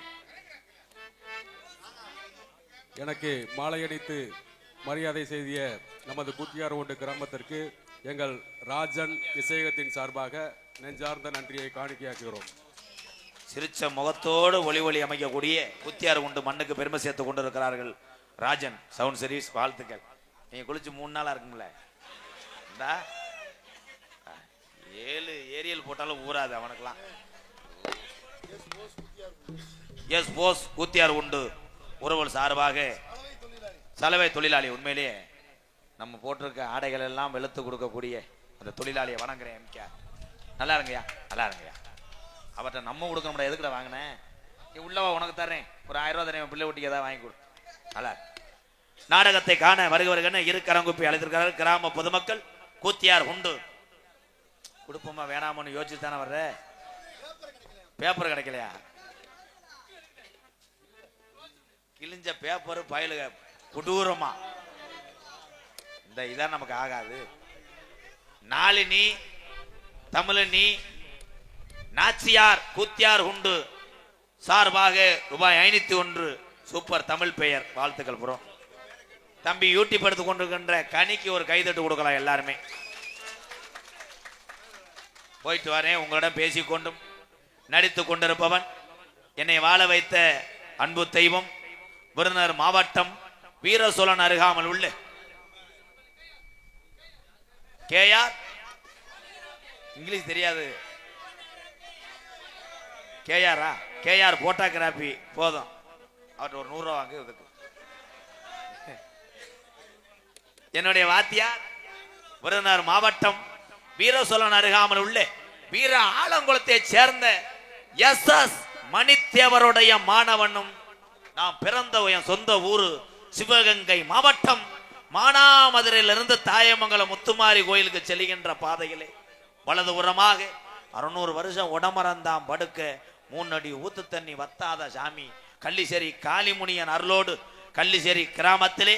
Speaker 7: எனக்கு மாலை அடித்து மரியாதை செய்திய நமது கூத்தியார் ஒன்று கிராமத்திற்கு எங்கள் ராஜன் இசையகத்தின் சார்பாக நெஞ்சார்ந்த நன்றியை காணிக்கையாக்குகிறோம்.
Speaker 1: சிரிச்ச முகத்தோடு ஒளி அமைக்கக்கூடிய கூத்தியார் குண்டு மண்ணுக்கு பெருமை சேர்த்து கொண்டு இருக்கிறார்கள். ராஜன் சவுண்ட் சர்வீஸ் வாழ்த்துக்கள். நீங்க குளிச்சு 3 நாளா இருக்கும்ல. 7 ஏரியல் போட்டாலும் ஊராது அவனுக்குலாம். எஸ் போஸ் கூத்தியார் உண்டு உறவுகள் சார்பாக சலவை தொழிலாளி. உண்மையிலேயே நம்ம போட்டிருக்க ஆடைகள் எல்லாம் வெளுத்து கொடுக்கக்கூடிய அந்த தொழிலாளியை வணங்குறேன். எம்கே நல்லா இருங்கய்யா, நல்லா இருங்கய்யா. அவர்கிட்ட நம்ம கொடுக்க முடியாது. எதுக்குட வாங்கினேன் உள்ளவா உனக்கு தர்றேன் ஒரு 1000 ரூபா தரேன். பிள்ளை ஊட்டிக்கு ஏதாவது வாங்கி கொடு. நல்லா நாடகத்தை காண வருகவர்கள் இரு கரங்குப்பி அழைத்திருக்கிறார்கள் கிராம பொதுமக்கள். கூத்தியார் உண்டு கொடுப்போமா வேணாமன்னு யோசிச்சு தானே வர்ற. பேப்பர் கிடைக்கலையா? கிழிஞ்ச பேப்பர் பயலுக கொடூரமா. இந்த இதான் நமக்கு ஆகாது. நாளினி தமிழினி நாச்சியார் கூத்தியார் உண்டு சார்பாக ரூபாய் 501 சூப்பர் தமிழ் பெயர் வாழ்த்துக்கள் ப்ரோ. தம்பி யூடியூப் எடுத்து கொண்டிருக்கின்ற கனிக்கு ஒரு கைதட்டு கொடுக்கலாம் எல்லாருமே. போயிட்டு வரேன். உங்களிடம் பேசிக்கொண்டும் நடித்து கொண்டிருப்பவன் என்னை வாழ வைத்த அன்பு தெய்வம் விருதுநகர் மாவட்டம் வீரசோழன் அருகாமல் உள்ள கேஆர். இங்கிலீஷ் தெரியாது. கேஆரா? கேஆர் போட்டோகிராபி போதும். அவர்கிட்ட ஒரு 100 ரூபா வாங்குறதுக்கு. என்னுடைய வாத்தியார் விருதுநகர் மாவட்டம் வீரசோழன் அருகாமல் உள்ள வீர ஆலங்குளத்தை சேர்ந்த எஸ்.எஸ். மணித்தேவருடைய மாணவனும் நான் பிறந்த என் சொந்த ஊரு சிவகங்கை மாவட்டம் மானாமதுரையிலிருந்து தாயமங்கலம் முத்துமாரி கோயிலுக்கு செல்கின்ற பாதையிலே வலது புறமாக 600 வருஷம் உடமரந்தாம் படுக்க 3 அடி ஊத்து தண்ணி வத்தாத சாமி கள்ளிசேரி காளிமுனியன் அருளோடு கள்ளிசேரி கிராமத்திலே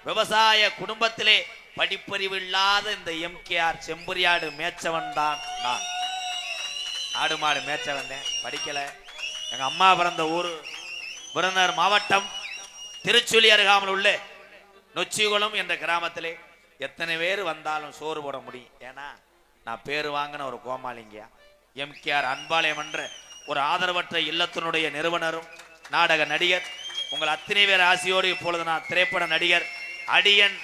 Speaker 1: விவசாய குடும்பத்திலே படிப்பறிவு இல்லாத இந்த எம்கேஆர் செம்புரியாடு மேய்ச்சவன் தான் நான். ஆடு மாடு மேய்ச்ச வந்தேன், படிக்கல. எங்க அம்மா பிறந்த ஊரு விருதுநகர் மாவட்டம் திருச்சுழி அருகாமல் உள்ள நொச்சிகுளம் என்ற கிராமத்திலே எத்தனை பேர் வந்தாலும் சோறு போட முடியும். ஏன்னா நான் பேரு வாங்கின ஒரு கோமாளிங்கயா. எம்கேஆர் அன்பாலயம் என்ற ஒரு ஆதரவற்ற இல்லத்தினுடைய நிறுவனரும் நாடக நடிகர். உங்கள் அத்தனை பேர் ஆசையோடு இப்பொழுது நான் திரைப்பட நடிகர் அடியன்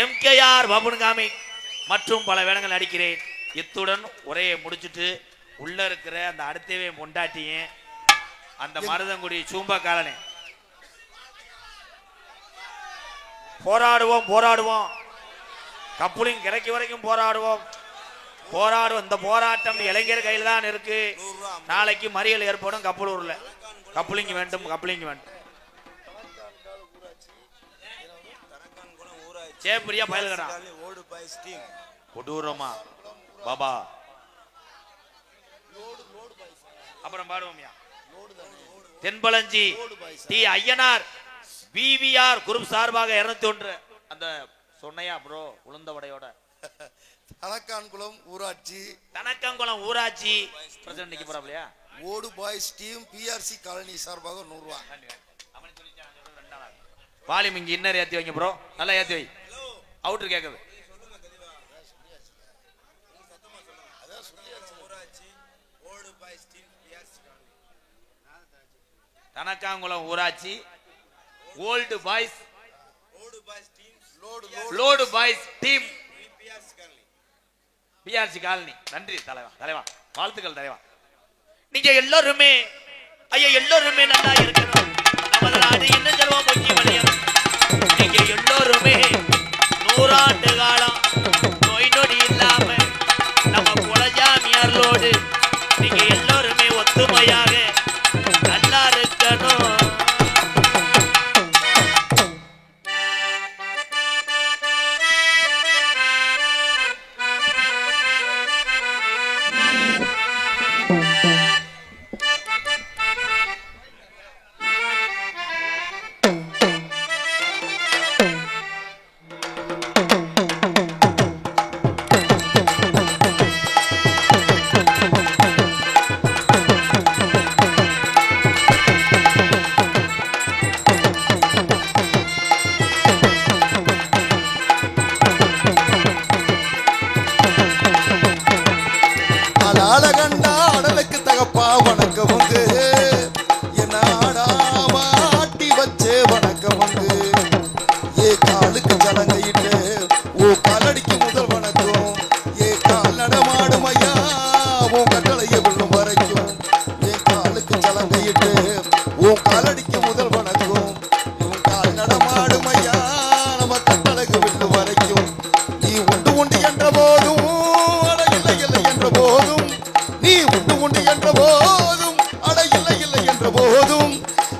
Speaker 1: எம்கேஆர் பபுன்காமி மற்றும் பல வேடங்கள் நடிக்கிறேன். இத்துடன் உரையை முடிச்சுட்டு உள்ள இருக்கிற அந்த அடுத்தவே பொண்டாட்டியும் அந்த மருதங்குடி சூம்பக்காரனே போராடுவோம் போராடுவோம் கப்புலிங் கிடைக்க வரைக்கும் போராடுவோம் போராடுவோம். இந்த போராட்டம் இளைஞர் கையில் தான் இருக்கு. நாளைக்கு மறியல் ஏற்படும் கப்பலூர்ல. கப்புலிங் வேண்டும் கப்புலிங் வேண்டும். சேப்பிரியா பயல்கடா கொடூரமா பாபா. அப்புறம் பாடுவோம்யா. தென்பளஞ்சி டி ஐயனார் விவிஆர் குரூப் சார்பாக 201 அந்த சொன்னையா ப்ரோ உளுந்தவடையோட
Speaker 2: தனக்கான்குளம் ஊராட்சி பிரசிடென்ட் நிக்க போறாப்லையா
Speaker 8: ஓடு பாய்ஸ் டீம் பிஆர்சி காலனி சார்பாக 100 ரூபாய்.
Speaker 1: வால்யூம் இங்க இன்னர் ஏத்தி வைங்க ப்ரோ, நல்லா ஏத்தி வை. அவுட்டர் கேக்குது. தனக்காங்குளம் ஊராட்சி old boys load boys team PRC colony. நன்றி தலைவா வாழ்த்துக்கள் தலைவா. நீங்க எல்லாருமே ஐயா எல்லாருமே நல்லா இருக்கணும். நமது நாடு இன்னும் செல்வம் முக்கிய வழியம். நீங்க எல்லாருமே 100 ஆண்டு காலம் நோய் நொடி இல்லாம நம்ம குலஜாமியாரோடு நீங்க எல்லாருமே ஒத்துமையாக நல்லா இருக்கணும்.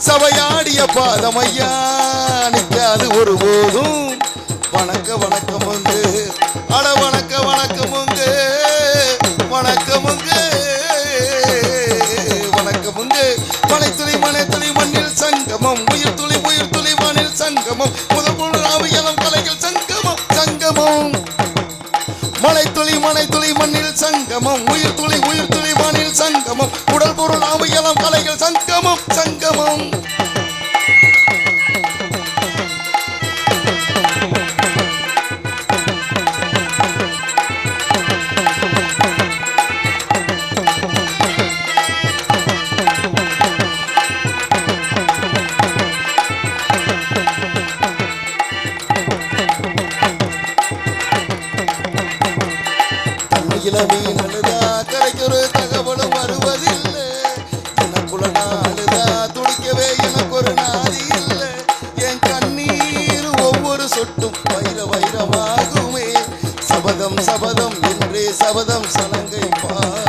Speaker 2: சபையாடிய பாதமையா நிக்காது ஒருபோதும் வணக்கம் வந்து அட வணக்கமுங்க வணக்கமுங்க வணக்கமுங்க. மலைத்துளி மண்ணில் சங்கமம், உயிர் துளி மண்ணில் சங்கமம், முதல் பொருள் ஆவியலம் கலைகள் சங்கமம் சங்கமம். மலைத்துளி மண்ணில் சங்கமம், உயிர் துளி மண்ணில் சங்கமம், உடல் பொருள் ஆவியலம் கலைகள் சங்கமம் சங்கமம். மீன் அழுதா கரைக்கு ஒரு தகவலும் வருவதில்லை, எனக்குள்ள அழுதா துடிக்கவே எனக்கு ஒரு நாதி இல்லை. என் கண்ணீர் ஒவ்வொரு சொட்டும் வைரமாகுமே, சபதம் என்றே சபதம் சலங்கை பார்.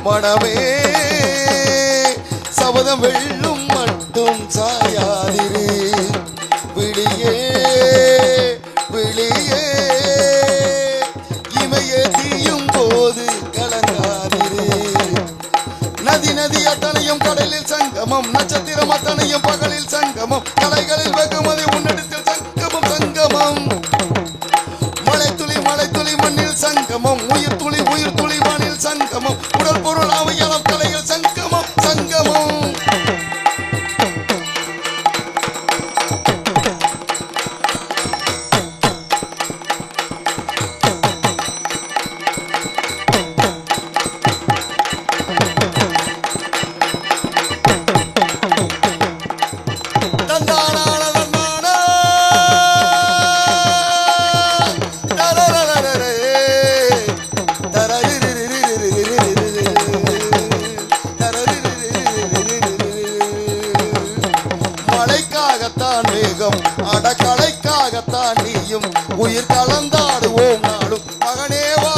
Speaker 2: மனமே சபதம் வெள்ளும் மட்டும் சாயாதிரு, விழியே இமையே தீயும் போது கலங்காதிரு. நதி அத்தனையும் கடலில் சங்கமம், நட்சத்திரம் அத்தனையும் பகலில் சங்கமம், கலைகளில் வெகுமதி உன்னிடத்தில் சங்கமம் சங்கமம். மலைத்துளி மண்ணில் சங்கமம், உயிர் துளி மண்ணில் சங்கமம், உடல் பொருள் ஆவியலம் கலைகள் சங்கமம் சங்கமம். அடக்கலைக்காகத்தான் நீயும் உயிர் கலந்தாடுவோம் நாடும் மகனேவா.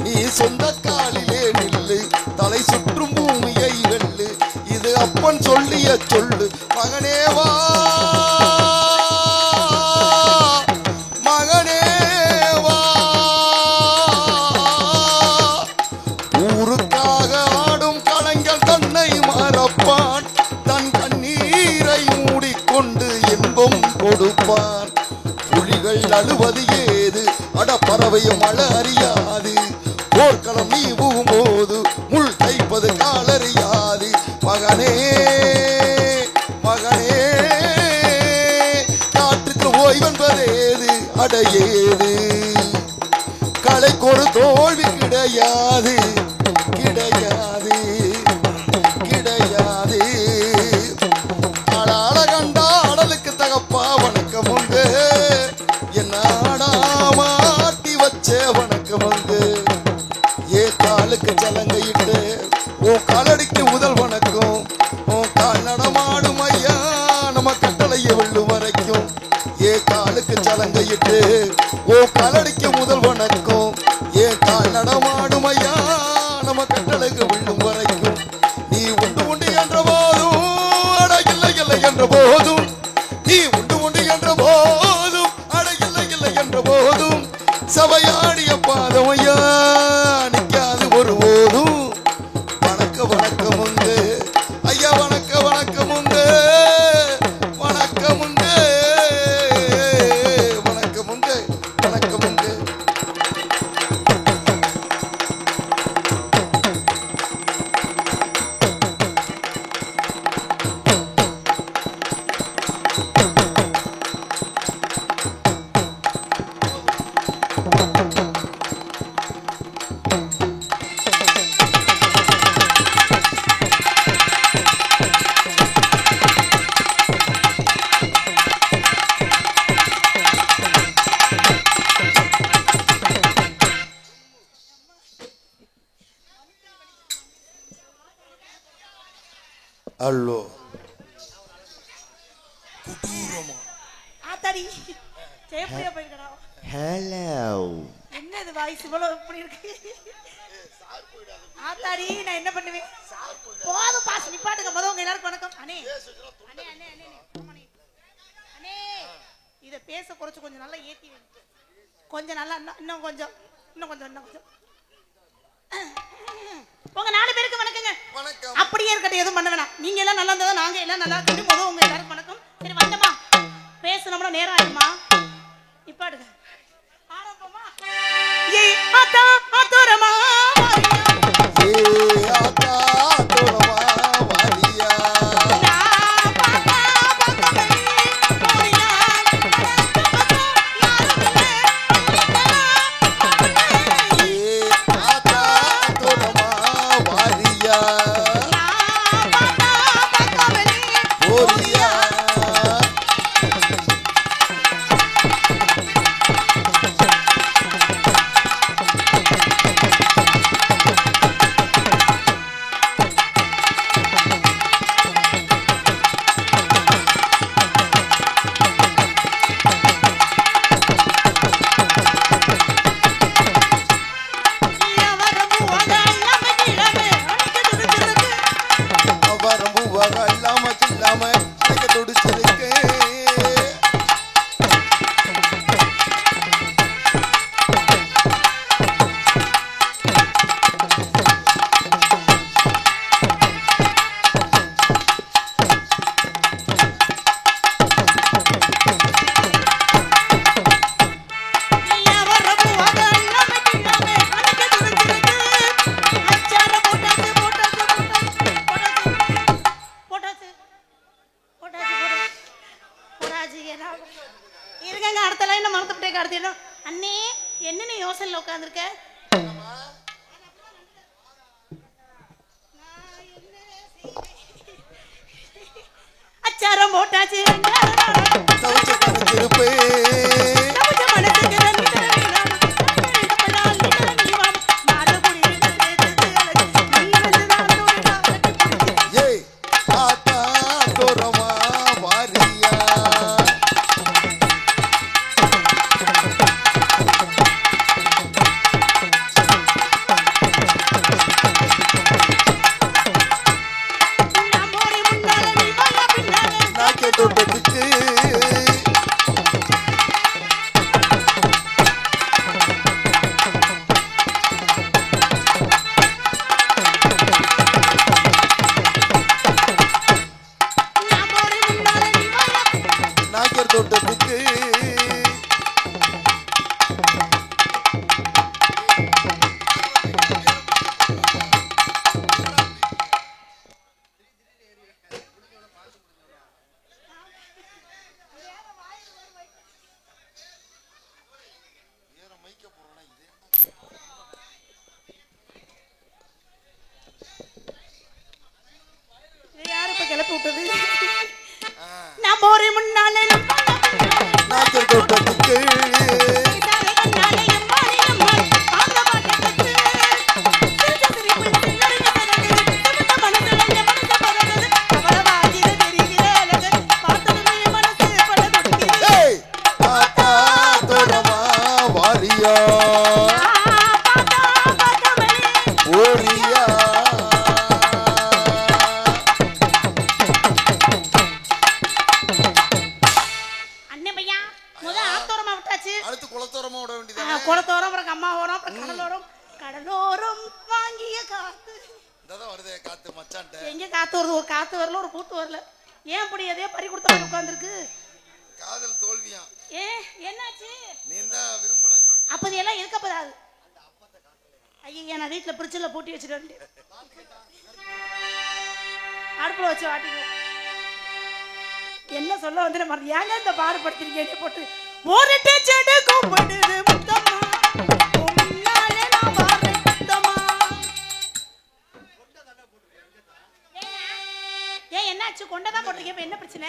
Speaker 2: நீ சொந்த காலிலே நில்லு, தலை சுற்றும் பூமியை வெல்லு, இது அப்பன் சொல்லிய சொல்லு மகனேவா. மகனேவா ஊருக்காக ஆடும் கலைஞர் தன்னை மறப்பான், தன் கண்ணீரை மூடிக்கொண்டு இன்பம் கொடுப்பான். புலிகள் அழுவது ஏது, அட பறவையும் அழ அறியாது, போர்க்களம் நீ போகும்போது முள் தைப்பது காலறியாது. மகனே காற்றுக்கு ஓய்வென்பதேது, அடையேது கலைக்கு ஒரு தோல்வி கிடையாது கிடையாது கிடையாது. ஆளாள கண்டா அடலுக்கு தகப்பா வணக்கம் உண்டு, என்னடா மாட்டி வச்ச வணக்கம் உண்டு. ஏ காலுக்கு சலங்கையிட்டு உன் காலடிக்கு முதல் வணக்கம், உன் கால் நடமாடும் ஐயா நம்ம கட்டளையை வெள்ளும் வரைக்கும். ஏ காலுக்கு சலங்கையிட்டு உன் காலடிக்கு முதல் வணக்கம், ஏ கால் நடமாடும் ஐயா நம்ம கட்டளைக்கு வெள்ளும் வரைக்கும். நீ உண்டு என்ற போதும் அட இல்லை என்ற போதும், நீ உண்டு என்ற போதும் அட இல்லை என்ற போதும், சபையாடிய பாதம் ஐயா நிற்காது ஒரு போதும். வணக்கம் உண்டு ஐயா, வணக்கம் உண்டு வணக்கம் உண்டு வணக்கம் உண்டு வணக்கம் உண்டு.
Speaker 8: அல்லோ குடூரமா
Speaker 9: ஆத்தாடி ஜெயப்பிரியா போயிருக்கடா.
Speaker 2: ஹலோ.
Speaker 9: என்னது வாய்ஸ் இவ்வளவு இப்படி இருக்கு? ஆத்தாடி நான் என்ன பண்ணுவேன்? போதும் பாஸ் நிப்பாட்டுங்க. முதல்ல உங்க எல்லாருக்கும் வணக்கம். அண்ணே அண்ணே அண்ணே அண்ணே அண்ணே அண்ணே இத பேச குறைச்சு கொஞ்சம் நல்லா ஏத்தி கொஞ்சம் நல்லா இன்னும் கொஞ்சம் உங்க 4 பேருக்கு வணக்கங்க.
Speaker 8: வணக்கம்.
Speaker 9: அப்படியே இருக்கட்டும், எதுவும் பண்ண வேணாம். நீங்க எல்லாம் நல்லா இருந்தா நாங்க எல்லாம் நல்லா இருக்கணும். முதல்ல உங்க எல்லாருக்கும் வணக்கம். சரி வந்தமா பேசணும்னா நேரம் ஆயிடுமா? நிப்பாட்டுங்க. ஆரம்பமா. ஏய் ஆத்தா ஆத்தோரமா இருங்க. அடுத்த லைன்ல மறந்துட்டே கார்த்தியனா. அண்ணே என்ன நீ யோசனையில உட்கார்ந்திருக்க? அச்சாரம் போட்டாச்சு கிளப்பி விட்டது. நான் போற முன்னாலே குளத்தோரம் அம்மா ஓரம் கடலோரம் கடலோரம் வாங்கிய காத்து
Speaker 8: காத்து மச்சான்ட்ட
Speaker 9: எங்க காத்து வருது? ஒரு காத்து வரல, ஒரு பூத்து வரல. ஏன் அப்படி எதையோ பறி கொடுத்த மாதிரி உட்கார்ந்துருக்கு?
Speaker 8: காதல் தோல்வியா?
Speaker 9: என்னாச்சு?
Speaker 8: நீ தான் விரும்பலன்னு சொல்லிட்டு
Speaker 9: அப்ப இதெல்லாம் இருக்கப்படாது. ஐயா நான் வீட்டுல பிரிட்ஜில் பூட்டி வச்சுட்டு அடுப்புல வச்சு வாட்டிக்கோ. என்ன சொல்ல வந்து மறந்து ஏங்க இந்த பாடுபடுத்திருக்கீங்க போட்டு ஒரு செடு கூப்பிடுது முத்தம்மா உன்னாலே நான் பாரு முத்தம்மா. என்னாச்சு? கொண்டதான் போட்டிருக்கேன். இப்ப என்ன பிரச்சனை?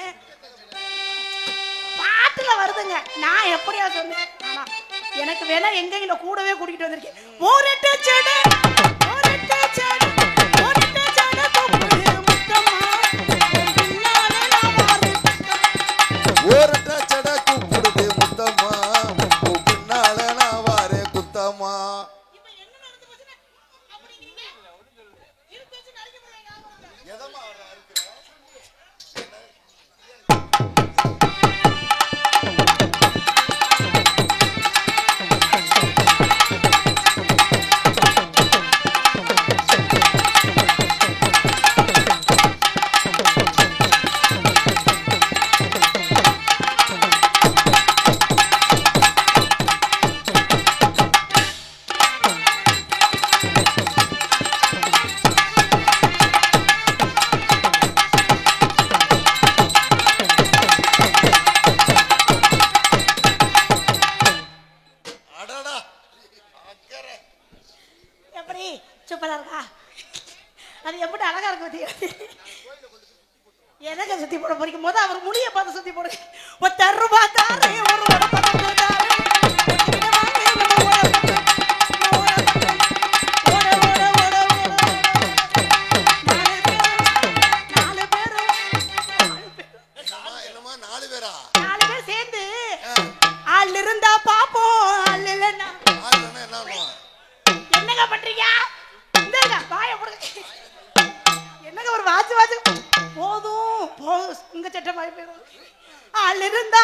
Speaker 9: பாட்டுல வருதுங்க. நான் எப்படியா சொன்னேன்? ஆனா எனக்கு வேணா எங்க கூடவே கூட்டிட்டு வந்திருக்கேன். ஒரு செடு கூப்பிடுது முத்தம்மா உன்னாலே நான் பாரு முத்தம்மா.
Speaker 2: ஒரு செட கூப்பிடுது முத்தம்மா
Speaker 9: சுத்தி போட போறீங்க முத அவர் முடிய பார்த்து சுத்தி போடுங்க ஒரு தருவா தாரே ஒரு இருந்தா பாப்போம் ஆள் இல்லன்னா என்னங்க பண்றீங்க இந்தங்க வாயை போடுங்க என்னங்க ஒரு வாச்சு போதும் உங்க சட்டை வாய் போயிடும் ஆள் இருந்தா